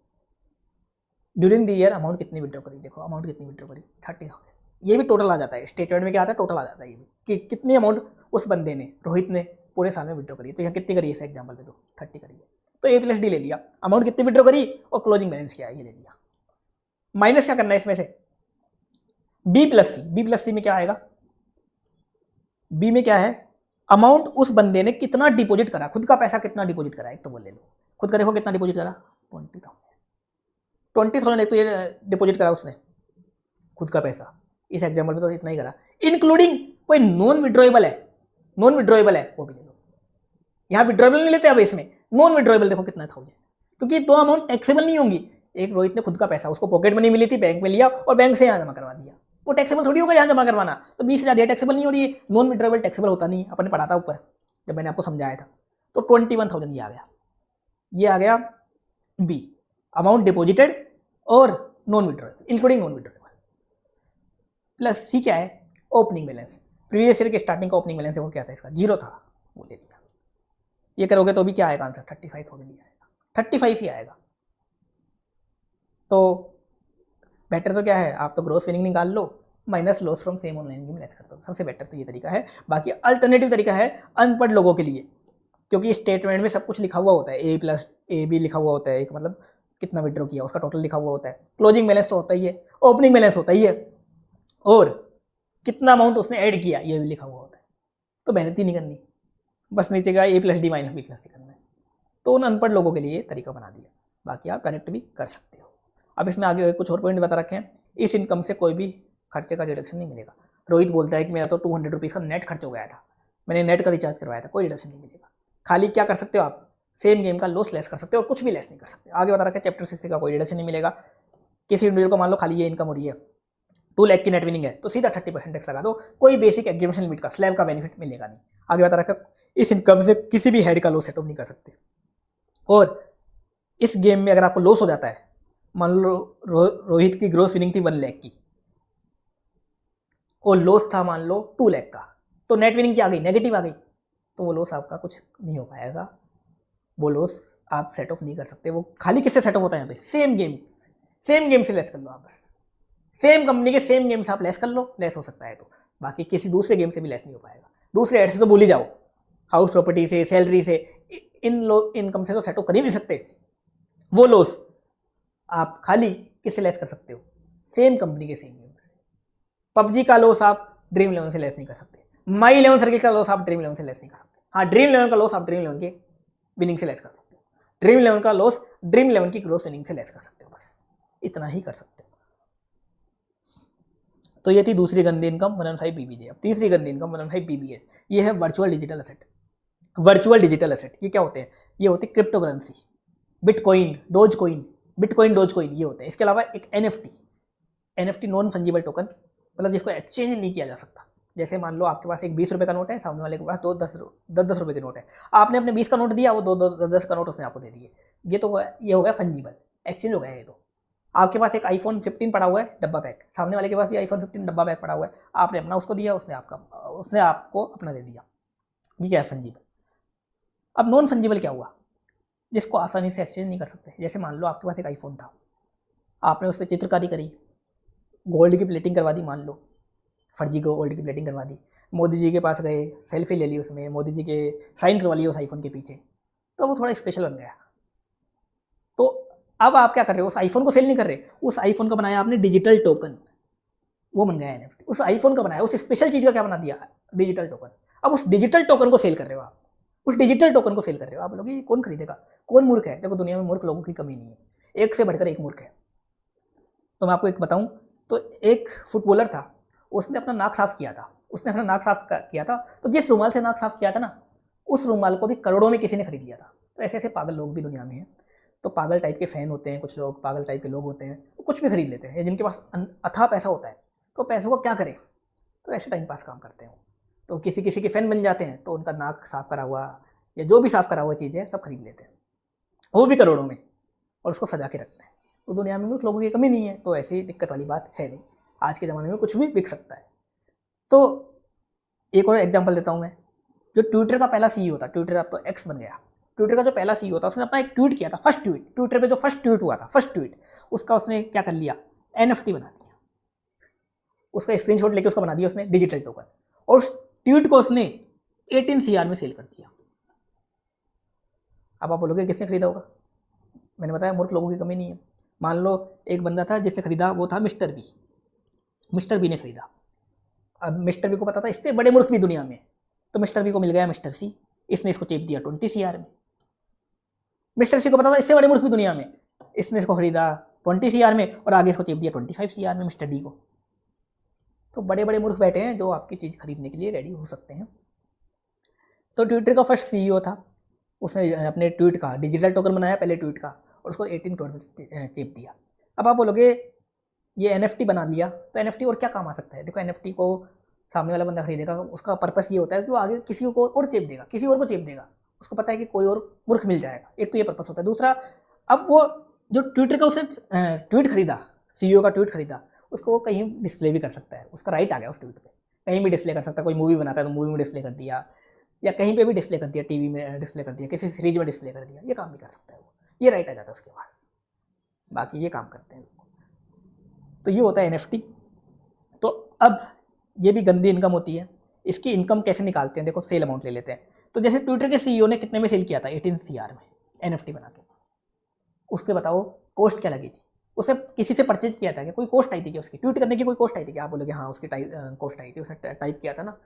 ड्यूरिंग द ईयर, अमाउंट कितनी विड्रॉ करी, देखो अमाउंट कितनी विड्रॉ करी 30,000, ये भी टोटल आ जाता है, स्टेटमेंट में क्या आता है टोटल आ जाता है, ये भी कि कितनी अमाउंट उस बंदे ने, रोहित ने पूरे साल में विड्रॉ करी। तो यहाँ कितनी करी है इस एग्जाम्पल में, तो 30 करी है, तो A+D ले लिया, अमाउंट कितनी विड्रॉ करी और क्लोजिंग बैलेंस क्या है ये ले लिया। माइनस क्या करना है इसमें से, B+C, B+C में क्या आएगा, बी में क्या है, अमाउंट उस बंदे ने कितना डिपॉजिट करा, खुद का पैसा कितना डिपॉजिट करा, एक तो वो ले लो, खुद का देखो कितना डिपॉजिट करा 20,000, एक तो ये डिपॉजिट करा उसने खुद का पैसा, इस एग्जाम्पल में तो इतना ही करा, इंक्लूडिंग कोई नॉन विड्रॉएबल है, नॉन विड्रॉएबल है वो भी ले लो, यहाँ विड्रॉएबल नहीं लेते अब इसमें, नॉन विड्रॉएबल देखो कितना 1,000, क्योंकि दो अमाउंट टैक्सेबल नहीं होंगी। एक रोहित ने खुद का पैसा, उसको पॉकेट मनी मिली थी, बैंक में लिया और बैंक से यहाँ जमा करवा दिया, वो टैक्सेबल थोड़ी होगा यहाँ जमा करवाना, तो 20,000 ये टैक्सेबल नहीं हो रही है, नॉन विड्रॉएबल टैक्सेबल होता नहीं, अपने पढ़ा था ऊपर जब मैंने आपको समझाया था। तो 21,000 ये आ गया, ये आ गया बी, अमाउंट डिपॉजिटेड और non withdrawable, including non withdrawable. Plus C क्या है, ओपनिंग बैलेंस, प्रीवियस ईयर के स्टार्टिंग का ओपनिंग बैलेंस देखो क्या था, इसका 0 था, वो ले लिया। ये करोगे तो भी क्या आएगा आंसर, 35,000 ही आएगा, 35 ही आएगा। तो बेटर तो क्या है, आप तो ग्रॉस विनिंग निकाल लो, minus loss from same online game less कर दो, सबसे बेटर तो ये तरीका है। बाकी अल्टरनेटिव तरीका है अनपढ़ लोगों के लिए, क्योंकि स्टेटमेंट में सब कुछ लिखा हुआ होता है, A+A लिखा हुआ होता है, एक मतलब कितना विड्रॉ किया उसका टोटल लिखा हुआ होता है, क्लोजिंग बैलेंस तो होता ही है, ओपनिंग बैलेंस होता ही है, और कितना अमाउंट उसने ऐड किया ये भी लिखा हुआ होता है। तो मेहनत ही नहीं करनी, बस नीचे का A+D - B+C करना है। तो उन अनपढ़ लोगों के लिए तरीका बना दिया, बाकी आप डायरेक्ट भी कर सकते हो। अब इसमें आगे कुछ और पॉइंट बता रखे हैं, इस इनकम से कोई भी खर्चे का डिडक्शन नहीं मिलेगा। रोहित बोलता है कि मेरा तो 200 रुपीज़ का नेट खर्च हो गया था, मैंने नेट का रिचार्ज करवाया था, कोई डिडक्शन नहीं मिलेगा। खाली क्या कर सकते हो आप, सेम गेम का लॉस लेस कर सकते हो और कुछ भी लेस नहीं कर सकते। आगे बता रखा है चैप्टर 6 का कोई डिडक्शन नहीं मिलेगा। किसी इंडिविजुअल को मान लो खाली ये इनकम हो रही है, 2 लाख की नेट विनिंग है, तो सीधा 30% टैक्स लगा दो, कोई बेसिक एग्जीबिशन लिमिट का स्लैब का बेनिफिट मिलेगा नहीं। आगे बता रखा इस इनकम से किसी भी हेड का लॉस सेट ऑफ नहीं कर सकते। और इस गेम में अगर आपको लॉस हो जाता है, मान लो रोहित की ग्रोस विनिंग थी 1 लाख की और लॉस था मान लो 2 लाख का, तो नेट विनिंग क्या आ गई, नेगेटिव आ गई, तो वो लॉस आपका कुछ नहीं हो पाएगा, वो लॉस आप सेट ऑफ नहीं कर सकते। वो खाली किससे सेट ऑफ होता है यहाँ पे, सेम गेम से लेस कर लो आप, बस सेम कंपनी के सेम गेम से आप लेस कर लो, लेस हो सकता है तो, बाकी किसी दूसरे गेम से भी लेस नहीं हो पाएगा। दूसरे एड से तो भूल ही जाओ, हाउस प्रॉपर्टी से, सैलरी से, इनकम से तो सेट ऑफ कर ही नहीं सकते। वो लॉस आप खाली किससे लेस कर सकते हो, सेम कंपनी के सेम गेम से। पबजी का लॉस आप ड्रीम 11 से लेस नहीं कर सकते, माई 11 सर्किल का लॉस आप ड्रीम 11 से लेस नहीं कर सकते। हाँ, ड्रीम 11 का लॉस आप ड्रीम 11 के विनिंग से लेस कर सकते हो, ड्रीम 11 का लॉस ड्रीम 11 की ग्रोस विनिंग से लेस कर सकते हो, बस इतना ही कर सकते हो। तो ये थी दूसरी गंदी इनकम 115 बीबीजे। अब तीसरी गंदी इनकम 115 बीबीएस, ये है virtual digital asset. Virtual digital asset ये क्या होते हैं? ये होती है crypto currency, bitcoin, dose coin, bitcoin, dose coin, ये होते हैं। इसके अलावा एक एनएफटी नॉन फंजिबल टोकन, मतलब जिसको एक्सचेंज नहीं किया जा सकता। जैसे मान लो आपके पास एक 20 रुपये का नोट है, सामने वाले के पास 10 रुपये के नोट है, आपने अपने 20 का नोट दिया, वो 10 का नोट उसने आपको दे दिए, ये हो गया फंजिबल, एक्सचेंज हो गया ये। तो आपके पास एक आईफोन 15 पड़ा हुआ है डब्बा पैक, सामने वाले के पास भी आईफोन 15 डब्बा पैक पड़ा हुआ है, आपने अपना उसको दिया, उसने आपको अपना दे दिया, ये क्या है? फंजिबल। अब नॉन फंजिबल क्या हुआ? जिसको आसानी से एक्सचेंज नहीं कर सकते। जैसे मान लो आपके पास एक आईफोन था, आपने उस पर चित्रकारी करी, गोल्ड की प्लेटिंग करवा दी, मान लो फर्जी गोल्ड की प्लेटिंग करवा दी, मोदी जी के पास गए, सेल्फी ले ली उसमें, मोदी जी के साइन करवा लिए उस आईफोन के पीछे, तो वो थोड़ा स्पेशल बन गया। तो अब आप क्या कर रहे हो? उस आईफोन को सेल नहीं कर रहे, उस आईफोन का बनाया आपने डिजिटल टोकन, वो बन गया एनएफटी। उस आईफोन का बनाया, उस स्पेशल चीज़ का क्या बना दिया? Digital token. अब उस डिजिटल टोकन को सेल कर रहे हो आप, उस डिजिटल टोकन को सेल कर रहे हो आप। लोग ये कौन खरीदेगा? कौन मूर्ख है? देखो दुनिया में मूर्ख लोगों की कमी नहीं है, एक से बढ़कर एक मूर्ख है। तो मैं आपको एक बताऊं, तो एक फुटबॉलर था, उसने अपना नाक साफ किया था, तो जिस रुमाल से नाक साफ किया था ना, उस रुमाल को भी करोड़ों में किसी ने खरीद लिया था। तो ऐसे ऐसे पागल लोग भी दुनिया में हैं। तो पागल टाइप के फैन होते हैं कुछ लोग, पागल टाइप के लोग होते हैं, वो कुछ भी खरीद लेते हैं, जिनके पास अथाह पैसा होता है, तो पैसों को क्या करें? तो ऐसे टाइम पास काम करते हैं। तो किसी किसी के फैन बन जाते हैं, तो उनका नाक साफ करा हुआ या जो भी साफ करा हुआ चीज़ें सब खरीद लेते हैं, वो भी करोड़ों में, और उसको सजा के रखते हैं। तो दुनिया में लोगों की कमी नहीं है, तो ऐसी दिक्कत वाली बात है नहीं। आज के ज़माने में कुछ भी बिक सकता है। तो एक और एग्जांपल देता हूं मैं, जो ट्विटर का पहला सीईओ था, ट्विटर अब तो एक्स बन गया, ट्विटर का जो पहला सीईओ था, उसने अपना एक ट्वीट किया था, फर्स्ट ट्वीट, ट्विटर पे जो फर्स्ट ट्वीट हुआ था, फर्स्ट ट्वीट, उसका उसने क्या कर लिया? एनएफटी बना दिया, उसका स्क्रीनशॉट लेके उसका बना दिया उसने डिजिटल टोकन, और उस ट्वीट को उसने 18 CR में सेल कर दिया। अब आप बोलोगे किसने खरीदा होगा? मैंने बताया मूर्ख लोगों की कमी नहीं है। मान लो एक बंदा था जिसने खरीदा, वो था मिस्टर बी ने खरीदा। अब मिस्टर बी को पता था इससे बड़े मूर्ख भी दुनिया में, तो मिस्टर बी को मिल गया मिस्टर सी, इसने इसको चेप दिया 20 CR में। मिस्टर सी को पता था इससे बड़े मूर्ख भी दुनिया में, इसने इसको खरीदा 20 CR में, और आगे इसको चेप दिया 25 CR में मिस्टर डी को। तो बड़े बड़े मूर्ख बैठे हैं जो आपकी चीज़ खरीदने के लिए रेडी हो सकते हैं। तो ट्विटर का फर्स्ट सीईओ था, उसने अपने ट्वीट का डिजिटल टोकन बनाया, पहले ट्वीट का, और उसको 18 करोड़ में चेप दिया। अब आप बोलोगे ये एनएफटी बना लिया, तो एनएफटी और क्या काम आ सकता है? देखो एनएफटी को सामने वाला बंदा खरीदेगा, उसका पर्पस ये होता है कि वो आगे किसी को और चेप देगा, किसी और को चेप देगा, उसको पता है कि कोई और मूर्ख मिल जाएगा, एक तो ये पर्पस होता है। दूसरा, अब वो जो ट्विटर का उसने ट्वीट खरीदा, सीईओ का ट्वीट खरीदा, उसको वो कहीं डिस्प्ले भी कर सकता है, उसका राइट आ गया उस ट्वीट पे, कहीं भी डिस्प्ले कर सकता है। कोई मूवी बनाता है तो मूवी में डिस्प्ले कर दिया, या कहीं पे भी डिस्प्ले कर दिया, टीवी में डिस्प्ले कर दिया, किसी सीरीज में डिस्प्ले कर दिया, ये काम भी कर सकता है वो, ये राइट आ जाता है उसके पास। बाकी ये काम करते हैं। तो ये होता है एनएफटी। तो अब ये भी गंदी इनकम होती है। इसकी इनकम कैसे निकालते हैं? देखो सेल अमाउंट ले लेते हैं। तो जैसे ट्विटर के सीईओ ने कितने में सेल किया था? 18 CR में एनएफटी बना के। उसके बताओ कॉस्ट क्या लगी थी? उसे किसी से परचेज किया था क्या? कोई कॉस्ट आई थी क्या उसकी? ट्वीट करने की कोई कॉस्ट आई थी क्या? आप बोलोगे हाँ उसकी कॉस्ट आई थी, उसने टाइप किया था ना,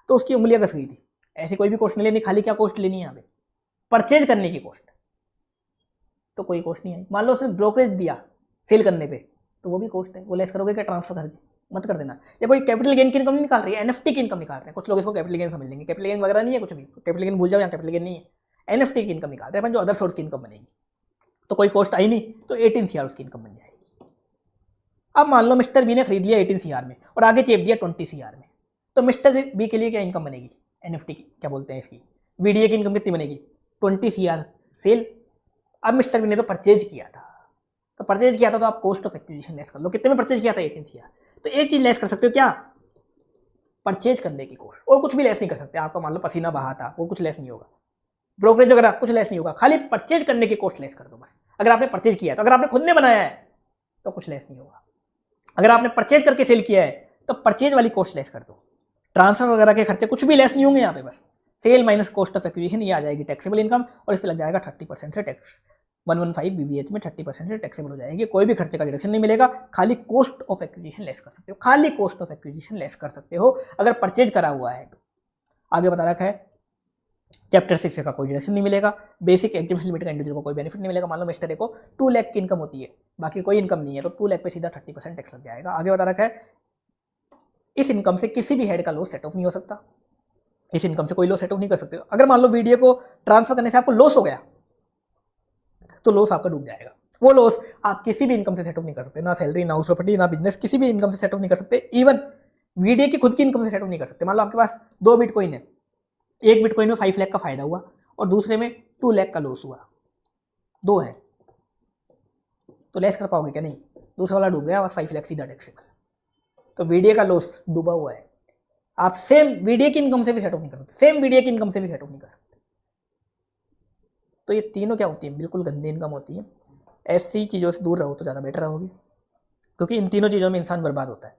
तो उसकी उंगलियां घस गई थी। ऐसी कोई भी कॉस्ट नहीं लेनी, खाली क्या कॉस्ट लेनी है यहाँ पे? परचेज करने की कॉस्ट। तो कोई कॉस्ट नहीं आई। मान लो उसने ब्रोकरेज दिया सेल करने पे, तो वो भी कॉस्ट है, वो लेस करोगे क्या? ट्रांसफर कर दे, मत कर देना। या कोई कैपिटल गेन की इनकम नहीं निकाल रही है, एनएफटी की इनकम निकाल रहे हैं। कुछ लोग इसको कैपिटल गेन समझ लेंगे, कैपिटल गेन वगैरह नहीं है कुछ भी, कैपिटल गेन भूल जाओ, यहाँ कैपिटल गेन नहीं है, एनएफटी की इनकम निकाल रहे हैं, जो अदर सोर्स की इनकम बनेगी। तो कोई कॉस्ट आई नहीं, तो 18 CR उसकी इनकम बन जाएगी। अब मान लो मिस्टर बी ने खरीद लिया 18 CR में, और आगे चेप दिया 20 CR में, तो मिस्टर बी के लिए क्या इनकम बनेगी? एनएफटी की क्या बोलते हैं इसकी, वीडीए की इनकम कितनी बनेगी? 20 CR सेल। अब मिस्टर बी ने तो परचेज किया था, तो आप कॉस्ट ऑफ एक्विजिशन लेस कर लो। कितने में परचेज किया था? 18 CR। तो एक चीज लेस कर सकते हो क्या? परचेज करने की कॉस्ट, और कुछ भी लेस नहीं कर सकते। आपका मान लो पसीना बहा था, वो कुछ लेस नहीं होगा, ब्रोकरेज वगैरह कुछ लेस नहीं होगा, खाली परचेज करने की कॉस्ट लेस कर दो बस। अगर आपने परचेज किया है, तो अगर आपने खुद ने बनाया है तो कुछ लेस नहीं होगा। अगर आपने परचेज करके सेल किया है तो परचेज वाली कॉस्ट लेस कर दो। ट्रांसफर वगैरह के खर्चे कुछ भी लेस नहीं होंगे यहाँ पे, बस sale minus cost of acquisition, ये आ जाएगी टैक्सेबल इनकम, और इस पर लग जाएगा 30% से टैक्स। 115 BBH में 30% से टैक्सेबल हो जाएगी। कोई भी खर्चे का डिडक्शन नहीं मिलेगा, खाली कॉस्ट ऑफ एक्विजिशन लेस कर सकते हो, खाली कॉस्ट ऑफ एक्विजिशन लेस कर सकते हो अगर परचेज करा हुआ है तो। आगे बता रखा है चैप्टर 6 का कोई डिडक्शन नहीं मिलेगा, बेसिक एग्जीबिशन लिमिट का इंडिविजुअल को कोई बेनिफिट नहीं मिलेगा। मान लो मिस्टर ए को 2 लाख की इनकम होती है, बाकी कोई इनकम नहीं है, तो 2 लाख पे सीधा 30% टैक्स लग जाएगा। आगे बता रखा है इस इनकम से किसी भी हेड का लॉस सेट ऑफ नहीं हो सकता, इस इनकम से कोई लॉस सेट ऑफ नहीं कर सकते। अगर मान लो वीडियो को ट्रांसफर करने से आपको लॉस हो गया तो लॉस आपका डूब जाएगा। वो लॉस आप किसी भी इनकम से सेट ऑफ नहीं कर सकते, ना सैलरी, ना हाउस प्रॉपर्टी, ना बिजनेस, किसी भी इनकम से सेट ऑफ नहीं कर सकते। इवन वीडियो की खुद की इनकम से सेट ऑफ नहीं कर सकते। मान लो आपके पास 2 बिटकॉइन है, एक बिटकॉइन में 5 लाख का फायदा हुआ और दूसरे में 2 लाख का लॉस हुआ, 2 है तो लेस कर पाओगे क्या? नहीं, दूसरा वाला डूब गया, बस 5 लाख सीधा टैक्सेबल। तो वीडियो का लॉस डूबा हुआ है, आप सेम वीडियो की इनकम से भी सेट ऑफ नहीं कर सकते, सेम वीडियो की इनकम से भी सेट ऑफ नहीं कर सकते। तो ये तीनों क्या होती है? बिल्कुल गंदी इनकम होती है। ऐसी चीज़ों से दूर रहो तो ज़्यादा बेटर रहोगे, क्योंकि इन तीनों चीज़ों में इंसान बर्बाद होता है।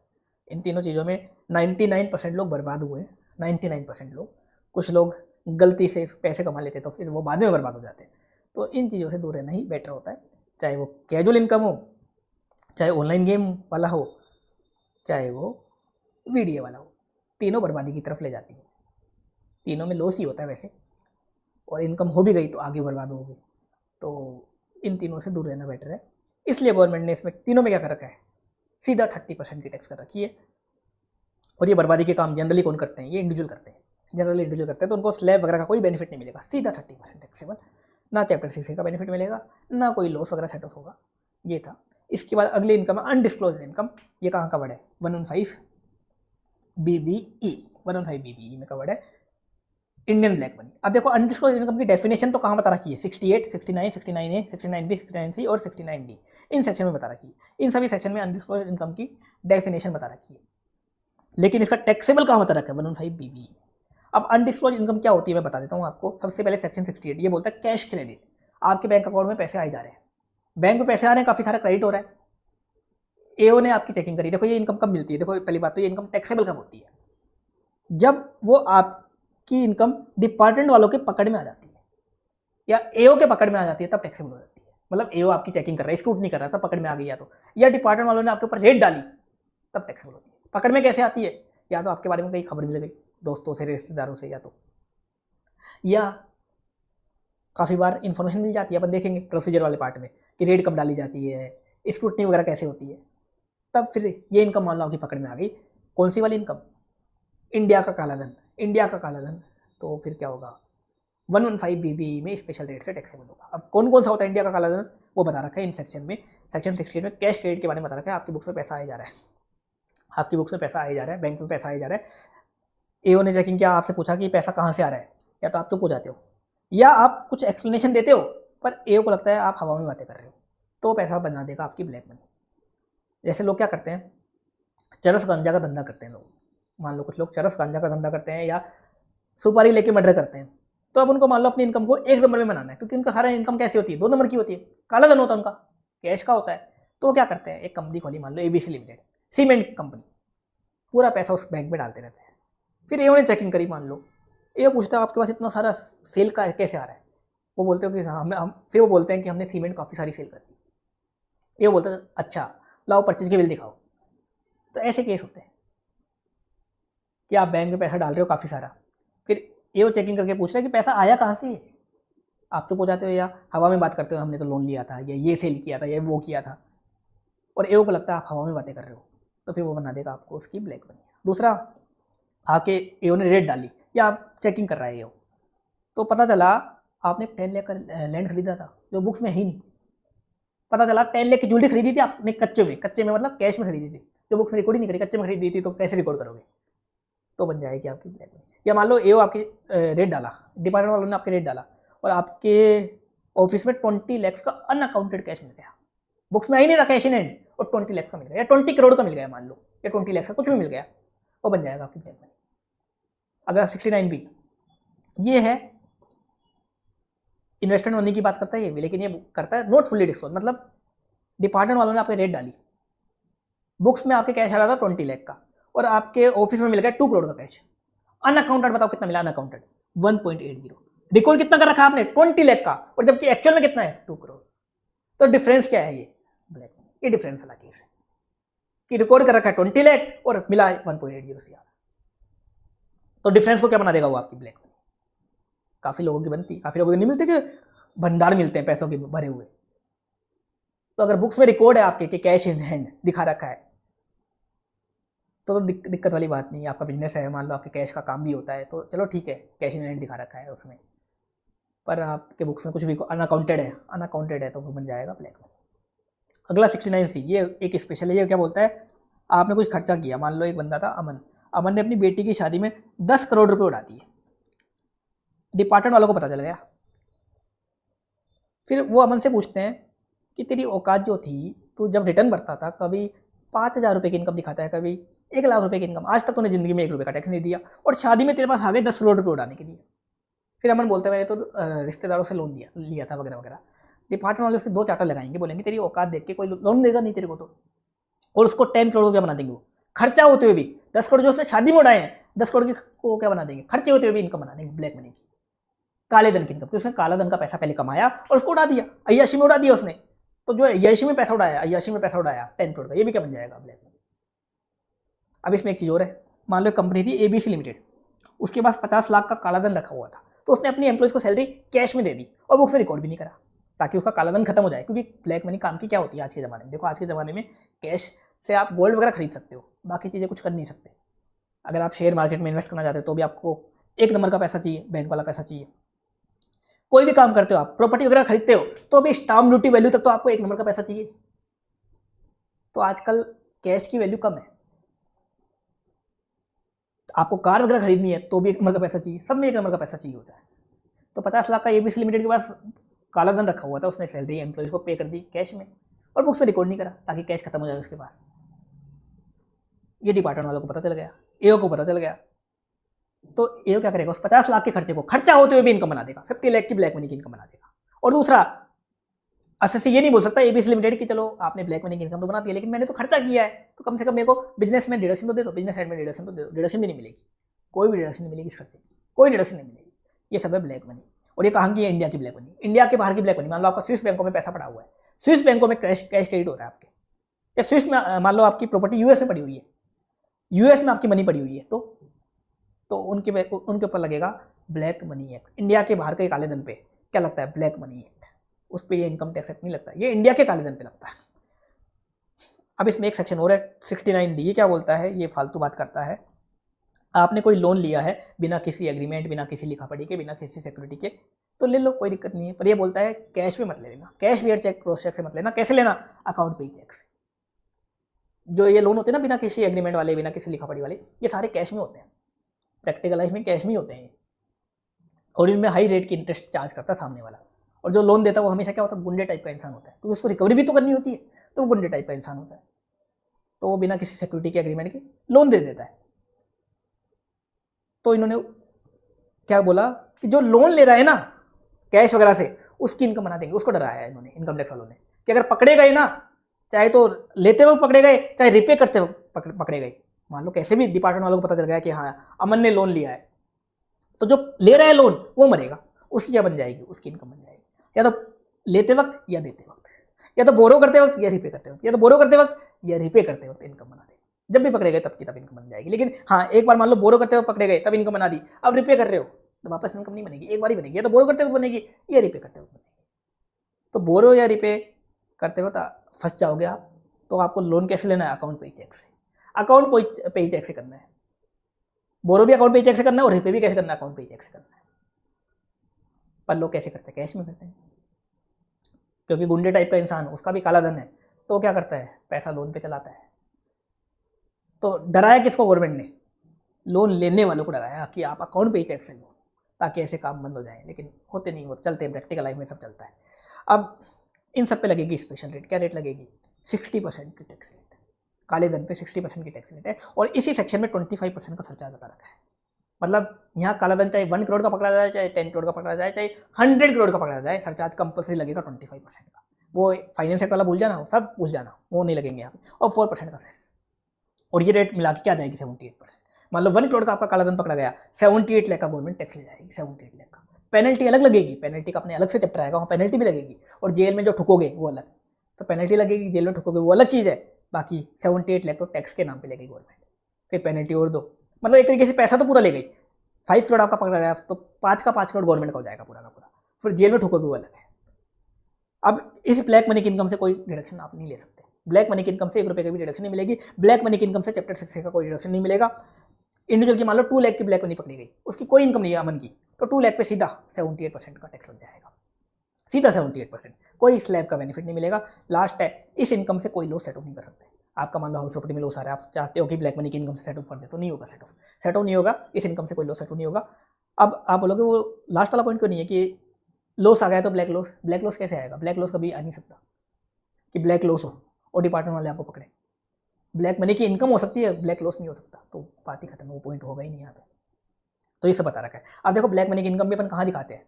इन तीनों चीज़ों में 99% लोग बर्बाद हुए, 99% लोग। कुछ लोग गलती से पैसे कमा लेते तो फिर वो बाद में बर्बाद हो जाते हैं। तो इन चीज़ों से दूर रहना ही बेटर होता है, चाहे वो कैजुअल इनकम हो, चाहे ऑनलाइन गेम वाला हो, चाहे वो वीडियो वाला हो। तीनों बर्बादी की तरफ ले जाती है, तीनों में लॉस ही होता है वैसे, और इनकम हो भी गई तो आगे बर्बाद होगी। तो इन तीनों से दूर रहना बेटर है। इसलिए गवर्नमेंट ने इसमें तीनों में क्या कर रखा है? सीधा 30% की टैक्स कर रखी है। और ये बर्बादी के काम जनरली कौन करते हैं? ये इंडिविजुअल करते हैं, जनरली इंडिविजुअल करते हैं। तो उनको स्लैब वगैरह का कोई बेनिफिट नहीं मिलेगा, सीधा 30% टैक्सेबल। ना चैप्टर 6 का बेनिफिट मिलेगा, ना कोई लॉस वगैरह सेट ऑफ होगा। ये था। इसके बाद अगली इनकम है अनडिस्क्लोज्ड इनकम। ये कहाँ का वर्ड है? 115 BBE, 115 BBE में का वर्ड है, इंडियन ब्लैक मनी। अब देखो अनडिस्क्लोज्ड इनकम की डेफिनेशन तो कहाँ बता रखी है? 68, 69, 69A, 69B, 69C और 69D, इन सेक्शन में बता रखी है। इन सभी सेक्शन में अनडिस्क्लोज्ड इनकम की डेफिनेशन बता रखी है, लेकिन इसका टैक्सेबल कहाँ बता रखा है? 115 BBE। अब अनडिस्क्लोज्ड इनकम क्या होती है मैं बता देता हूँ आपको। सबसे पहले सेक्शन 68 ये बोलता है कैश क्रेडिट। आपके बैंक अकाउंट में पैसे आए जा रहे हैं, बैंक में पैसे आ रहे हैं, काफ़ी सारा क्रेडिट हो रहा है, एओ ने आपकी चेकिंग करी। देखो ये इनकम कब मिलती है? देखो पहली बात तो ये इनकम टैक्सेबल कब होती है? जब वो आपकी इनकम डिपार्टमेंट वालों के पकड़ में आ जाती है या एओ के पकड़ में आ जाती है, तब टैक्सेबल हो जाती है। मतलब एओ आपकी चेकिंग कर रहा है, स्क्रूट नहीं कर रहा था, पकड़ में आ गई या तो, या डिपार्टमेंट वालों ने आपके ऊपर रेट डाली, तब टैक्सेबल होती है। पकड़ में कैसे आती है? या तो आपके बारे में कहीं खबर मिल गई दोस्तों से, रिश्तेदारों से, या काफ़ी बार इन्फॉर्मेशन मिल जाती है। अपन देखेंगे प्रोसीजर वाले पार्ट में कि रेट कब डाली जाती है, स्क्रूटनी वगैरह कैसे होती है, तब फिर ये इनकम मान लो आपकी पकड़ में आ गई। कौन सी वाली इनकम? इंडिया का काला धन, इंडिया का काला धन। तो फिर क्या होगा? 115 BBE में स्पेशल रेट से टैक्सेबल होगा। अब कौन कौन सा होता है इंडिया का काला धन, वो बता रखा है इन सेक्शन में। सेक्शन 68 में कैश क्रेडिट के बारे में बता रखा है। आपकी बुक्स में पैसा आया जा रहा है, आपकी बुक्स में पैसा आया जा रहा है, बैंक में पैसा आया जा रहा है, एओ ने चेकिंग किया, आपसे पूछा कि पैसा कहाँ से आ रहा है, या तो आप चुप हो जाते हो या आप कुछ एक्सप्लेनेशन देते हो, पर एओ को लगता है आप हवा में बातें कर रहे हो, तो पैसा बना देगा आपकी ब्लैक मनी। जैसे लोग क्या करते हैं, चरस गांजा का धंधा करते हैं लोग। मान लो कुछ लोग चरस गांजा का धंधा करते हैं या सुपारी लेके मर्डर करते हैं, तो अब उनको मान लो अपनी इनकम को 1 नंबर में बनाना है, क्योंकि उनका सारा इनकम कैसी होती है? 2 नंबर की होती है, काला धन होता है उनका, कैश का होता है। तो वो क्या करते हैं? एक कंपनी खोली, मान लो ABC लिमिटेड, सीमेंट कंपनी, पूरा पैसा उस बैंक में डालते रहते हैं। फिर एओ ने चेकिंग करी, मान लो एओ पूछता है आपके पास इतना सारा सेल का कैसे आ रहा है? वो बोलते हो कि हम फिर वो बोलते हैं कि हमने सीमेंट काफ़ी सारी सेल कर दी। एओ बोलते हैं अच्छा लाओ परचेज के बिल दिखाओ। तो ऐसे केस होते हैं कि आप बैंक में पैसा डाल रहे हो काफ़ी सारा, फिर एओ चेकिंग करके पूछ रहा है कि पैसा आया कहाँ से? आप चुप हो जाते हो या हवा में बात करते हो, हमने तो लोन लिया था, या ये सेल किया था, या वो किया था, और एओ को लगता है आप हवा में बातें कर रहे हो, तो फिर वो बना देगा आपको उसकी ब्लैक मनी। दूसरा, आके एओ ने रेट डाली या आप चेकिंग कर रहा है एओ, तो पता चला आपने 10 लाख का लैंड खरीदा था जो बुक्स में है ही नहीं। पता चला 10 लाख की ज्वेलरी खरीदी थी आपने कच्चे में मतलब कैश में खरीदी थी, जो बुक्स में रिकॉर्ड ही नहीं करी, कच्चे में खरीदी थी, तो कैसे रिकॉर्ड करोगे? तो बन जाएगी आपकी ब्लैक मनी। या मान लो एओ आपकी रेट डाला, डिपार्टमेंट वालों ने आपके रेट डाला, और आपके ऑफिस में 20 लाख का अनअकाउंटेड कैश मिल गया, बुक्स में आई नहीं रहा कैश इन हैंड, और 20 लाख का मिल गया, या 20 करोड़ का मिल गया मान लो, या 20 लाख का कुछ भी मिल गया, वो बन जाएगा आपकी ब्लैक मनी। अगला 69B, ये है इन्वेस्टमेंट मनी की बात करता है ये भी, लेकिन ये करता है नॉट फुल्ली डिस्क्लोज, मतलब डिपार्टमेंट वालों ने आपके रेट डाली, बुक्स में आपके कैश आ रहा था 20 लाख का, और आपके ऑफिस में मिल गया 2 करोड़ का कैश। अनअकाउंटेड बताओ कितना मिला? अनअकाउंटेड 1.80। रिकॉर्ड कितना कर रखा आपने? 20 लाख का, और जबकि एक्चुअल में कितना है? 2 करोड़। तो डिफरेंस क्या है? ये ब्लैक मनी, ये डिफरेंस वाला केस है कि रिकॉर्ड कर रखा है 20 लाख और मिला 1.80 CR। तो डिफरेंस को क्या बना देगा? वो आपकी ब्लैक मनी। काफी लोगों की बनती, काफी लोगों की नहीं मिलती, कि भंडार मिलते हैं पैसों के भरे हुए। तो अगर बुक्स में रिकॉर्ड है आपके कि कैश इन हैंड दिखा रखा है, तो दिक्कत वाली बात नहीं है। आपका बिजनेस है, मान लो आपके कैश का काम भी होता है, तो चलो ठीक है, कैश इन हैंड दिखा रखा है उसमें, पर आपके बुक्स में कुछ भी अनअकाउंटेड है तो वो बन जाएगा ब्लैक मनी। अगला 69C, ये एक स्पेशल है। ये क्या बोलता है, आपने कुछ खर्चा किया, मान लो एक बंदा था अमन ने अपनी बेटी की शादी में 10 करोड़ रुपए उड़ा दिए, डिपार्टमेंट वालों को पता चल गया। फिर वो अमन से पूछते हैं कि तेरी औकात जो थी, तू जब रिटर्न भरता था कभी 5,000 रुपये की इनकम दिखाता है, कभी 1,00,000 रुपये की इनकम, आज तक तूने जिंदगी में 1 रुपये का टैक्स नहीं दिया, और शादी में तेरे पास आ गए 10 करोड़ रुपये उड़ाने के लिए। फिर अमन बोलते हैं मैंने तो रिश्तेदारों से लोन लिया था वगैरह वगैरह। डिपार्टमेंट वाले उसके 2 चाटा लगाएंगे, बोलेंगे तेरी औकात देख के कोई लोन देगा नहीं तेरे को तो, और उसको 10 करोड़ रुपया बना देंगे। वो खर्चा होते हुए भी 10 करोड़ जो उसने शादी में उड़ाए हैं, 10 करोड़ को क्या बना देंगे, खर्चे होते हुए भी इनकम बना देंगे ब्लैक मनी की, काले धन की इनकम। उसने काला धन का पैसा पहले कमाया और उसको उड़ा दिया, अय्याशी में उड़ा दिया उसने। तो जो अय्याशी में पैसा उड़ाया 10 करोड़ का, ये भी क्या बन जाएगा ब्लैक मनी। अब इसमें एक चीज और है, मान लो कंपनी थी ABC लिमिटेड, उसके पास 50 लाख का काला धन रखा हुआ था, तो उसने अपनी एम्प्लॉइज को सैलरी कैश में दे दी और बुक्स में रिकॉर्ड भी नहीं करा, ताकि उसका काला धन खत्म हो जाए। क्योंकि ब्लैक मनी काम की क्या होती है आज के ज़माने में, देखो आज के ज़माने में कैश से आप गोल्ड वगैरह खरीद सकते हो, बाकी चीज़ें कुछ कर नहीं सकते। अगर आप शेयर मार्केट में इन्वेस्ट करना चाहते हो तो भी आपको 1 नंबर का पैसा चाहिए, बैंक वाला पैसा चाहिए। कोई भी काम करते हो आप, प्रॉपर्टी वगैरह खरीदते हो तो भी स्टाम्प ड्यूटी वैल्यू तक तो आपको 1 नंबर का पैसा चाहिए। तो आजकल कैश की वैल्यू कम है, आपको कार वगैरह खरीदनी है तो भी 1 नंबर का पैसा चाहिए, सब में 1 नंबर का पैसा चाहिए होता है। तो 50 लाख का ABC लिमिटेड के पास काला धन रखा हुआ था, उसने सैलरी एम्प्लॉइज को पे कर दी कैश में और बुक्स में रिकॉर्ड नहीं करा, ताकि कैश खत्म हो जाए उसके पास। ये डिपार्टमेंट वालों को पता चल गया, AO को पता चल गया। तो AO क्या करेगा, उस 50 लाख के खर्चे को खर्चा होते हुए भी इनकम बना देगा, 50 लाख की ब्लैक मनी की इनकम बना देगा। और दूसरा, असेसी ये नहीं बोल सकता ABC लिमिटेड की चलो आपने ब्लैक मनी की इनकम तो बना दिया, लेकिन मैंने तो खर्चा किया है, तो कम से कम मेरे को बिजनेस में डिडक्शन तो दे दो, बिजनेस साइड में डिडक्शन तो दे दो। डिडक्शन भी नहीं मिलेगी, कोई भी डिडक्शन नहीं मिलेगी इस खर्चे की, कोई डिडक्शन नहीं मिलेगी। ये सब है ब्लैक मनी। और ये कहाँ की है, इंडिया की ब्लैक मनी, इंडिया के बाहर की ब्लैक मनी। मान लो आपका स्विस बैंकों में पैसा पड़ा हुआ है, स्विस बैंकों में कैश क्रेडिट हो रहा है आपके, या स्विस में मान लो आपकी प्रॉपर्टी US में पड़ी हुई है, US में आपकी मनी पड़ी हुई है, तो उनके ऊपर लगेगा ब्लैक मनी एक्ट। इंडिया के बाहर के काले धन पे क्या लगता है, ब्लैक मनी एक्ट, उस पर ये इनकम टैक्स एक्ट नहीं लगता, ये इंडिया के काले धन पे लगता है। अब इसमें एक सेक्शन और है 69D, ये क्या बोलता है, ये फालतू बात करता है। आपने कोई लोन लिया है बिना किसी एग्रीमेंट, बिना किसी लिखा पढ़ी के, बिना किसी सिक्योरिटी के, तो ले लो, कोई दिक्कत नहीं है। पर ये बोलता है कैश में मत ले लेना, cash bearer cheque cross cheque से मत लेना। कैसे लेना, अकाउंट पे चेक से। जो ये लोन होते हैं ना बिना किसी एग्रीमेंट वाले, बिना किसी लिखा पढ़ी वाले, ये सारे कैश में होते हैं, प्रैक्टिकल लाइफ में कैश में ही होते हैं, और इनमें हाई रेट की इंटरेस्ट चार्ज करता है सामने वाला। और जो लोन देता है वो हमेशा क्या होता है, गुंडे टाइप का इंसान होता है, क्योंकि उसको रिकवरी भी तो करनी होती है, तो वो गुंडे टाइप का इंसान होता है, तो वो बिना किसी सिक्योरिटी के एग्रीमेंट के लोन दे देता है। तो इन्होंने क्या बोला कि जो लोन ले रहा है ना कैश वगैरह से, उसकी इनकम बना देंगे, उसको डराया है इन्होंने, इनकम टैक्स वालों ने, कि अगर पकड़े गए ना, चाहे तो लेते वक्त पकड़े गए, चाहे रिपे करते वक्त पकड़े गए, मान लो कैसे भी डिपार्टमेंट वालों को पता चल गया कि हाँ अमन ने लोन लिया है, तो जो ले रहा है लोन वो मरेगा, उसकी क्या बन जाएगी, उसकी इनकम बन जाएगी, या तो लेते वक्त या देते वक्त, या तो बोरो करते वक्त या रिपे करते वक्त, या तो बोरो करते वक्त या रिपे करते वक्त इनकम बना देगा। जब भी पकड़े गए तब की तब इनकम बन जाएगी। लेकिन हाँ, एक बार मान लो बोरो करते वक्त पकड़े गए तब इनकम बना दी, अब रिपे कर रहे हो तो वापस इनकम नहीं बनेगी, एक बार ही बनेगी, या तो बोरो करते वक्त बनेगी या रिपे करते वक्त बनेगी। तो बोरो या रिपे करते वक्त फंस जाओगे आप, तो आपको लोन कैसे लेना है, अकाउंट पे चेक से, अकाउंट पे चेक से करना है। बोरो भी अकाउंट पे चेक से करना है और रिपे भी कैसे करना है, अकाउंट पे चेक से करना है। पर लोग कैसे करते हैं, कैश में करते हैं, क्योंकि गुंडे टाइप का इंसान, उसका भी काला धन है, तो क्या करता है, पैसा लोन पे चलाता है। तो डराया किसको, गवर्नमेंट ने लोन लेने वालों को डराया कि आप अकाउंट पे ही टैक्स लो, ताकि ऐसे काम बंद हो जाए, लेकिन होते नहीं, वो चलते हैं, प्रैक्टिकल लाइफ में सब चलता है। अब इन सब पे लगेगी स्पेशल रेट, क्या रेट लगेगी, 60% की टैक्स रेट, काले धन पे 60% की टैक्स रेट है। और इसी सेक्शन में 25% का सरचार्ज बता रखा है। मतलब यहाँ काला धन चाहे 1 करोड़ का पकड़ा जाए, चाहे 10 करोड़ का पकड़ा जाए, चाहे 100 करोड़ का पकड़ा जाए, सरचार्ज कंपलसरी लगेगा 25% का। वो फाइनेंस एक्ट वाला भूल जाना, सब भूल जाना, वो नहीं लगेंगे यहाँ पे। और 4% का सेस, और ये रेट मिला के क्या आ जाएगी 78%। मान लो 1 करोड़ का आपका काला धन पकड़ा गया, 78 लाख का गवर्नमेंट टैक्स ले जाएगी, 78 लाख का। पेनल्टी अलग लगेगी, पेनल्टी का अपने अलग से चैप्टर आएगा, वहाँ पेनल्टी भी लगेगी। और जेल में जो ठुकोगे वो अलग, तो पेनल्टी लगेगी, जेल में ठुकोगे वो अलग चीज़ है। बाकी 78 लाख तो टैक्स के नाम पे लगेगी गवर्नमेंट, फिर पेनल्टी और दो, मतलब एक तरीके से पैसा तो पूरा ले गई। 5 करोड़ आपका पकड़ा गया तो 5 का 5 करोड़ गवर्नमेंट का हो जाएगा पूरा का पूरा, फिर जेल में ठुकोगे वो अलग है। अब इस ब्लैक मनी की इनकम से कोई डिडक्शन आप नहीं ले सकते, ब्लैक मनी की इनकम से 1 रुपये की भी डिडक्शन नहीं मिलेगी। ब्लैक मनी की इनकम से चैप्टर 6 का कोई डिडक्शन नहीं मिलेगा। इंडिविजुअल की मान लो 2 लाख की ब्लैक मनी पकड़ी गई, उसकी कोई इनकम नहीं है अमन की, तो 2 लाख पे सीधा 78% का टैक्स लग जाएगा, सीधा 78%। कोई स्लैब का बेनिफिट नहीं मिलेगा। लास्ट है, इस इनकम से कोई लॉस सेट ऑफ नहीं कर सकते। आपका मान लो हाउस प्रॉपर्टी में लॉस आ रहा है, आप चाहते हो कि ब्लैक मनी की इनकम से सेट ऑफ कर दे, तो नहीं होगा सेट ऑफ नहीं होगा। इस इनकम से कोई लॉस सेट ऑफ नहीं होगा। अब आप बोलोगे वो लास्ट वाला पॉइंट क्यों नहीं है कि लॉस आ गया तो ब्लैक लॉस कैसे आएगा? ब्लैक लॉस कभी आ नहीं सकता कि ब्लैक लॉस हो और डिपार्टमेंट वाले आपको पकड़े। ब्लैक मनी की इनकम हो सकती है, ब्लैक लॉस नहीं हो सकता, तो बात ही खत्म, वो पॉइंट होगा ही नहीं यहाँ पे। तो ये सब बता रखा है। अब देखो ब्लैक मनी की इनकम भी अपन कहाँ दिखाते हैं,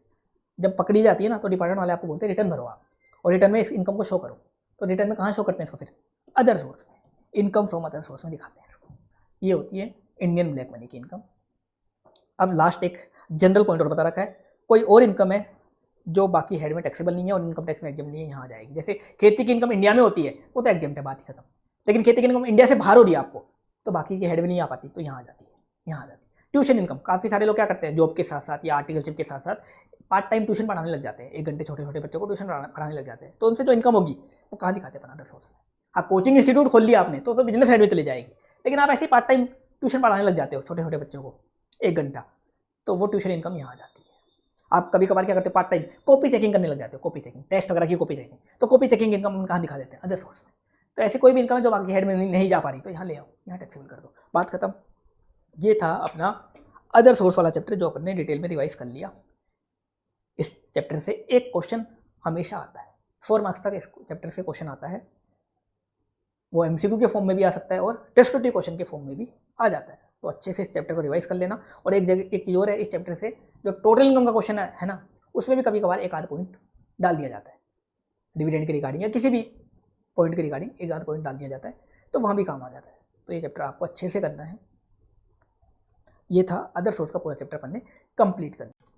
जब पकड़ी जाती है ना तो डिपार्टमेंट वाले आपको बोलते हैं रिटर्न भरो आप, और रिटर्न में इस इनकम को शो करो। तो रिटर्न में कहाँ शो करते हैं इसको? फिर अदर सोर्स में, इनकम फ्रॉम अदर सोर्स में दिखाते हैं इसको। ये होती है इंडियन ब्लैक मनी की इनकम। अब लास्ट एक जनरल पॉइंट और बता रखा है, कोई और इनकम है जो बाकी हेड में टैक्सेबल नहीं है और इनकम टैक्स में एग्जाम नहीं है, यहाँ आ जाएगी। जैसे खेती की इनकम इंडिया में होती है, वो तो एग्जाम है, बात ही खत्म। लेकिन खेती की इनकम इंडिया से बाहर हो रही है आपको, तो बाकी की हेड में नहीं आ पाती, तो यहाँ आ जाती है, यहाँ आ जाती है। ट्यूशन इनकम, काफ़ी सारे लोग क्या करते हैं, जॉब के साथ साथ या आर्टिकलशिप के साथ साथ पार्ट टाइम ट्यूशन पढ़ाने लग जाते हैं, 1 घंटे छोटे छोटे बच्चों को ट्यूशन पढ़ाने लग जाते हैं। तो उनसे जो इनकम होगी वो कहाँ दिखाते हैं? अदर सोर्स में। हाँ, कोचिंग इंस्टीट्यूट खोल लिया आपने तो बिजनेस साइड में चली जाएगी, लेकिन आप ऐसे ही पार्ट टाइम ट्यूशन पढ़ाने लग जाते हो छोटे छोटे बच्चों को 1 घंटा, तो वो ट्यूशन इनकम यहाँ आ जाती है। आप कभी कभार क्या करते हो, पार्ट टाइम कॉपी चेकिंग करने लग जाते हो, कॉपी चेकिंग, टेस्ट वगैरह की कॉपी चेकिंग, तो कॉपी चेकिंग इनकम कहाँ दिखा देते हैं? अदर सोर्स में। तो ऐसी कोई भी इनकम है जो बाकी हेड में नहीं जा पा रही, तो यहाँ ले आओ, यहाँ टैक्सेबल कर दो, बात खत्म। ये था अपना अदर सोर्स वाला चैप्टर जो अपन ने डिटेल में रिवाइज कर लिया। इस चैप्टर से एक क्वेश्चन हमेशा आता है, 4 मार्क्स तक इस चैप्टर से क्वेश्चन आता है। वो एमसीक्यू के फॉर्म में भी आ सकता है और डिस्क्रिप्टिव क्वेश्चन के फॉर्म में भी आ जाता है। तो अच्छे से इस चैप्टर को रिवाइज कर लेना। और एक चीज़ और है, इस चैप्टर से जो टोटल इनकम का क्वेश्चन है ना, उसमें भी कभी कभार एक आध पॉइंट डाल दिया जाता है, डिविडेंड के रिगार्डिंग या किसी भी पॉइंट के रिगार्डिंग एक आध पॉइंट डाल दिया जाता है, तो वहाँ भी काम आ जाता है। तो ये चैप्टर आपको अच्छे से करना है। ये था अदर सोर्स का पूरा चैप्टर अपन ने कंप्लीट कर दिया।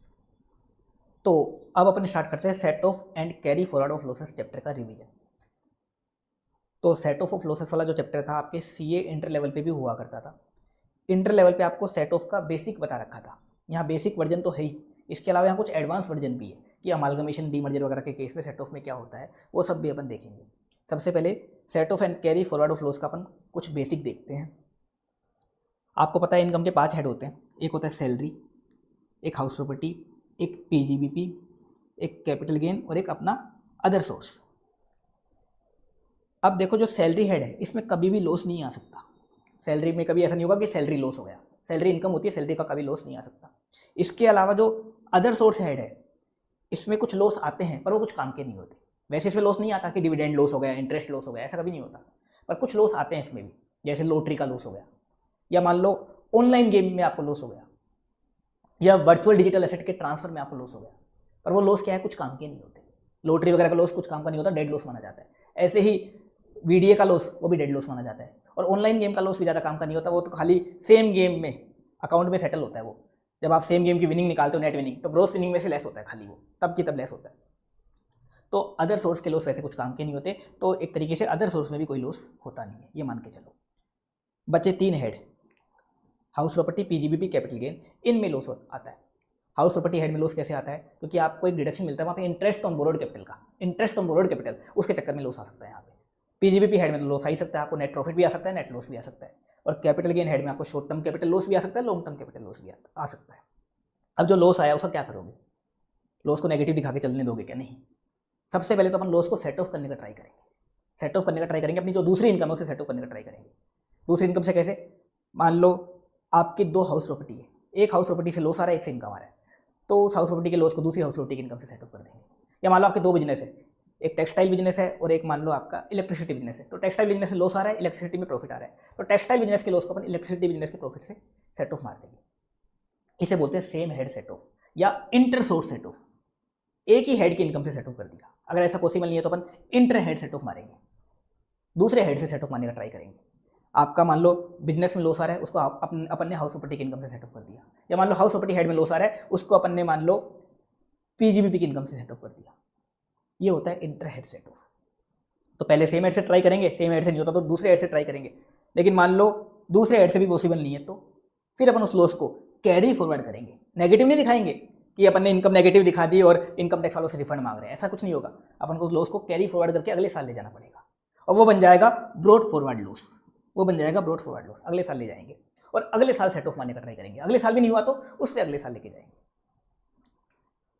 तो अब अपन स्टार्ट करते हैं set of and carry forward of losses chapter का रिवीजन। तो सेट ऑफ लॉसेस वाला जो चैप्टर था आपके सीए इंटर लेवल पे भी हुआ करता था। इंटर लेवल पे आपको सेट ऑफ का बेसिक बता रखा था, यहाँ बेसिक वर्जन तो है ही, इसके अलावा यहाँ कुछ एडवांस वर्जन भी है कि अमालगमेशन डीमर्जर वगैरह के केस में सेट ऑफ में क्या होता है, वो सब भी अपन देखेंगे। सबसे पहले set of and carry forward of loss का अपन कुछ बेसिक देखते हैं। आपको पता है इनकम के 5 हेड होते हैं, एक होता है सैलरी, एक हाउस प्रॉपर्टी, एक पीजीबीपी, एक कैपिटल गेन और एक अपना अदर सोर्स। अब देखो जो सैलरी हेड है इसमें कभी भी लॉस नहीं आ सकता। सैलरी में कभी ऐसा नहीं होगा कि सैलरी लॉस हो गया, सैलरी इनकम होती है, सैलरी का कभी लॉस नहीं आ सकता। इसके अलावा जो अदर सोर्स हेड है इसमें कुछ लॉस आते हैं पर वो कुछ काम के नहीं होते। वैसे इसमें लॉस नहीं आता कि डिविडेंड लॉस हो गया, इंटरेस्ट लॉस हो गया, ऐसा कभी नहीं होता, पर कुछ लॉस आते हैं इसमें भी, जैसे लॉटरी का लॉस हो गया, या मान लो ऑनलाइन गेम में आपको लॉस हो गया, या वर्चुअल डिजिटल एसेट के ट्रांसफर में आपको लॉस हो गया, पर वो लॉस क्या है, कुछ काम के नहीं होते। लॉटरी वगैरह का लॉस कुछ काम का नहीं होता, डेड लॉस माना जाता है। ऐसे ही वीडीए का लॉस वो भी डेड लॉस माना जाता है। और ऑनलाइन गेम का लॉस भी ज़्यादा काम का नहीं होता, वो तो खाली सेम गेम में अकाउंट में सेटल होता है। वो जब आप सेम गेम की विनिंग निकालते हो, नेट विनिंग, तो ग्रोस विनिंग में से लेस होता है, खाली वो तब की तब लेस होता है। तो अदर सोर्स के लॉस वैसे कुछ काम के नहीं होते, तो एक तरीके से अदर सोर्स में भी कोई लॉस होता नहीं है, ये मान के चलो। बचे 3 head, house property, PGBP, capital gain, इनमें लॉस आता है। हाउस प्रॉपर्टी हेड में लॉस कैसे आता है? क्योंकि आपको एक डिडक्शन मिलता है वहाँ पे इंटरेस्ट ऑन बोरोड कैपिटल का, इंटरेस्ट ऑन बोरोड कैपिटल, उसके चक्कर में लॉस आ सकता है यहाँ पे। पीजीबीपी हेड में तो लॉस आ ही सकता है, आपको नेट प्रॉफिट भी आ सकता है, नेट लॉस भी आ सकता है। और कैपिटल गेन हेड में आपको शॉर्ट टर्म कैपिटल लॉस भी आ सकता है, लॉन्ग टर्म कैपिटल लॉस भी आ सकता है। अब जो लॉस आया उसका क्या करोगे? लॉस को नेगेटिव दिखा के चलने दोगे क्या? नहीं। सबसे पहले तो अपन लॉस को सेट ऑफ करने का ट्राई करेंगे, सेट ऑफ करने का ट्राई करेंगे, अपनी जो दूसरी इनकम है उसे सेट ऑफ करने का ट्राई करेंगे। दूसरी इनकम से कैसे? मान लो आपकी 2 हाउस प्रॉपर्टी है, एक हाउस प्रॉपर्टी से लॉस आ रहा है, एक से इनकम आ रहा है, तो उस हाउस प्रॉपर्टी के लॉस को दूसरी हाउस प्रॉपर्टी की इनकम से सेट ऑफ कर देंगे। या मान लो आपके 2 बिजनेस है, एक टेक्सटाइल बिजनेस है और एक मान लो आपका इलेक्ट्रिसिटी बिजनेस है। तो टेक्सटाइल बिजनेस में लॉस आ रहा है, इलेक्ट्रिसिटी में प्रॉफिट आ रहा है, तो टेक्सटाइल बिजनेस के लॉस को अपन इलेक्ट्रिसिटी बिजनेस के प्रॉफिट से सेट ऑफ मार देंगे। इसे बोलते हैं सेम हेड सेट ऑफ या इंटर सोर्स सेट ऑफ। एक ही हेड की इनकम से सेट ऑफ कर दिया। अगर ऐसा पॉसिबल नहीं है तो अपन इंटर हेड सेट ऑफ मारेंगे, दूसरे हेड से सेट ऑफ मारने का ट्राई करेंगे। आपका मान लो बिजनेस में लॉस आ रहा है, उसको अपन ने हाउस प्रॉपर्टी की इनकम से सेट ऑफ कर दिया। या मान लो हाउस प्रॉपर्टी हेड में लॉस आ रहा है, उसको अपन ने मान लो पीजीबीपी की इनकम से सेट ऑफ कर दिया। ये होता है इंटर हेड सेट ऑफ। तो पहले सेम हेड से ट्राई करेंगे, सेम हेड से नहीं होता तो दूसरे हेड से ट्राई करेंगे, लेकिन मान लो दूसरे हेड से भी पॉसिबल नहीं है तो फिर अपन उस लॉस को कैरी फॉरवर्ड करेंगे। नेगेटिव नहीं दिखाएंगे कि अपन ने इनकम नेगेटिव दिखा दी और इनकम टैक्स वालों से रिफंड मांग रहे हैं, ऐसा कुछ नहीं होगा। अपन को उस लॉस को कैरी फॉरवर्ड करके अगले साल ले जाना पड़ेगा। और वो बन जाएगा ब्रॉड फॉरवर्ड लॉस, वो बन जाएगा ब्रॉड फॉरवर्ड लॉस। अगले साल ले जाएंगे और अगले साल सेट ऑफ मारने का ट्राई करेंगे, अगले साल भी नहीं हुआ तो उससे अगले साल लेके जाएंगे।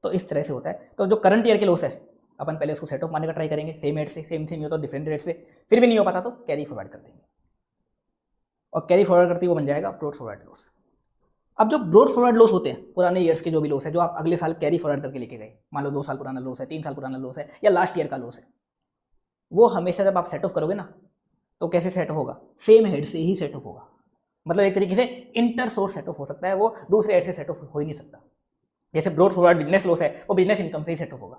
तो इस तरह से होता है। तो जो करंट ईयर के लॉस है अपन पहले उसको सेट ऑफ मारने का ट्राई करेंगे, सेम रेट से, सेम नहीं हो तो डिफरेंट रेट से, फिर भी नहीं हो पाता तो कैरी फॉरवर्ड कर देंगे और कैरी फॉरवर्ड करते वो बन जाएगा ब्रॉड फॉरवर्ड लॉस। अब जो ब्रॉड फॉरवर्ड लॉस होते हैं, पुराने ईयर्स के जो भी लॉस है जो आप अगले साल कैरी फॉरवर्ड करके लेके गए, मान लो 2 साल पुराना लॉस है, 3 साल पुराना लॉस है या लास्ट ईयर का लॉस है, वो हमेशा जब आप सेट ऑफ करोगे ना तो कैसे सेट होगा, सेम हेड से ही सेट ऑफ होगा। मतलब एक तरीके से इंटर सोर्स सेट ऑफ हो सकता है, वो दूसरे हेड से सेट ऑफ हो ही नहीं सकता। जैसे ब्रॉड फॉरवर्ड बिजनेस लॉस है वो बिजनेस इनकम से ही सेट ऑफ होगा,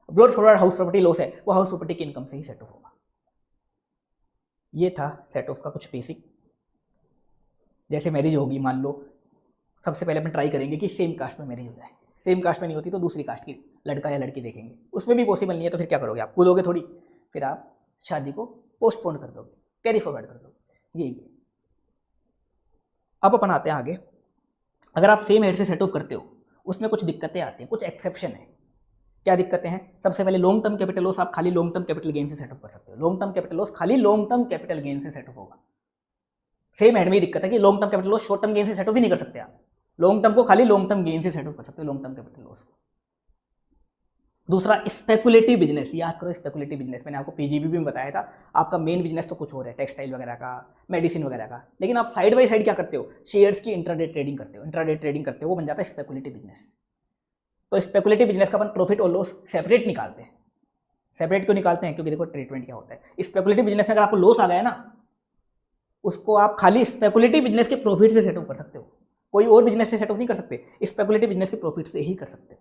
brought forward house property loss है वो हाउस प्रॉपर्टी की इनकम से ही सेट ऑफ होगा। ये था सेट ऑफ का कुछ बेसिक। जैसे मैरिज होगी मान लो, सबसे पहले अपन ट्राई करेंगे कि सेम कास्ट में मैरिज हो जाए, सेम कास्ट में नहीं होती तो दूसरी कास्ट की लड़का या लड़की देखेंगे, उसमें भी पॉसिबल नहीं है तो फिर क्या करोगे, आप कूदोगे थोड़ी, फिर आप शादी को पोस्टपोन कर दोगे, कैरी फॉरवर्ड कर दोगे। ये अब अपन आते हैं आगे। अगर आप सेम हेड से सेट ऑफ करते हो उसमें कुछ दिक्कतें आती हैं, कुछ एक्सेप्शन है। क्या दिक्कतें हैं? सबसे पहले लॉन्ग टर्म कैपिटल लॉस आप खाली लॉन्ग टर्म कैपिटल गेन से सेट ऑफ कर सकते हो, लॉन्ग टर्म कैपिटल लॉस खाली लॉन्ग टर्म कैपिटल गेन से सेट ऑफ होगा। सेम हेड में दिक्कत है कि long term capital loss short term gain से सेट ऑफ ही नहीं कर सकते आप, लॉन्ग टर्म को खाली लॉन्ग टर्म गेन से सेट ऑफ कर सकते हो, लॉन्ग टर्म कैपिटल लॉस को। दूसरा स्पेकुलेटिव बिजनेस, याद करो स्पेकुलेटिव बिजनेस मैंने आपको पीजीबी में बताया था, आपका मेन बिजनेस तो कुछ और है, टेक्सटाइल वगैरह का, मेडिसिन वगैरह का, लेकिन आप साइड बाय साइड क्या करते हो, शेयर्स की इंट्राडे ट्रेडिंग करते हो, इंट्राडे ट्रेडिंग करते हो, वो बन जाता है स्पेकुलेटिव बिजनेस। तो स्पेकुलेटिव बिजनेस का अपन प्रॉफिट और लॉस सेपरेट निकालते हैं। सेपरेट क्यों निकालते हैं? क्योंकि देखो ट्रीटमेंट क्या होता है, स्पेकुलेटिव बिजनेस में अगर आपको लॉस आ गया ना, उसको आप खाली स्पेकुलेटिव बिजनेस के प्रॉफिट से सेट ऑफ कर सकते हो, कोई और बिजनेस से सेट ऑफ नहीं कर सकते, स्पेकुलेटिव बिजनेस के प्रॉफिट से ही कर सकते हो।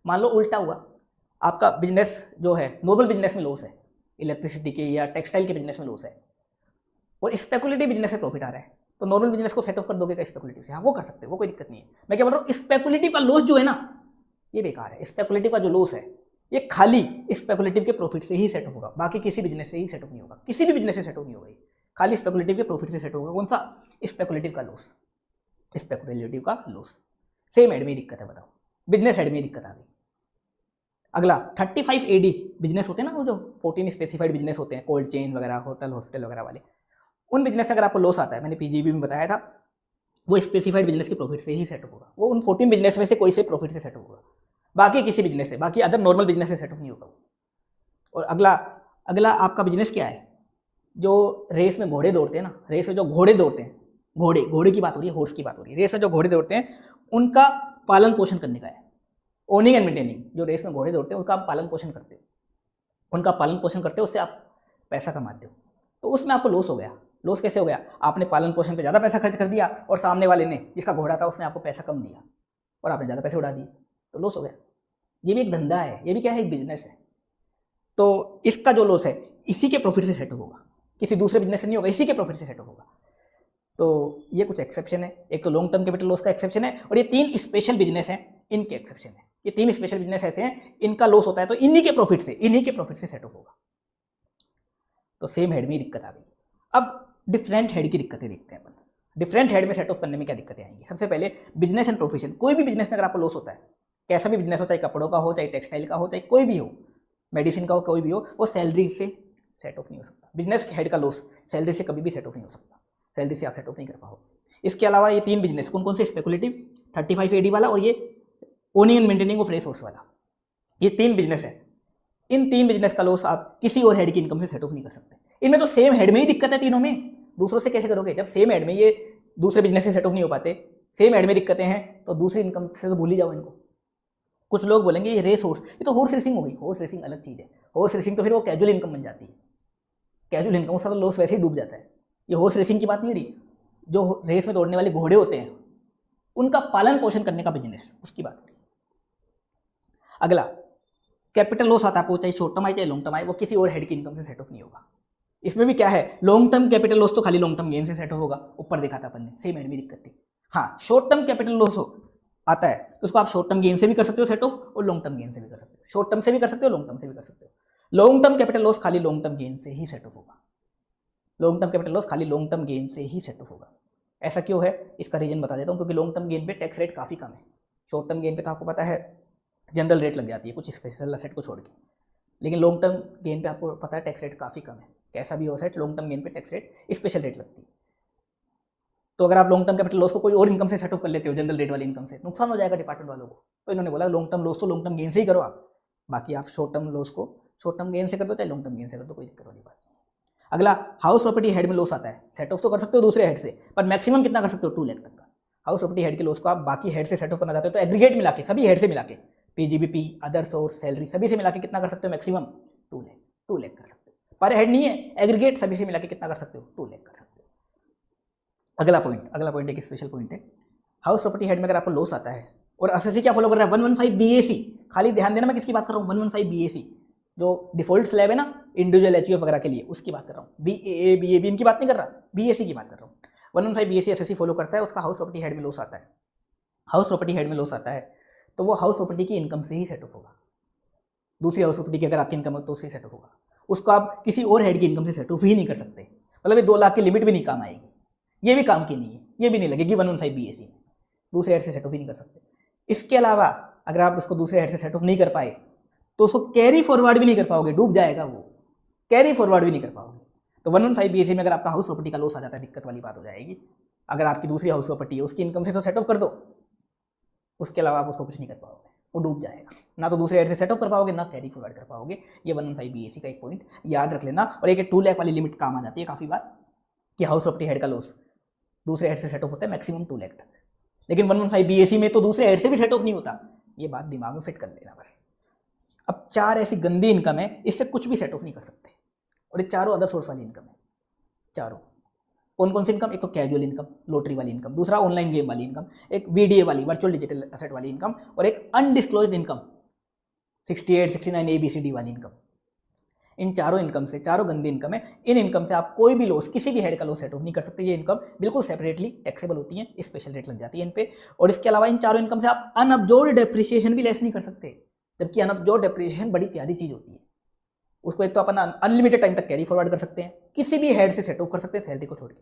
मान लो उल्टा हुआ, आपका बिजनेस जो है नॉर्मल बिजनेस में लॉस है, इलेक्ट्रिसिटी के या टेक्सटाइल के बिजनेस में लॉस है और स्पेकुलेटिव बिजनेस में प्रॉफिट आ रहा है, तो नॉर्मल बिजनेस को सेट ऑफ कर दोगे क्या स्पेकुलेटिव से? हाँ वो कर सकते हो, वो कोई दिक्कत नहीं है। मैं क्या बोल रहा हूँ, स्पेकुलेटिव का लॉस जो है ना ये बेकार है। स्पेकुलेटिव का जो लॉस है ये खाली स्पेकुलेटिव के प्रॉफिट से ही सेट ऑफ होगा, बाकी किसी बिजनेस से ही सेट ऑफ नहीं होगा, किसी भी बिजनेस से सेट ऑफ नहीं होगा, खाली स्पेकुलेटिव के प्रॉफिट से सेट होगा। कौन सा? स्पेकुलेटिव का लॉस, स्पेकुलेटिव का लॉस। सेम हेड में दिक्कत है, बताओ बिजनेस हेड में दिक्कत आ गई। अगला 35 AD बिजनेस होते हैं ना, वो जो 14 स्पेसिफाइड बिजनेस होते हैं, कोल्ड चेन वगैरह, होटल हॉस्पिटल वगैरह वाले, उन बिजनेस से अगर आपको लॉस आता है, मैंने पीजीबी में बताया था, वो स्पेसिफाइड बिजनेस के प्रॉफिट से ही सेट होगा, वो उन 14 बिजनेस में से कोई से प्रॉफिट से सेट होगा, बाकी किसी बिजनेस से, बाकी अदर नॉर्मल बिजनेस से सेट नहीं होगा। और अगला अगला आपका बिजनेस क्या है, जो रेस में घोड़े दौड़ते हैं ना, रेस में जो घोड़े दौड़ते हैं, घोड़े की बात हो रही है, हॉर्स की बात हो रही है, रेस में जो घोड़े दौड़ते हैं उनका पालन पोषण करने का है, ओनिंग एंड मेंटेनिंग। जो रेस में घोड़े दौड़ते हैं उनका आप पालन पोषण करते हो, उनका पालन पोषण करते हो, उससे आप पैसा कमाते हो, तो उसमें आपको लॉस हो गया। लॉस कैसे हो गया? आपने पालन पोषण पे ज़्यादा पैसा खर्च कर दिया और सामने वाले ने, जिसका घोड़ा था, उसने आपको पैसा कम दिया और आपने ज़्यादा पैसे उड़ा दिए, तो लॉस हो गया। ये भी एक धंधा है, ये भी क्या है, एक बिजनेस है। तो इसका जो लॉस है इसी के प्रॉफिट से सेट होगा, किसी दूसरे बिजनेस से नहीं होगा, इसी के प्रॉफिट से सेट होगा। तो ये कुछ एक्सेप्शन है, एक तो लॉन्ग टर्म कैपिटल लॉस का एक्सेप्शन है, और ये 3 स्पेशल बिजनेस हैं, इनके एक्सेप्शन है। ये 3 स्पेशल बिजनेस ऐसे हैं, इनका लॉस होता है तो इन्हीं के प्रॉफिट से सेट ऑफ होगा। तो सेम हेड में ही दिक्कत आ गई। अब डिफरेंट हेड की दिक्कतें देखते हैं अपन। डिफरेंट हेड में सेट ऑफ करने में क्या दिक्कतें आएंगी? सबसे पहले बिजनेस एंड प्रोफेशन। कोई भी बिजनेस में अगर आपको लॉस होता है, कैसा भी बिजनेस हो, चाहे कपड़ों का हो, चाहे टेक्सटाइल का हो, चाहे कोई भी हो, मेडिसिन का हो, कोई भी हो, वो सैलरी से सेट ऑफ नहीं हो सकता। बिजनेस हेड का लॉस सैलरी से कभी भी सेट ऑफ नहीं हो सकता, सैलरी से आप सेट ऑफ नहीं कर पाओगे। इसके अलावा ये 3 बिजनेस कौन कौन से? स्पेकुलेटिव, 35 AD वाला और ये owning and maintaining of race वाला, ये 3 बिजनेस है। इन 3 बिजनेस का लॉस आप किसी और हेड की इनकम से सेट ऑफ नहीं कर सकते। इनमें तो सेम हेड में ही दिक्कत है तीनों में, दूसरों से कैसे करोगे? जब सेम हेड में ये दूसरे बिजनेस से सेट ऑफ नहीं हो पाते, सेम हेड में दिक्कतें हैं, तो दूसरी इनकम से तो भूल ही जाओ इनको। कुछ लोग बोलेंगे ये रेस हॉर्स, ये तो हॉर्स रेसिंग हो गई। हॉर्स रेसिंग अलग चीज़ है, हॉर्स रेसिंग तो फिर वो कैजुअल इनकम बन जाती है, कैजुअल इनकम, उसका तो लॉस वैसे ही डूब जाता है। ये हॉर्स रेसिंग की बात नहीं हो रही, जो रेस में दौड़ने वाले घोड़े होते हैं उनका पालन पोषण करने का बिजनेस, उसकी बात हो रही है। अगला कैपिटल लॉस आता है आपको, चाहे शॉर्ट टर्म आए चाहे लॉन्ग टर्म आए, वो किसी और हेड की इनकम से सेट ऑफ नहीं होगा। इसमें भी क्या है, लॉन्ग टर्म कैपिटल लॉस तो खाली लॉन्ग टर्म गेन से सेट होगा, ऊपर देखा था अपन ने, सेम हेड में दिक्कत थी। हाँ, शॉर्ट टर्म कैपिटल लॉस आता है तो उसको आप शॉर्ट टर्म गेन से भी कर सकते हो सेट ऑफ, और लॉन्ग टर्म गेन से भी कर सकते हो, शॉर्ट टर्म से भी कर सकते हो, लॉन्ग टर्म से भी कर सकते हो। लॉन्ग टर्म कैपिटल लॉस खाली लॉन्ग टर्म गेन से ही सेट ऑफ होगा, लॉन्ग टर्म कैपिटल लॉस खाली लॉन्ग टर्म गेन से ही सेट ऑफ होगा। ऐसा क्यों है, इसका रीजन बता देता हूँ, क्योंकि लॉन्ग टर्म गेन पे टैक्स रेट काफ़ी कम है। शॉर्ट टर्म गेन पे तो आपको पता है जनरल रेट लग जाती है, कुछ स्पेशल असेट को छोड़ के, लेकिन लॉन्ग टर्म गेन पे आपको पता है टैक्स रेट काफ़ी कम है। कैसा भी हो सेट, लॉन्ग टर्म गेन पे टैक्स रेट स्पेशल रेट लगती है। तो अगर आप लॉन्ग टर्म कैपिटल लॉस को कोई और इनकम से सेट ऑफ कर लेते हो, जनरल रेट वाली इनकम से, नुकसान हो जाएगा डिपार्टमेंट वालों को। तो इन्होंने बोला लॉन्ग टर्म लॉस तो लॉन्ग टर्म गेन से ही करो आप, बाकी आप शॉर्ट टर्म लॉस को शॉर्ट टर्म गेन से कर दो चाहे लॉन्ग टर्म गेन से कर दो, कोई दिक्कत वाली बात नहीं। अगला, हाउस प्रॉपर्टी हेड में लॉस आता है, सेट ऑफ तो कर सकते हो दूसरे हेड से, पर मैक्सिमम कितना कर सकते हो, 2 लाख तक का। हाउस प्रॉपर्टी हेड के लॉस को आप बाकी हेड से सेट ऑफ करना चाहते हो तो एग्रीगेट मिला के, सभी हेड से मिला के, पीजीबीपी, अदर सोर्स, सैलरी, सभी से मिला के कितना कर सकते हो, मैक्सिमम 2 लाख कर सकते हो। पर हेड नहीं है, एग्रीगेट सभी से मिला के कितना कर सकते हो, 2 लाख कर सकते हो। अगला पॉइंट एक स्पेशल पॉइंट है, हाउस प्रॉपर्टी हेड में अगर आपको लॉस आता है और एसएससी क्या फॉलो कर रहा है, 115 बीएसी। खाली ध्यान देना मैं किसकी बात कर रहा हूँ, 115 बीएसी, जो डिफॉल्ट स्लैब है ना इंडिविजुअल एचयूएफ वगैरह के लिए, उसकी बात कर रहा हूँ। बीएए बीएबी इनकी बात नहीं कर रहा, बीएसी की बात कर रहा हूँ। 115 बीएसी एसएससी फॉलो करता है, उसका हाउस प्रॉपर्टी हेड में लॉस आता है। हाउस प्रॉपर्टी हेड में लॉस आता है तो वो हाउस प्रॉपर्टी की इनकम से ही सेट ऑफ होगा। दूसरी हाउस प्रॉपर्टी की अगर आपकी इनकम हो तो उससे सेट ऑफ होगा, उसको आप किसी और हेड की इनकम से सेट ऑफ ही नहीं कर सकते। मतलब ये 2 लाख की लिमिट भी नहीं काम आएगी, ये भी काम की नहीं है, ये भी नहीं लगेगी 115 बीएसी में, दूसरे हेड से सेट ऑफ ही नहीं कर सकते। इसके अलावा अगर आप उसको दूसरे हेड से सेट ऑफ नहीं कर पाए तो उसको कैरी फॉरवर्ड भी नहीं कर पाओगे, डूब जाएगा वो, कैरी फॉरवर्ड भी नहीं कर पाओगे। तो 115 बीएसी में अगर आपका हाउस प्रॉपर्टी का लॉस आ जाता है, दिक्कत वाली बात हो जाएगी। अगर आपकी दूसरी हाउस प्रॉपर्टी है उसकी इनकम से तो सेट ऑफ कर दो, उसके अलावा आप उसको कुछ नहीं कर पाओगे, वो डूब जाएगा। ना तो दूसरे हेड से सेट ऑफ कर पाओगे, ना कैरी फॉरवर्ड कर पाओगे। ये 115 बीएसी का एक पॉइंट याद रख लेना। और एक 2 लाख वाली लिमिट काम आ जाती है काफ़ी बार कि हाउस प्रॉपर्टी हेड का लॉस दूसरे हेड से सेट ऑफ होता है मैक्सिमम 2 लाख तक, लेकिन 115 बीएसी में तो दूसरे हेड से भी सेट ऑफ नहीं होता। ये बात दिमाग में फिट कर लेना बस। अब 4 ऐसी गंदी इनकम है, इससे कुछ भी सेट ऑफ नहीं कर सकते, और ये चारों अदर सोर्स वाली इनकम है। चारों कौन कौन सी इनकम, एक तो कैजुअल इनकम, लॉटरी वाली इनकम, दूसरा ऑनलाइन गेम वाली इनकम, एक वीडीए वाली वर्चुअल डिजिटल एसेट वाली इनकम, और एक अनडिस्क्लोज्ड इनकम 68, 69 ABCD वाली इनकम। इन चारों इनकम से, चारों गंदी इनकम है, इन इनकम से आप कोई भी लॉस, किसी भी हेड का लॉस सेट ऑफ नहीं कर सकते। ये इनकम बिल्कुल सेपरेटली टैक्सेबल होती है, स्पेशल रेट लग जाती है इन पे। और इसके अलावा इन चारों इनकम से आप अनअब्जॉर्ब्ड डेप्रिसिएशन भी लेस नहीं कर सकते, जबकि अनअब्जॉर्ब्ड डेप्रिसिएशन बड़ी प्यारी चीज होती है। उसको एक तो अपन अनलिमिटेड टाइम तक कैरी फॉरवर्ड कर सकते हैं, किसी भी हेड से सेट ऑफ कर सकते हैं, सैलरी को छोड़ के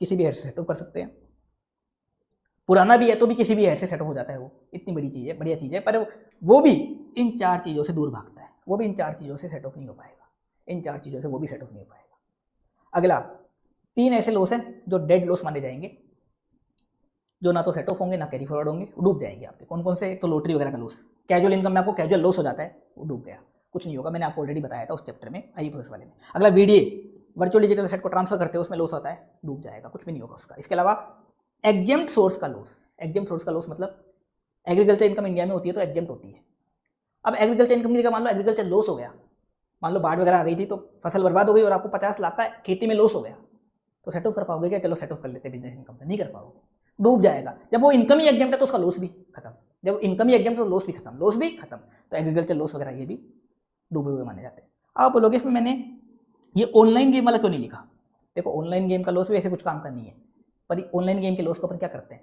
किसी भी हेड से सेट ऑफ कर सकते हैं। पुराना भी है तो भी किसी भी हेड से सेट ऑफ हो जाता है, वो इतनी बड़ी चीज़ है, बढ़िया चीज़ है। पर वो भी इन 4 चीज़ों से दूर भागता है, वो भी इन 4 चीज़ों से सेट ऑफ नहीं हो पाएगा, इन 4 चीज़ों से वो भी सेट ऑफ नहीं हो पाएगा। अगला 3 ऐसे लॉस हैं जो डेड लॉस माने जाएंगे, जो ना तो सेट ऑफ होंगे ना कैरी फॉरवर्ड होंगे, डूब जाएंगे आपके। कौन कौन से, तो लॉटरी वगैरह का लॉस, कैजुअल इनकम में आपको कैजुअल लॉस हो जाता है, वो डूब गया, कुछ नहीं होगा, मैंने आपको ऑलरेडी बताया था उस चैप्टर में, आईएफएस वाले में। अगला वीडीए, वर्चुअल डिजिटल एसेट को ट्रांसफर करते हो उसमें लॉस होता है, डूब जाएगा, कुछ भी नहीं होगा उसका। इसके अलावा एग्जेम्प्ट सोर्स का लॉस, एग्जेम्प्ट सोर्स का लॉस मतलब एग्रीकल्चर इनकम इंडिया में होती है तो एग्जेम्प्ट होती है। अब एग्रीकल्चर इनकम की जगह मान लो एग्रीकल्चर लॉस हो गया, मान लो बाढ़ वगैरह आ गई थी तो फसल बर्बाद हो गई और आपको 50 लाख का खेती में लॉस हो गया, तो सेट ऑफ कर पाओगे क्या? चलो सेट ऑफ कर लेते बिजनेस इनकम से, नहीं कर पाओगे, डूब जाएगा। जब वो इनकम ही एग्जेम्प्ट है तो उसका लॉस भी खत्म, जब इनकम ही एग्जेम्प्ट है तो लॉस भी खत्म, लॉस भी खत्म। तो एग्रीकल्चर लॉस वगैरह ये भी डूबे हुए माने जाते हैं। आप बोलोगे इसमें मैंने ये ऑनलाइन गेम वाला क्यों नहीं लिखा? देखो ऑनलाइन गेम का लॉस भी ऐसे कुछ काम का नहीं है, पर ऑनलाइन गेम के लॉस को अपन क्या करते हैं,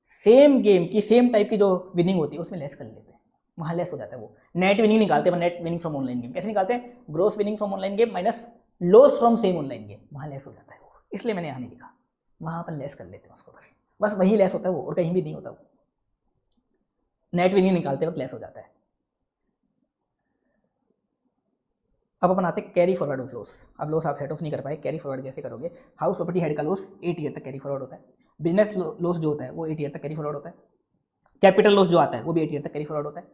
सेम गेम की सेम टाइप की जो विनिंग होती है उसमें लेस कर लेते हैं, वहाँ लेस हो जाता है। वो नेट विनिंग निकालते हैं, net winning from online game कैसे निकालते हैं, gross winning from online game minus loss from same online game, वहाँ लेस हो जाता है वो, इसलिए मैंने यहाँ नहीं लिखा, वहाँ अपन लेस कर लेते हैं उसको, बस वही लेस होता है वो, और कहीं भी नहीं होता वो, नेट विनिंग निकालते वक्त लेस हो जाता है। अब अपन आते हैं कैरी फॉरवर्ड ऑफ लॉस। अब लॉस आप सेट ऑफ नहीं कर पाए, कैरी फॉरवर्ड कैसे करोगे? हाउस प्रॉपर्टी हेड का लॉस 8 ईयर तक कैरी फॉरवर्ड होता है, बिजनेस लॉस जो होता है वो 8 ईयर तक कैरी फॉरवर्ड होता है, कैपिटल लॉस जो आता है वो भी 8 ईयर तक कैरी फॉरवर्ड होता है।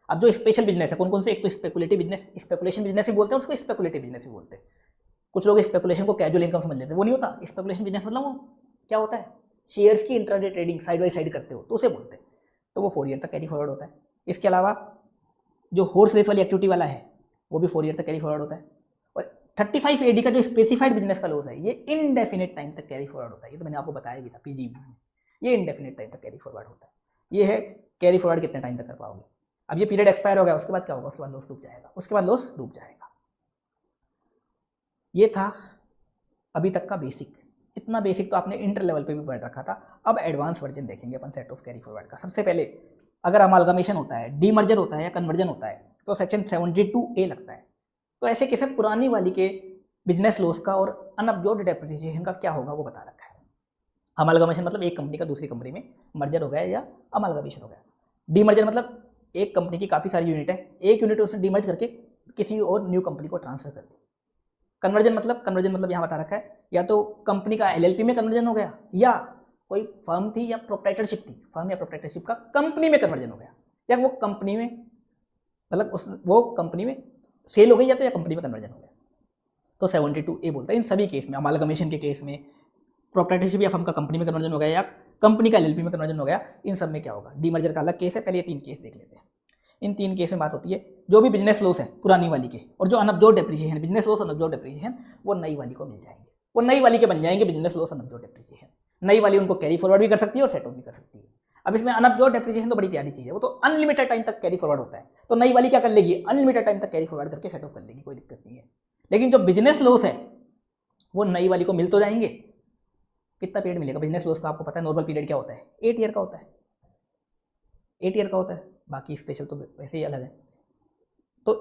अब जो स्पेशल बिजनेस है कौन कौन से, एक तो स्पेकुलेटिव बिजनेस, स्पेकुलेशन बिजनेस भी बोलते हैं उसको, स्पेकुलेटिव बिजनेस भी बोलते हैं। कुछ लोग स्पेकुलेशन को कैजुअल इनकम समझ लेते हैं, वो नहीं होता। स्पेकुलेशन बिजनेस मतलब वो क्या होता है, शेयर्स की intraday trading side by side करते हो तो उसे बोलते हैं, तो वो 4 ईयर तक कैरी फॉरवर्ड होता है। इसके अलावा जो हॉर्स रेस वाली एक्टिविटी वाला है वो भी 4 ईयर तक कैरी फॉरवर्ड होता है। और 35 AD का जो स्पेसिफाइड बिजनेस का लॉस है ये इनडेफिनेट टाइम तक कैरी फॉरवर्ड होता है, ये तो मैंने आपको बताया भी था पीजी में, ये इनडेफिनेट टाइम तक कैरी फॉरवर्ड होता है। ये है कैरी फॉरवर्ड कितने टाइम तक कर पाओगे। अब ये पीरियड एक्सपायर हो गया उसके बाद क्या होगा, उसके बाद लॉस डूब जाएगा, उसके बाद लॉस डूब जाएगा। ये था अभी तक का बेसिक, इतना बेसिक तो आपने इंटर लेवल पे भी पढ़ रखा था। अब एडवांस वर्जन देखेंगे अपन सेट ऑफ कैरी फॉरवर्ड का। सबसे पहले अगर अमालगमेशन होता है, डीमर्जर होता है या कन्वर्जन होता है तो सेक्शन 72A लगता है। तो ऐसे केस में पुरानी वाली के बिजनेस लॉस का और अनअब्जॉर्ब्ड डेप्रिसिएशन का क्या होगा वो बता रखा है। अमालगमेशन मतलब एक कंपनी का दूसरी कंपनी में मर्जर हो गया या अमालगमेशन हो गया। डीमर्जर मतलब एक कंपनी की काफ़ी सारी यूनिट है, एक यूनिट उसने डीमर्ज करके किसी और न्यू कंपनी को ट्रांसफर कर दी। कन्वर्जन मतलब यहाँ बता रखा है, या तो कंपनी का एलएलपी में कन्वर्जन हो गया, या कोई फर्म थी या प्रोप्राइटरशिप थी, फर्म या प्रोप्राइटरशिप का कंपनी में कन्वर्जन हो गया, या वो कंपनी में मतलब वो कंपनी में सेल हो गई, या तो या कंपनी में कन्वर्जन हो गया। तो 72A बोलता है इन सभी केस में, अमालगमेशन के केस में, प्रोप्राइटरशिप या फर्म का कंपनी में कन्वर्जन हो गया, या कंपनी का एलएलपी में कन्वर्जन हो गया, इन सब में क्या होगा, डीमर्जर का अलग केस है। पहले ये 3 केस देख लेते हैं। इन 3 केस में बात होती है जो भी बिजनेस लॉस है पुरानी वाली के, और जो अनअब्जॉर्ब्ड डेप्रिसिएशन, बिजनेस लॉस अनअब्जॉर्ब्ड डेप्रिसिएशन, वो नई वाली को मिल जाएंगे, वो नई वाली के बन जाएंगे बिजनेस लॉस अनअब्जॉर्ब्ड डेप्रिसिएशन। नई वाली उनको कैरी फॉरवर्ड भी कर सकती है और सेट ऑफ भी कर सकती है। अब इसमें अनअब्जॉर्ब्ड डेप्रिसिएशन तो बड़ी प्यारी चीज है, वो तो अनलिमिटेड टाइम तक कैरी फॉरवर्ड होता है, तो नई वाली क्या कर लेगी, अनलिमिटेड टाइम तक कैरी फॉरवर्ड करके सेट ऑफ कर लेगी, कोई दिक्कत नहीं है। लेकिन जो बिजनेस लॉस है वो नई वाली को मिल तो जाएंगे। कितना पीरियड मिलेगा बिजनेस लॉस का, आपको पता है नॉर्मल पीरियड क्या होता है, 8 ईयर का होता है, 8 ईयर का होता है, बाकी स्पेशल तो वैसे ही अलग है। तो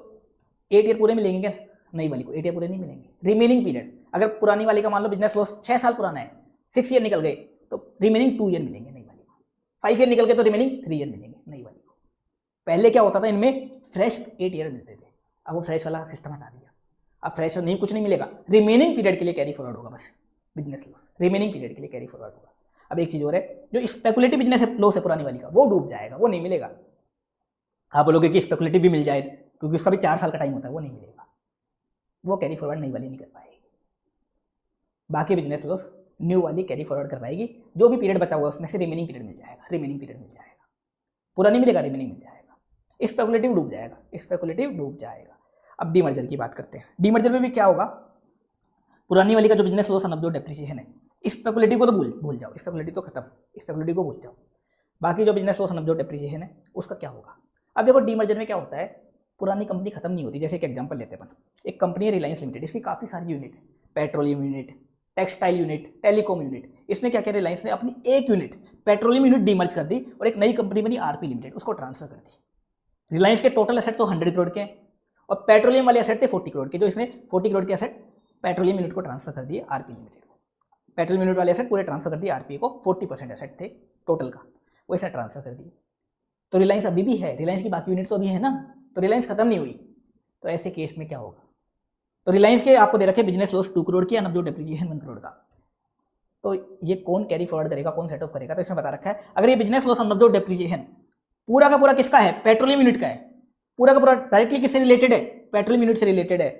8 ईयर पूरे मिलेंगे क्या, नई वाली को 8 ईयर पूरे नहीं मिलेंगे। रिमेनिंग पीरियड, अगर पुरानी वाली का मान लो बिजनेस लॉस 6 साल पुराना है, 6 ईयर निकल गए तो रिमेनिंग 2 ईयर मिलेंगे नई वाली को, 5 ईयर निकल गए तो रिमेनिंग 3 ईयर मिलेंगे नई वाली को। पहले क्या होता था, इनमें फ्रेश 8 ईयर मिलते थे, अब वो फ्रेश वाला सिस्टम हटा दिया, अब फ्रेश नहीं कुछ नहीं मिलेगा, रिमेनिंग पीरियड के लिए कैरी फॉरवर्ड होगा बस, बिजनेस लॉस रिमेनिंग पीरियड के लिए कैरी फॉरवर्ड होगा। अब एक चीज और है, जो स्पेकुलेटिव बिजनेस लॉस है पुरानी वाली का, वो डूब जाएगा, वो नहीं मिलेगा। आप बोलोगे कि स्पेकुलेटिव भी मिल जाए, क्योंकि उसका भी 4 साल का टाइम होता है, वो नहीं मिलेगा, वो कैरी फॉरवर्ड नई वाली नहीं कर पाएगी। बाकी बिजनेस लॉस न्यू वाली कैरी फॉरवर्ड कर पाएगी, जो भी पीरियड बचा हुआ है उसमें से रिमेनिंग पीरियड मिल जाएगा, रिमेनिंग पीरियड मिल जाएगा, पूरा नहीं मिलेगा, रिमेनिंग मिल जाएगा। स्पेकुलेटिव डूब जाएगा, स्पेकुलेटिव डूब जाएगा। अब डीमर्जर की बात करते हैं। डीमर्जर में भी क्या होगा, पुरानी वाली का जो बिजनेस लॉस अनअब्जॉर्ब्ड डेप्रिसिएशन है, स्पेकुलेटिव को तो भूल जाओ, स्पेकुलेटिव तो खत्म, स्पेकुलेटिव को भूल जाओ। बाकी जो बिजनेस लॉस अनअब्जॉर्ब्ड डेप्रिसिएशन है उसका क्या होगा। अब देखो डीमर्जर में क्या होता है, पुरानी कंपनी खत्म नहीं होती। जैसे एक एग्जांपल लेते हैं अपन, एक कंपनी है रिलायंस लिमिटेड, इसकी काफ़ी सारी यूनिट है, petroleum unit, textile unit, telecom unit. इसने क्या किया, रिलायंस ने अपनी एक यूनिट पेट्रोलियम यूनिट डीमर्ज कर दी और एक नई कंपनी बनी आरपी लिमिटेड, उसको ट्रांसफर कर दी। रिलायंस के टोटल एसेट तो 100 करोड़ के हैं और पेट्रोलियम वाले एसेट थे 40 करोड़ के, जो इसने 40 करोड़ के एसेट पेट्रोलियम यूनिट को ट्रांसफर कर दिए आरपी लिमिटेड को। पेट्रोलियम यूनिट वाले एसेट पूरे ट्रांसफर कर दिए आरपी को, 40% एसेट थे टोटल का, वो इसने ट्रांसफर कर दिए। तो रिलायंस अभी भी है, रिलायंस की बाकी यूनिट तो अभी है ना, तो रिलायंस खत्म नहीं हुई। तो ऐसे केस में क्या होगा, तो रिलायंस के आपको दे रखे बिजनेस लॉस 2 करोड़ की, अनअब्जॉर्ब्ड डेप्रिसिएशन 1 करोड़ का। तो ये कौन कैरी फॉरवर्ड करेगा, कौन सेट ऑफ करेगा, तो इसमें बता रखा है अगर ये बिजनेस लॉस अनअब्जॉर्ब्ड डेप्रिसिएशन पूरा का पूरा किसका है, पेट्रोलियम यूनिट का है, पूरा का पूरा डायरेक्टली किससे रिलेटेड है, पेट्रोलियम यूनिट से रिलेटेड है,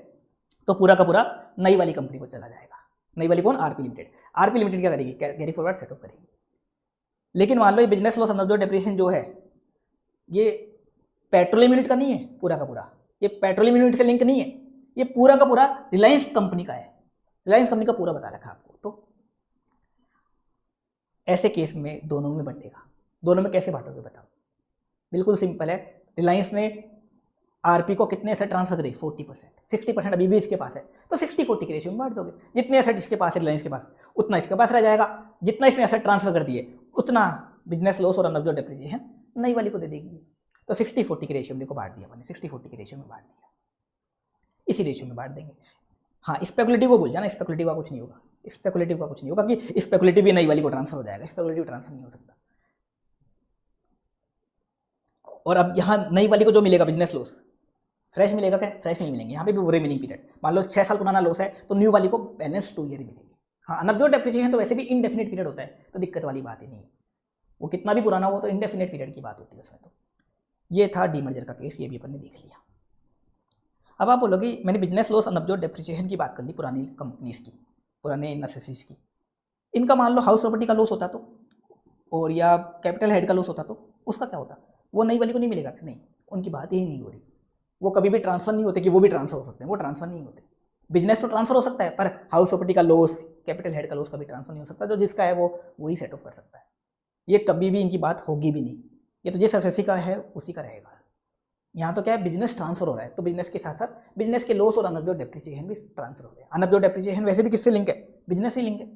तो पूरा का पूरा नई वाली कंपनी को चला जाएगा। नई वाली कौन, आरपी लिमिटेड। आरपी लिमिटेड क्या करेगी, कैरी फॉरवर्ड सेट ऑफ करेगी। लेकिन मान लो ये बिजनेस लॉस अनअब्जॉर्ब्ड डेप्रिसिएशन जो है ये पेट्रोलियम यूनिट का नहीं है पूरा का पूरा, ये पेट्रोलियम यूनिट से लिंक नहीं है, ये पूरा का पूरा रिलायंस कंपनी का है, रिलायंस कंपनी का पूरा बता रखा है आपको। तो ऐसे केस में दोनों में बंटेगा, दोनों में कैसे बांटोगे बताओ, बिल्कुल सिंपल है। रिलायंस ने आरपी को कितने एसेट ट्रांसफर करे, 40%, 60% अभी भी इसके पास है, तो 60-40 के रेशियो में बांट दोगे। जितने एसेट इसके पास है रिलायंस के पास, उतना इसके पास रह जाएगा, जितना इसने एसेट ट्रांसफर कर दिए उतना बिजनेस लॉस और अनअब्जॉर्ब्ड डेप्रिसिएशन नई वाली को दे देगी। तो 60-40 के रेशियो में देखो बांट दिया मैंने, 60-40 के रेशियो में बांट दिया, इसी रेशियो में बांट देंगे। हाँ स्पेकुलेटिव को भूल जाना, स्पेकुलेटिव का कुछ नहीं होगा, स्पेकुलेटिव का कुछ नहीं होगा कि स्पेकुलेटिव भी नई वाली को ट्रांसफर हो जाएगा, स्पेकुलेटिव ट्रांसफर नहीं हो सकता। और अब यहाँ नई वाली को जो मिलेगा बिजनेस लॉस फ्रेश मिलेगा क्या, फ्रेश नहीं मिलेंगे, यहाँ पे भी वो रिमेनिंग पीरियड, मान लो 6 साल पुराना लॉस है तो न्यू वाली को बैलेंस 2 ईयर ही मिलेगी। हाँ अनअब्जॉर्ब्ड डेप्रिसिएशन तो वैसे भी इनडेफिनिट पीरियड होता है, तो दिक्कत वाली बात ही नहीं है, वो कितना भी पुराना हो तो इनडेफिनिट पीरियड की बात होती है उसमें। तो ये था डीमर्जर का केस, ये भी अपन ने देख लिया। अब आप बोलोगे मैंने बिजनेस लॉस अनअब्जॉर्ब्ड डेप्रिसिएशन की बात कर ली पुरानी कंपनीज की, पुराने नेसेसिटीज की, इनका मान लो हाउस प्रॉपर्टी का लॉस होता तो, और या कैपिटल हेड का लॉस होता तो उसका क्या होता, वो नई वाली को नहीं मिलेगा, नहीं उनकी बात ही नहीं हो रही, वो कभी भी ट्रांसफर नहीं होते कि वो भी ट्रांसफर हो सकते हैं, वो ट्रांसफर नहीं होते। बिजनेस तो ट्रांसफर हो सकता है पर हाउस प्रॉपर्टी का लॉस, कैपिटल हेड का लॉस कभी ट्रांसफर नहीं हो सकता, जो जिसका है वो वही सेट ऑफ कर सकता है, ये कभी भी इनकी बात होगी भी नहीं, ये तो जिस एसएससी का है उसी का रहेगा। यहाँ तो क्या है, बिजनेस ट्रांसफर हो रहा है, तो बिजनेस के साथ साथ बिजनेस के लॉस और अनअब्जॉर्ब्ड डेप्रिसिएशन भी ट्रांसफर हो रहे हैं। अनअब्जॉर्ब्ड डेप्रिसिएशन वैसे भी किससे लिंक है, बिजनेस से लिंक है,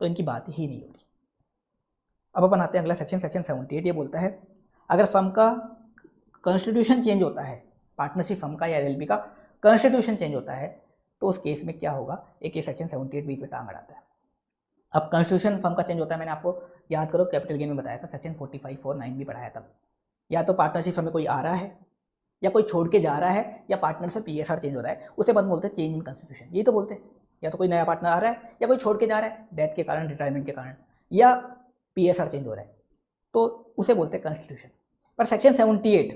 तो इनकी बात ही नहीं हो रही। अब अपन आते हैं अगला सेक्शन 78। ये बोलता है अगर फर्म का कॉन्स्टिट्यूशन चेंज होता है, पार्टनरशिप फर्म का या एलएलपी का कॉन्स्टिट्यूशन चेंज होता है तो उस केस में क्या होगा, एक ये सेक्शन 78 बीच में टांग अड़ाता है। अब कॉन्स्टिट्यूशन फर्म का चेंज होता है, मैंने आपको याद करो कैपिटल गेन में बताया था, सेक्शन 45 और 9 भी पढ़ाया तब। या तो पार्टनरशिप फर्म में कोई आ रहा है या कोई छोड़ के जा रहा है या पार्टनर से पीएसआर चेंज हो रहा है, उसे बाद बोलते हैं चेंज इन कॉन्स्टिट्यूशन। यही तो बोलते हैं, या तो कोई नया पार्टनर आ रहा है या कोई छोड़ के जा रहा है डेथ के कारण, रिटायरमेंट के कारण, या पीएसआर चेंज हो रहा है, तो उसे बोलते हैं कॉन्स्टिट्यूशन। पर सेक्शन 78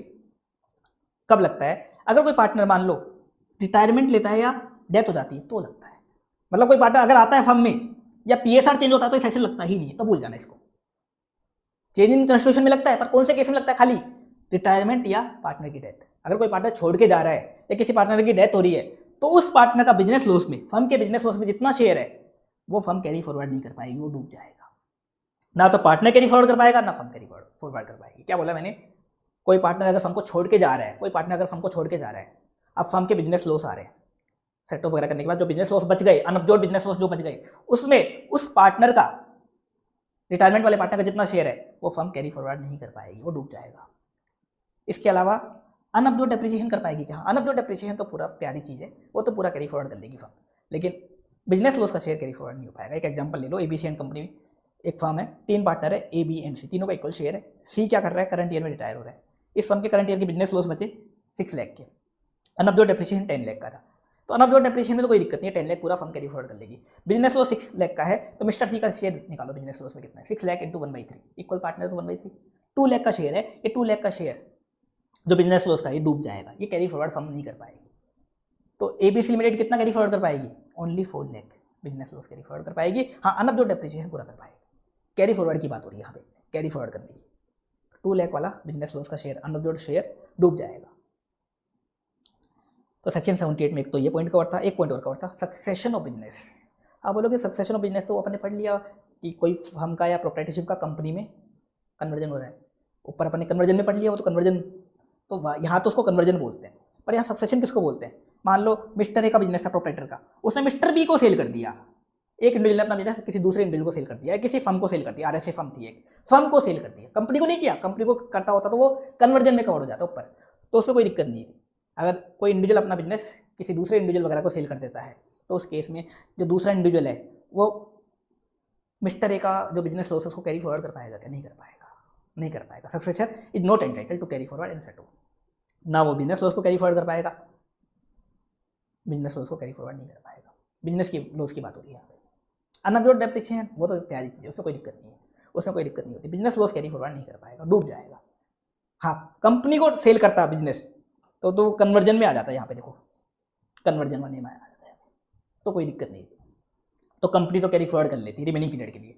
कब लगता है? अगर कोई पार्टनर मान लो रिटायरमेंट लेता है या डेथ हो जाती है तो लगता है। मतलब कोई पार्टनर अगर आता है फर्म में या पीएसआर चेंज होता है तो ये सेक्शन लगता ही नहीं है, तो भूल जाना इसको। चेंज इन कॉन्स्टिट्यूशन में लगता है, पर कौन से केस में लगता है? खाली रिटायरमेंट या पार्टनर की डेथ। अगर कोई पार्टनर छोड़ के जा रहा है या किसी पार्टनर की डेथ हो रही है तो उस पार्टनर का बिजनेस लॉस में, फर्म के बिजनेस लॉस में जितना शेयर है वो फर्म कैरी फॉरवर्ड नहीं कर पाएगी, वो डूब जाएगा। ना तो पार्टनर कैरी फॉरवर्ड कर पाएगा ना फर्म कैरी फॉरवर्ड कर पाएगी। क्या बोला मैंने? कोई पार्टनर अगर फर्म को छोड़ के जा रहा है, कोई पार्टनर अगर फर्म को छोड़ के जा रहा है, अब फर्म के बिजनेस लॉस आ रहे हैं, सेट ऑफ वगैरह करने के बाद जो बिजनेस लॉस बच गए, अनअब्जॉर्ब बिजनेस लॉस जो बच गए, उसमें उस पार्टनर का, रिटायरमेंट वाले पार्टनर का जितना शेयर है वो फर्म कैरी फॉरवर्ड नहीं कर पाएगी, वो डूब जाएगा। इसके अलावा अनअब्जॉर्ब डेप्रिसिएशन कर पाएगी क्या? अनअब्जॉर्ब डेप्रिसिएशन तो पूरा प्यारी चीज़ है, वो तो पूरा कैरी फॉरवर्ड कर लेगी फर्म, लेकिन बिजनेस लॉस का शेयर कैरी फॉरवर्ड नहीं हो पाएगा। एक एग्जांपल ले लो, एबीसी एंड कंपनी में एक फर्म है, 3 पार्टनर है, ए बी एंड सी, तीनों का इक्वल शेयर है। सी क्या कर रहा है? करंट ईयर में रिटायर हो रहा है। इस फर्म के करंट ईयर के बिजनेस लॉस बचे 6 लाख के, अनअब्जॉर्ब डेप्रिसिएशन 10 लाख का था, तो अनअब्जॉर्ब डेप्रिसिएशन में तो कोई दिक्कत नहीं है, 10 लाख पूरा फर्म कैरी फॉरवर्ड कर लेगी। बिजनेस लॉस 6 लाख का है तो मिस्टर सी का शेयर निकालो, बिजनेस लॉस में कितना है? 6 लाख इंटू 1/3, इक्वल पार्टनर तो 1/3, 2 लाख का शेयर है। ये 2 लाख का शेयर जो बिजनेस लॉस का, ये डूब जाएगा, ये कैरी फॉरवर्ड फर्म नहीं कर पाएगी। तो एबीसी लिमिटेड कितना कैरी फॉरवर्ड कर पाएगी? Only 4 lakh business loss carry forward कर पाएगी। हाँ, अनअब्जॉर्ब डेप्रिसिएशन पूरा कर पाएगी। कैरी फॉरवर्ड की बात हो रही है यहाँ पे, कैरी फॉरवर्ड करने की। 2 लाख वाला बिजनेस लॉस का शेयर, अनअब्जॉर्ब शेयर डूब जाएगा। तो सेक्शन 78 में एक तो ये पॉइंट कवर था, एक पॉइंट और कवर था, सक्सेशन ऑफ बिजनेस। आप बोलोगे सक्सेशन ऑफ बिजनेस तो अपन ने पढ़ लिया कि कोई फर्म का या प्रोप्राइटरशिप का कंपनी में कन्वर्जन हो रहा है, ऊपर अपन ने कन्वर्जन में पढ़ लिया, वो तो कन्वर्जन, तो यहाँ तो उसको कन्वर्जन बोलते हैं, पर यहाँ सक्सेशन किसको बोलते हैं? मान लो मिस्टर ए का बिजनेस था प्रोप्राइटर का, उसने मिस्टर बी को सेल कर दिया, एक इंडिविजुअल ने अपना बिजनेस किसी दूसरे इंडिविजुअल को सेल कर दिया, किसी फर्म को सेल कर दिया, आरएसए फर्म थी एक, फर्म को सेल कर दिया, कंपनी को नहीं किया, कंपनी को करता होता तो वो कन्वर्जन में कवर हो जाता ऊपर, तो उसमें कोई दिक्कत नहीं है। अगर कोई इंडिविजुअल अपना बिजनेस किसी दूसरे इंडिविजुअल वगैरह को सेल कर देता है तो उस केस में जो दूसरा इंडिविजुअल है वो मिस्टर ए का जो बिजनेस लॉस है उसको कैरी फॉरवर्ड कर पाएगा क्या? नहीं कर पाएगा, नहीं कर पाएगा। Successor is not entitle to carry forward in set off, ना वो बिजनेस लॉस को कैरी फॉरवर्ड कर पाएगा, बिजनेस लॉस को कैरी फॉरवर्ड नहीं कर पाएगा। बिजनेस की लॉस की बात हो रही है यहाँ पे। अनअब्जॉर्ब डेप्रिसिएशन वो तो प्यारी चीज़ है, उसमें कोई दिक्कत नहीं है, उसमें कोई दिक्कत नहीं होती। बिजनेस लॉस कैरी फॉरवर्ड नहीं कर पाएगा, डूब जाएगा। हाँ, कंपनी को सेल करता है बिजनेस तो कन्वर्जन में आ जाता है, यहाँ पे देखो कन्वर्जन में आ जाता है, तो कोई दिक्कत नहीं है, तो कंपनी तो कैरी फॉरवर्ड कर लेती है रिमेनिंग पीरियड के लिए।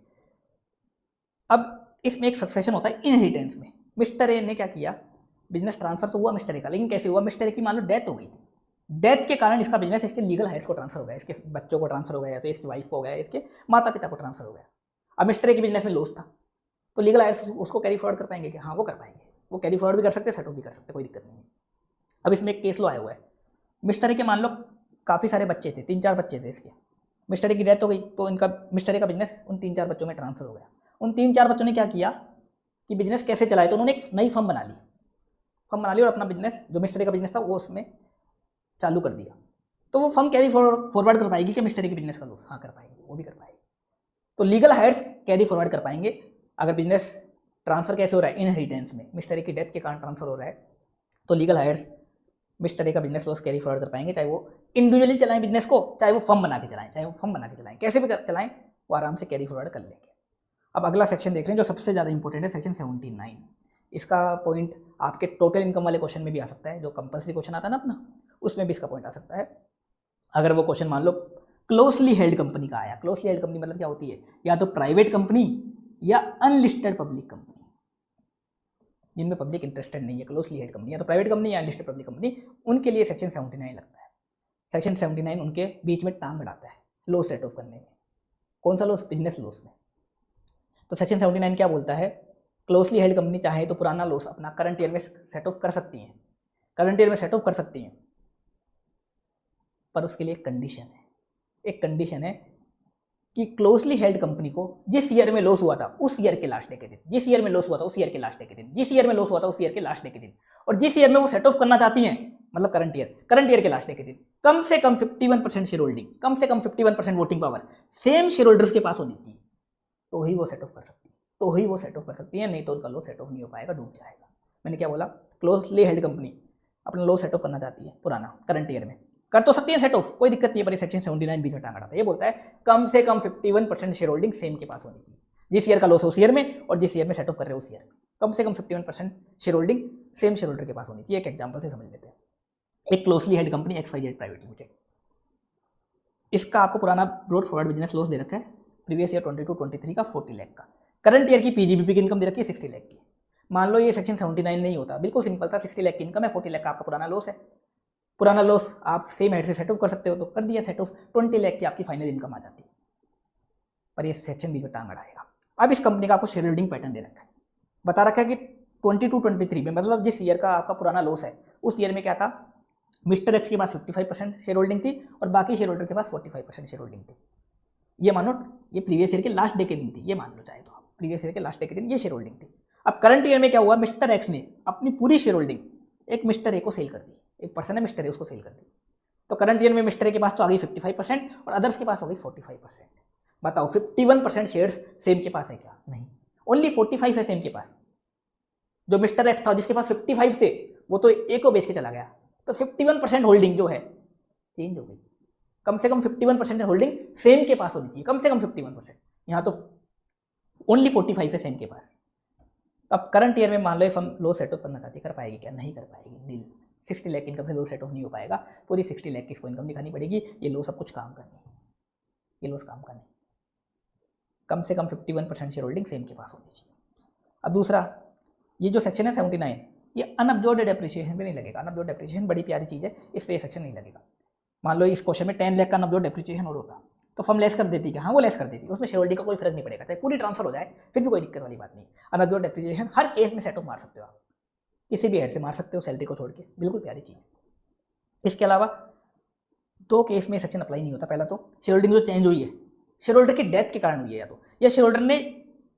अब इसमें एक सक्सेशन होता है इनहेरिटेंस में। मिस्टर ए ने क्या किया? बिजनेस ट्रांसफर तो हुआ मिस्टर ए का, लेकिन कैसे हुआ? मिस्टर ए की मान लो डेथ हो गई थी, डेथ के कारण इसका बिजनेस इसके लीगल हायर्स को ट्रांसफर हो गया, इसके बच्चों को ट्रांसफर हो गया, तो इसकी वाइफ को हो गया, इसके माता पिता को ट्रांसफर हो गया। अब मिस्टर ए के बिजनेस में लॉस था तो लीगल हायर्स उसको कैरी फॉरवर्ड कर पाएंगे क्या? हाँ, वो कर पाएंगे, वो कैरी फॉरवर्ड भी कर सकते हैं, सेट ऑफ भी कर सकते हैं, कोई दिक्कत नहीं है। अब इसमें एक केस लो आया हुआ है, मिस्टर ए के मान लो काफ़ी सारे बच्चे थे, 3-4 बच्चे थे इसके, मिस्टर ए की डेथ हो गई तो इनका मिस्टर ए का बिजनेस उन 3-4 बच्चों में ट्रांसफर हो गया। उन 3-4 बच्चों ने क्या किया कि बिजनेस कैसे चलाए, तो उन्होंने एक नई फर्म बना ली और अपना बिजनेस जो मिस्टर ए का बिजनेस था वो उसमें चालू कर दिया। तो वो फर्म कैरी फॉरवर्ड कर पाएगी कि मिस्टर ए के बिजनेस का लॉस? हाँ, कर पाएगी, वो भी कर पाएगी। तो लीगल हायर्स कैरी फॉरवर्ड कर पाएंगे अगर बिजनेस ट्रांसफर कैसे हो रहा है? इनहेरिटेंस में, मिस्टर ए की डेथ के कारण ट्रांसफर हो रहा है, तो लीगल हायर्स मिस्टर ए का बिजनेस लॉस कैरी फॉरवर्ड कर पाएंगे, चाहे वो इंडिविजुअली चलाएं बिजनेस को, चाहे वो फर्म बना के चलाएं, कैसे भी चलाएं, वो आराम से कैरी फॉरवर्ड कर लेंगे। अब अगला सेक्शन देख रहे हैं जो सबसे ज़्यादा इंपॉर्टेंट है, सेक्शन 79। इसका पॉइंट आपके टोटल इनकम वाले क्वेश्चन में भी आ सकता है, जो कंपल्सरी क्वेश्चन आता है ना अपना, उसमें भी इसका पॉइंट आ सकता है। अगर वो क्वेश्चन मान लो क्लोजली हेल्ड कंपनी का आया, क्लोजली हेल्ड कंपनी मतलब क्या होती है? या तो प्राइवेट कंपनी या अनलिस्टेड पब्लिक कंपनी, जिनमें पब्लिक इंटरेस्टेड नहीं है, क्लोजली हेल्ड कंपनी या तो प्राइवेट कंपनी या अनलिस्टेड पब्लिक कंपनी, उनके लिए सेक्शन 79 लगता है। सेक्शन 79 उनके बीच में टांग अड़ाता है लॉस सेट ऑफ करने में। कौन सा लॉस? बिजनेस लॉस में। तो सेक्शन 79 क्या बोलता है? क्लोजली हेल्ड कंपनी चाहे तो पुराना लॉस अपना करंट ईयर में सेट ऑफ कर सकती हैं, करंट ईयर में सेट ऑफ कर सकती हैं, पर उसके लिए एक कंडीशन है कि क्लोजली हेल्ड कंपनी को जिस ईयर में लॉस हुआ था उस ईयर के लास्ट डे के दिन, जिस ईयर में लॉस हुआ था उस ईयर के लास्ट डे के दिन, जिस ईयर में लॉस हुआ था उस ईयर के लास्ट डे के दिन, और जिस ईयर में वो सेट ऑफ करना चाहती हैं मतलब करंट ईयर के लास्ट डे के दिन, कम से कम 51% शेयर होल्डिंग, कम से कम 51% voting power same share holders के पास होनी चाहिए, तो ही वो सेट ऑफ कर सकती है, नहीं तो उनका लॉस सेट ऑफ नहीं हो पाएगा, डूब जाएगा। मैंने क्या बोला? क्लोजली हेल्ड कंपनी अपना लॉस सेट ऑफ करना चाहती है पुराना करंट ईयर में, कर तो सकती है सेट ऑफ, कोई दिक्कत नहीं है, पर सेक्शन 79 बीच में टांग अड़ाता है। ये बोलता है कम से कम 51% शेयर होल्डिंग सेम के पास होनी चाहिए, जिस ईयर का लॉस उस ईयर में और जिस ईयर में सेट ऑफ कर रहे हो उस ईयर में कम से कम 51% share holding same share holder के पास होनी चाहिए। एक एग्जाम्पल से समझ लेते हैं। एक closely held company XYZ private limited, इसका आपको पुराना ब्रॉड फॉरवर्ड बिजनेस लॉस दे रखा है प्रीवियस ईयर 22-23 का 40 लाख का, करंट ईयर की PGBP की इनकम दे रखी है 60 लाख की। मान लो ये सेक्शन 79 नहीं होता, बिल्कुल सिंपल था, 60 लाख की इनकम है, 40 लाख का आपका पुराना लॉस है। पुराना लॉस आप सेम हेड से सेट ऑफ कर सकते हो, तो कर दिया सेट ऑफ, 20 लाख की आपकी फाइनल इनकम आ जाती है, पर ये सेक्शन बीच में टांग अड़ाएगा। अब इस कंपनी का आपको शेयर होल्डिंग पैटर्न दे रखा है, बता रखा है कि 22-23 में, मतलब जिस ईयर का आपका पुराना लॉस है उस ईयर में क्या था, मिस्टर एक्स के पास 55% शेयर होल्डिंग थी और बाकी शेयर होल्डर के पास 45% शेयर होल्डिंग थी। ये मानो ये प्रीवियस ईयर के लास्ट डे के दिन थी, ये मान लो चाहे तो आप, प्रीवियस ईयर के लास्ट डे के दिन ये शेयर होल्डिंग थी। अब करंट ईयर में क्या हुआ, मिस्टर एक्स ने अपनी पूरी शेयर होल्डिंग एक मिस्टर ए को सेल कर दी, एक पर्सन है मिस्टर ए, उसको सेल कर दी। तो करंट ईयर में मिस्टर ए के पास तो आ गई 55% और अदर्स के पास हो गई 45%। बताओ 51% शेयर्स सेम के पास है क्या? नहीं, ओनली 45 है सेम के पास। जो मिस्टर एक्स था जिसके पास 55 थे वो तो ए को बेच के चला गया, तो 51% होल्डिंग जो है चेंज हो गई। कम से कम 51% होल्डिंग सेम के पास होनी चाहिए, कम से कम 51%, यहाँ तो ओनली 45 है सेम के पास। अब करंट ईयर में मान लो हम लो सेट ऑफ करना चाहते हैं, कर पाएगी क्या? नहीं कर पाएगी, नील। 60 लाख इनकम से लो सेट ऑफ नहीं हो पाएगा, पूरी 60 लाख की इसको इनकम दिखानी पड़ेगी। ये लो सब कुछ काम करनी है, ये लोस काम करनी, कम से कम 51% शेयर होल्डिंग सेम के पास होनी चाहिए। अब दूसरा, ये जो सेक्शन है 79, ये अनअब्जॉर्ब्ड डेप्रिसिएशन पे नहीं लगेगा। अनअब्जॉर्ब्ड डेप्रिसिएशन बड़ी प्यारी चीज़ है, इस पर ये सेक्शन नहीं लगेगा। मान लो इस क्वेश्चन में 10 लाख का अनअब्जॉर्ब्ड डेप्रिसिएशन और होता तो फर्म लेस कर देती क्या? हाँ वो लेस कर देती, उसमें शेयर होल्डिंग का कोई फर्क नहीं पड़ेगा, चाहे पूरी ट्रांसफर हो जाए फिर भी कोई दिक्कत वाली बात नहीं। अनअब्जॉर्ब्ड डेप्रिसिएशन हर केस में सेट ऑफ मार सकते हो आप, किसी भी हेड से मार सकते हो सैलरी को छोड़ के, बिल्कुल प्यारी चीज़ है। इसके अलावा दो केस में सेक्शन अप्लाई नहीं होता। पहला तो शेयर होल्डिंग जो चेंज हुई है शेयर होल्डर की डेथ के कारण हुई है, या शेयर होल्डर ने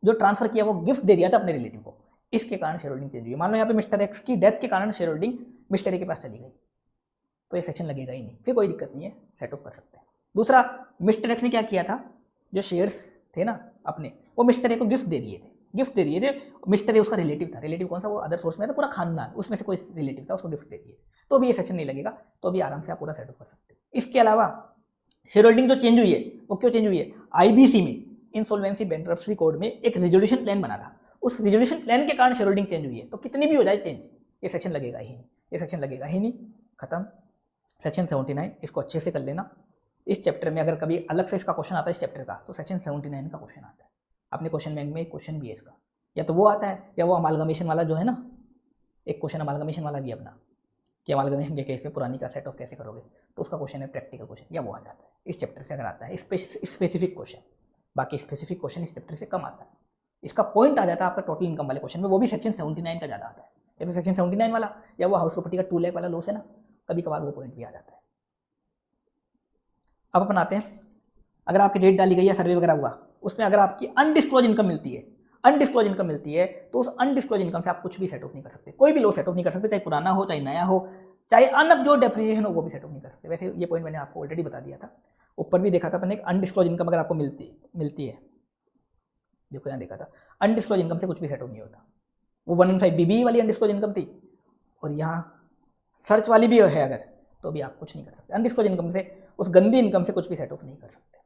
जो ट्रांसफर किया वो गिफ्ट दे दिया था अपने रिलेटिव को, इसके कारण शेयर होल्डिंग चेंज हुई है। मान लो यहाँ पे मिस्टर एक्स की डेथ के कारण शेयर होल्डिंग मिस्टर ए के पास चली गई, तो ये सेक्शन लगेगा ही नहीं, फिर कोई दिक्कत नहीं है, सेट ऑफ कर सकते हैं। दूसरा, मिस्टर एक्स ने क्या किया था, जो शेयर्स थे ना अपने, वो मिस्टर ए को गिफ्ट दे दिए थे, मिस्टर ए उसका रिलेटिव था। रिलेटिव कौन सा? वो अदर सोर्स में था, पूरा खानदान, उसमें से कोई रिलेटिव था, उसको गिफ्ट दे दिए, तो भी ये सेक्शन नहीं लगेगा, तो भी आराम से आप पूरा सेट ऑफ कर सकते हैं। इसके अलावा शेयर होल्डिंग जो चेंज हुई है वो क्यों चेंज हुई है? IBC में, इंसॉल्वेंसी बैंक्रप्सी कोड में एक रिजोल्यूशन प्लान बना था, उस रिजोल्यूशन प्लान के कारण शेयर होल्डिंग चेंज हुई है। तो कितनी भी हो जाए चेंज, ये सेक्शन लगेगा ही नहीं, ये सेक्शन लगेगा ही नहीं, खत्म। सेक्शन 79 इसको अच्छे से कर लेना। इस चैप्टर में अगर कभी अलग से इसका क्वेश्चन आता है इस चैप्टर का, तो सेक्शन 79 का क्वेश्चन आता है अपने क्वेश्चन बैंक में। एक क्वेश्चन भी है इसका, या तो वो आता है या वो अमालगमेशन वाला जो है ना, एक क्वेश्चन अमालगमेशन वाला भी अपना, कि अमालगमेशन के केस में पुरानी का सेट ऑफ कैसे करोगे, तो उसका क्वेश्चन है प्रैक्टिकल क्वेश्चन, या वो आ जाता है इस चैप्टर से अगर आता है स्पेसिफिक क्वेश्चन। बाकी स्पेसिफिक क्वेश्चन इस चैप्टर से कम आता है। इसका पॉइंट आ जाता है आपका टोटल इनकम वाले क्वेश्चन में, वो भी सेक्शन 79 का ज़्यादा आता है, या तो सेक्शन 79 वाला या वो हाउस प्रॉपर्टी का 2 लाख वाला लॉस है ना, कभी कभार वो पॉइंट भी आ जाता है। अब अपन आते हैं, अगर आपकी डेट डाली गई है, सर्वे वगैरह हुआ, उसमें अगर आपकी अनडिस्क्लोज इनकम मिलती है, तो उस अनडिस्क्लोज इनकम से आप कुछ भी सेट ऑफ नहीं कर सकते, कोई भी लॉस सेट ऑफ नहीं कर सकते, चाहे पुराना हो, चाहे नया हो, चाहे अनअब्जॉर्ब्ड डेप्रिसिएशन हो, वो भी सेट ऑफ नहीं कर सकते। वैसे ये पॉइंट मैंने आपको ऑलरेडी बता दिया था, ऊपर भी देखा था मैंने, अनडिस्क्लोज इनकम अगर आपको मिलती है, देखो यहाँ देखा था, अनडिस्क्लोज इनकम से कुछ भी सेट ऑफ नहीं होता। वो 115 BBE वाली अनडिस्क्लोज इनकम थी, और यहाँ सर्च वाली भी है अगर, तो भी आप कुछ नहीं कर सकते। अनडिस्क्लोज इनकम से, उस गंदी इनकम से कुछ भी सेट ऑफ नहीं कर सकते।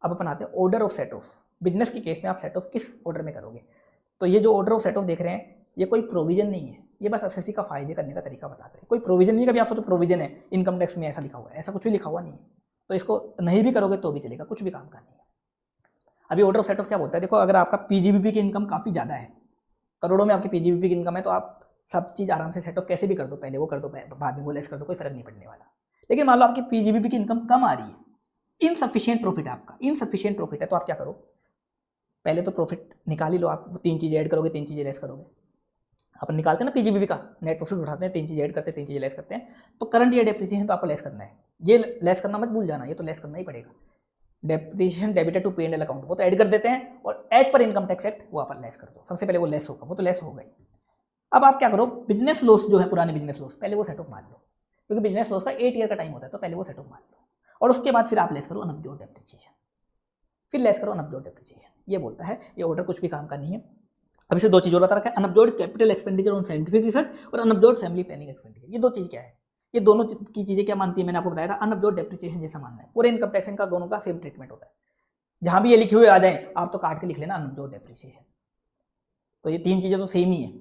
अब अपन आते हैं order of set of. Business के केस में आप सेट ऑफ किस ऑर्डर में करोगे? तो ये जो ऑर्डर ऑफ सेट ऑफ देख रहे हैं, ये कोई प्रोविजन नहीं है, ये बस एसएससी का फायदे करने का तरीका बताते हैं। कोई प्रोविजन नहीं, कभी आप सोचो प्रोविजन है इनकम टैक्स में ऐसा लिखा हुआ है, ऐसा कुछ भी लिखा हुआ नहीं है, तो इसको नहीं भी करोगे तो भी चलेगा, कुछ भी काम का नहीं है। अभी ऑर्डर ऑफ सेट ऑफ क्या बोलता है, देखो अगर आपका PGBP की इनकम काफ़ी ज़्यादा है, करोड़ों में आपकी PGBP की इनकम है, तो आप सब चीज़ आराम से सेट ऑफ कैसे भी कर दो, पहले वो कर दो, बाद में वो लेस कर दो, कोई फर्क नहीं पड़ने वाला। लेकिन मान लो आपकी PGBP की इनकम कम आ रही है, इनसफिशिएंट प्रॉफिट है आपका, इनसफिशिएंट प्रॉफिट है, तो आप क्या करो, पहले तो प्रॉफिट निकाल ही लो। आप 3 चीज़ें ऐड करोगे, 3 चीज़ें लेस करोगे। अपन निकालते हैं ना PGBP का नेट प्रॉफिट उठाते हैं, 3 चीज़ें ऐड करते हैं, 3 चीज़ें लेस करते हैं, तो करंट ईयर डेप्रिसिएशन तो आपको लेस करना है, ये लेस करना मत भूल जाना, ये तो लेस करना ही पड़ेगा। Depreciation debited to P&L account, वो तो ऐड कर देते हैं, और as per income tax act वो अपन लेस कर दो, सबसे पहले वो लेस होगा, वो तो लेस हो गई। अब आप क्या करो, बिजनेस लॉस जो है, पुराने बिजनेस लॉस, पहले वो सेट ऑफ मान लो, क्योंकि बिजनेस लॉस का 8 ईयर का टाइम होता है, तो पहले वो सेट ऑफ मान लो, और उसके बाद फिर आप लेस करो अनअब्जॉर्ब्ड डेप्रिसिएशन, फिर लेस करो अनअब्जॉर्ब्ड डेप्रिसिएशन। ये बोलता है ये ऑर्डर कुछ भी काम का नहीं है। अब इसे दो चीज़ और बता रखा है, unabsorbed capital expenditure on scientific research और अनअब्जॉर्ब्ड फैमिली प्लानिंग एक्सपेंडिचर। ये दो चीज़ क्या है, ये दोनों की चीज़ें क्या मानती है, मैंने आपको बताया था अनअब्जॉर्ब्ड डेप्रिसिएशन जैसा मानना है। पूरे इनकम टैक्स का दोनों का सेम ट्रीटमेंट होता है, जहां भी ये लिखे हुए आ जाए आप तो काट के लिख लेना अनअब्जॉर्ब्ड डेप्रिसिएशन। तो ये तीन चीज़ें तो सेम ही है,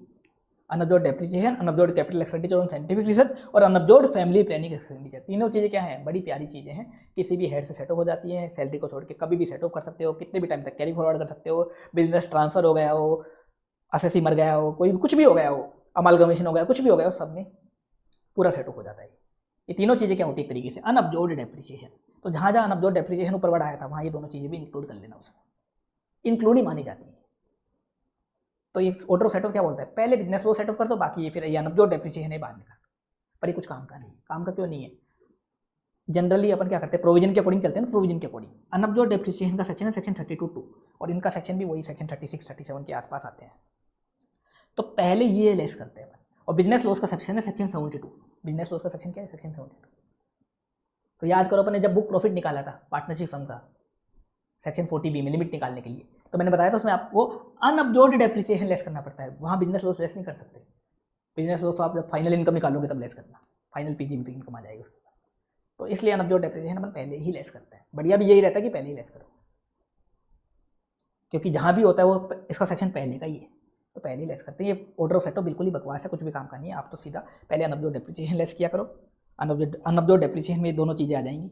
unabsorbed depreciation, unabsorbed capital expenditure on scientific research और अनअब्जॉर्ब्ड फैमिली प्लानिंग एक्सपेंडिचर। तीनों चीज़ें क्या हैं, बड़ी प्यारी चीज़ें हैं, किसी भी हेड से सेट ऑफ हो जाती हैं, सैलरी को छोड़ के कभी भी सेट ऑफ कर सकते हो, कितने भी टाइम तक कैरी फॉरवर्ड कर सकते हो, बिजनेस ट्रांसफर हो गया हो, एसएससी मर गया हो, कोई कुछ भी हो गया हो, अमालगमेशन हो गया, कुछ भी हो गया हो, सब में पूरा सेट ऑफ हो जाता है। ये तीनों चीज़ें क्या होती है एक तरीके से अनअब्जॉर्ब्ड डेप्रिसिएशन। तो जहाँ जहाँ अनअब्जॉर्ब्ड डेप्रिसिएशन ऊपर बढ़ाया था वहाँ ये दोनों चीज़ें भी इंक्लूड कर लेना, उसमें इंक्लूड ही मानी जाती है। तो ये ऑर्डर ऑफ सेट ऑफ क्या बोलता है, पहले बिजनेस फ्लो सेट ऑफ कर दो, बाकी ये फिर ये अनअब्जॉर्ब्ड डेप्रिसिएशन है बाद में कर दो। पर ये कुछ काम का नहीं है। काम का क्यों नहीं है, जनरली अपन क्या करते हैं, प्रोविजन के अकॉर्डिंग चलते हैं ना, प्रोविजन के अकॉर्डिंग। अनअब्जॉर्ब्ड डेप्रिसिएशन का सेक्शन है सेक्शन 32(2) और इनका सेक्शन भी वही सेक्शन 36, 37 के आसपास आते हैं। तो पहले ये लेस करते हैं। और बिजनेस लॉस का सेक्शन है सेक्शन 72। बिजनेस लॉस का सेक्शन क्या है, सेक्शन 72। तो याद करो अपन ने जब बुक प्रॉफिट निकाला था पार्टनरशिप फर्म का सेक्शन 40B में लिमिट निकालने के लिए, तो मैंने बताया था उसमें आपको अनअब्जॉर्ब्ड डेप्रिसिएशन लेस करना पड़ता है, वहाँ बिजनेस लॉस लेस नहीं कर सकते। बिजनेस लॉस तो आप जब फाइनल इनकम निकालोगे तब लेस करना, फाइनल पीजीबीपी इनकम आ जाएगी उसके बाद। तो इसलिए अनअब्जॉर्ब्ड डेप्रिसिएशन अपन पहले ही लेस करते हैं। बढ़िया भी यही रहता है कि पहले ही लेस करो, क्योंकि जहाँ भी होता है वो इसका सेक्शन पहले का ही है, तो पहले ही लेस करते हैं। ये ऑर्डर ऑफ सेटअप बिल्कुल ही बकवास है, कुछ भी काम का नहीं है। आप तो सीधा पहले अनअब्जॉर्ब्ड डेप्रिसिएशन लेस किया करो। अनअब्जॉर्ब्ड डेप्रिसिएशन में ये दोनों चीज़ें आ जाएंगी,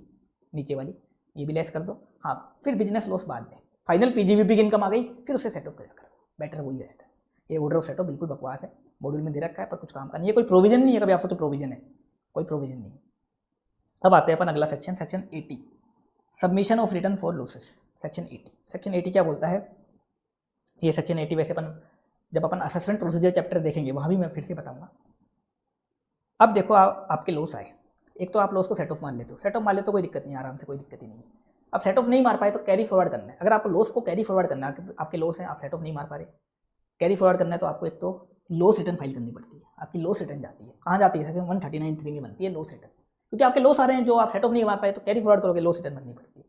नीचे वाली ये भी लेस कर दो। हाँ, फिर बिजनेस लॉस बाद में, फाइनल पीजीबीपी की इनकम आ गई फिर उससे सेटअप कर करो, बेटर वही रहता है। ये ऑर्डर ऑफ सेटअप बिल्कुल बकवास है, मॉड्यूल में दे रखा है पर कुछ काम का नहीं है, कोई प्रोविजन नहीं है। कभी आप सोचो प्रोविजन है, कोई प्रोविजन नहीं। अब आते हैं अपन अगला section, section 80, submission of return for losses. Section 80, section 80 क्या बोलता है, ये सेक्शन 80 वैसे अपन जब अपन असेसमेंट प्रोसीजर चैप्टर देखेंगे वहाँ भी मैं फिर से बताऊंगा। अब देखो आपके लॉस आए, एक तो आप लॉस को सेट ऑफ मान लेते हो, सेट ऑफ मान लेते हो कोई दिक्कत नहीं, आराम से कोई दिक्कत ही नहीं है। अब सेट ऑफ नहीं मार पाए तो कैरी फॉरवर्ड करना है। अगर आपको लॉस को कैरी फॉरवर्ड करना है, आपके लॉस हैं आप सेट ऑफ नहीं मार पा रहे, कैरी फॉरवर्ड करना है तो आपको एक तो लॉस रिटर्न फाइल करनी पड़ती है। आपकी लॉस रिटर्न जाती है, कहाँ जाती है, सेक्शन 139(3) में बनती है लॉस रिटर्न, क्योंकि आपके लॉस आ रहे हैं जो आप सेट ऑफ नहीं मार पाए, तो कैरी फॉरवर्ड करोगे लॉस रिटर्न बननी पड़ती है।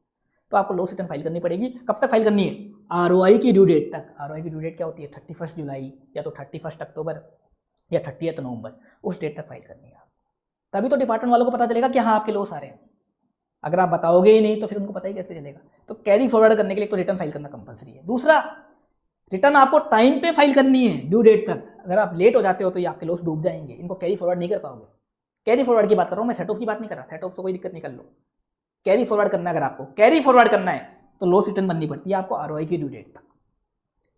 तो आपको लॉस रिटर्न फाइल करनी पड़ेगी। कब तक फाइल करनी है, आरओआई की ड्यू डेट तक। आरओआई की ड्यू डेट क्या होती है, 31 जुलाई या तो 31 अक्टूबर या 30 नवंबर, उस डेट तक फाइल करनी है। तभी तो डिपार्टमेंट वालों को पता चलेगा कि हाँ आपके लॉस आ रहे हैं। अगर आप बताओगे ही नहीं तो फिर उनको पता ही कैसे चलेगा। तो कैरी फॉरवर्ड करने के लिए तो रिटर्न फाइल करना कंपलसरी है। दूसरा, रिटर्न आपको टाइम पे फाइल करनी है, ड्यू डेट तक। अगर आप लेट हो जाते हो तो ये आपके लॉस डूब जाएंगे, इनको कैरी फॉरवर्ड नहीं कर पाओगे। कैरी फॉरवर्ड की बात कर रहा हूँ मैं, सेट ऑफ की बात नहीं कर रहा। सेट ऑफ तो कोई दिक्कत नहीं, कर लो। कैरी फॉरवर्ड करना है, अगर आपको कैरी फॉरवर्ड करना है तो लॉस रिटर्न बननी पड़ती है आपको आरओआई की ड्यू डेट तक।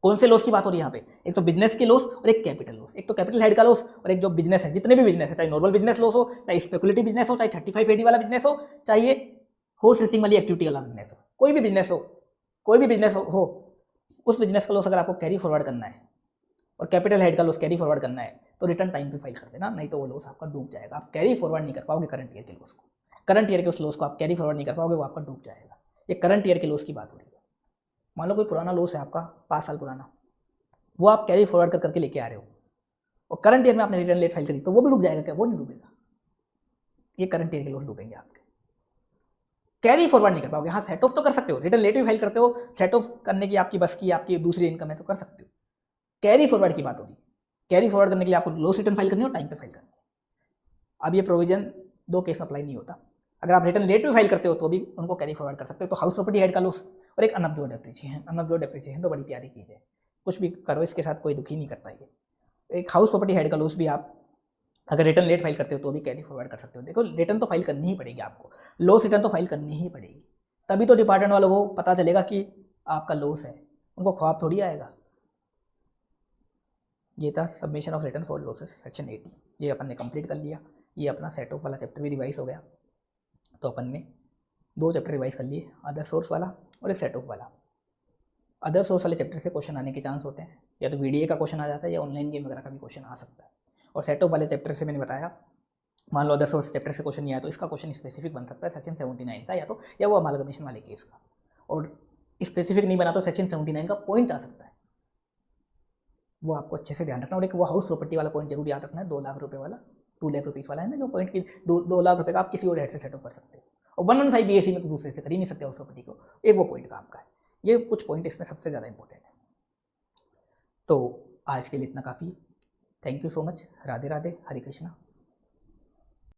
कौन से लॉस की बात हो रही है यहाँ पे, एक तो बिजनेस के लॉस और एक कैपिटल लॉस। एक तो कैपिटल हेड का लॉस और एक जो बिजनेस है, जितने भी बिजनेस है, चाहे नॉर्मल बिजनेस लॉस हो, चाहे स्पेकुलेटिव बिजनेस हो, चाहे 3580 वाला बिजनेस हो, चाहे हॉर्स रेसिंग वाली एक्टिविटी वाला बिजनेस हो, कोई भी बिजनेस हो, कोई भी बिजनेस हो, उस बिजनेस का लॉस अगर आपको कैरी फॉरवर्ड करना है और कैपिटल हेड का लॉस कैरी फॉरवर्ड करना है तो रिटर्न टाइम पे फाइल कर देना, नहीं तो वो लॉस आपका डूब जाएगा। आप कैरी फॉरवर्ड नहीं कर पाओगे करंट ईयर के लॉस को, करंट ईयर के उस लॉस को आप कैरी फॉरवर्ड नहीं कर पाओगे, वो आपका डूब जाएगा। ये करंट ईयर के लॉस की बात हो रही है। मान लो कोई पुराना लॉस है आपका 5 साल पुराना, वो आप कैरी फॉरवर्ड कर करके लेके आ रहे हो और करंट ईयर में आपने रिटर्न लेट फाइल करी तो वो भी डूब जाएगा क्या, वो नहीं डूबेगा। ये करंट ईयर के लॉस डूबेंगे आपके, कैरी फॉरवर्ड नहीं कर पाओगे। हाँ, सेट ऑफ तो कर सकते हो, रिटर्न लेट भी फाइल करते हो, सेट ऑफ करने की आपकी बस की, आपकी दूसरी इनकम है तो कर सकते हो। कैरी फॉरवर्ड की बात हो रही है, कैरी फॉरवर्ड करने के लिए आपको लॉस रिटर्न फाइल करनी है और टाइम पे फाइल करनी है। अब ये प्रोविजन 2 केस में अप्लाई नहीं होता। अगर आप रिटर्न लेट में फाइल करते हो तो भी उनको कैरी फॉरवर्ड कर सकते हो। तो हाउस प्रॉपर्टी हेड का लॉस और एक अनअब्जॉर्ब्ड डेप्रिसिएशन। अनअब्जॉर्ब्ड डेप्रिसिएशन तो बड़ी प्यारी चीज़ है, कुछ भी करो इसके साथ कोई दुखी नहीं करता ये। एक हाउस प्रॉपर्टी हेड का लॉस भी आप अगर रिटर्न लेट फाइल करते हो तो भी कैरी फॉरवर्ड कर सकते हो। देखो, रिटर्न तो फाइल करनी ही पड़ेगी आपको, लॉस रिटर्न तो फाइल करनी ही पड़ेगी, तभी तो डिपार्टमेंट वालों को पता चलेगा कि आपका लॉस है। उनको ख्वाब थोड़ी आएगा। ये था submission of return for losses section 80, ये अपन ने कंप्लीट कर लिया। ये अपना सेट ऑफ वाला चैप्टर भी रिवाइज हो गया। तो अपन ने 2 चैप्टर रिवाइज कर लिए, अदर सोर्स वाला और एक सेट ऑफ वाला। अदर सोर्स वाले चैप्टर से क्वेश्चन आने के चांस होते हैं, या तो वीडियो का क्वेश्चन आ जाता है या ऑनलाइन गेम वगैरह का भी क्वेश्चन आ सकता है। और सेट ऑफ वाले चैप्टर से मैंने बताया, मान लो अदर सोर्स चैप्टर से क्वेश्चन नहीं आया तो इसका क्वेश्चन स्पेसिफिक बन सकता है सेक्शन 79 का, या वो अमालगमेशन वाले केस का। और स्पेसिफिक नहीं बना तो सेक्शन 79 का पॉइंट आ सकता है, वो आपको अच्छे से ध्यान रखना। और एक वो हाउस प्रॉपर्टी वाला पॉइंट जरूर याद रखना है, 2 लाख रुपये वाला, 2 लाख रुपीज़ वाला है ना, जो पॉइंट की 2 लाख रुपये का आप किसी और हेड से सेटअप कर सकते हो। और 115 BAC में तो दूसरे से कर ही नहीं सकते हाउस प्रॉपर्टी को, एक वो पॉइंट का आपका है। ये कुछ पॉइंट इसमें सबसे ज़्यादा इंपॉर्टेंट है। तो आज के लिए इतना काफ़ी है। Thank you so much. Radhe Radhe, Hare Krishna.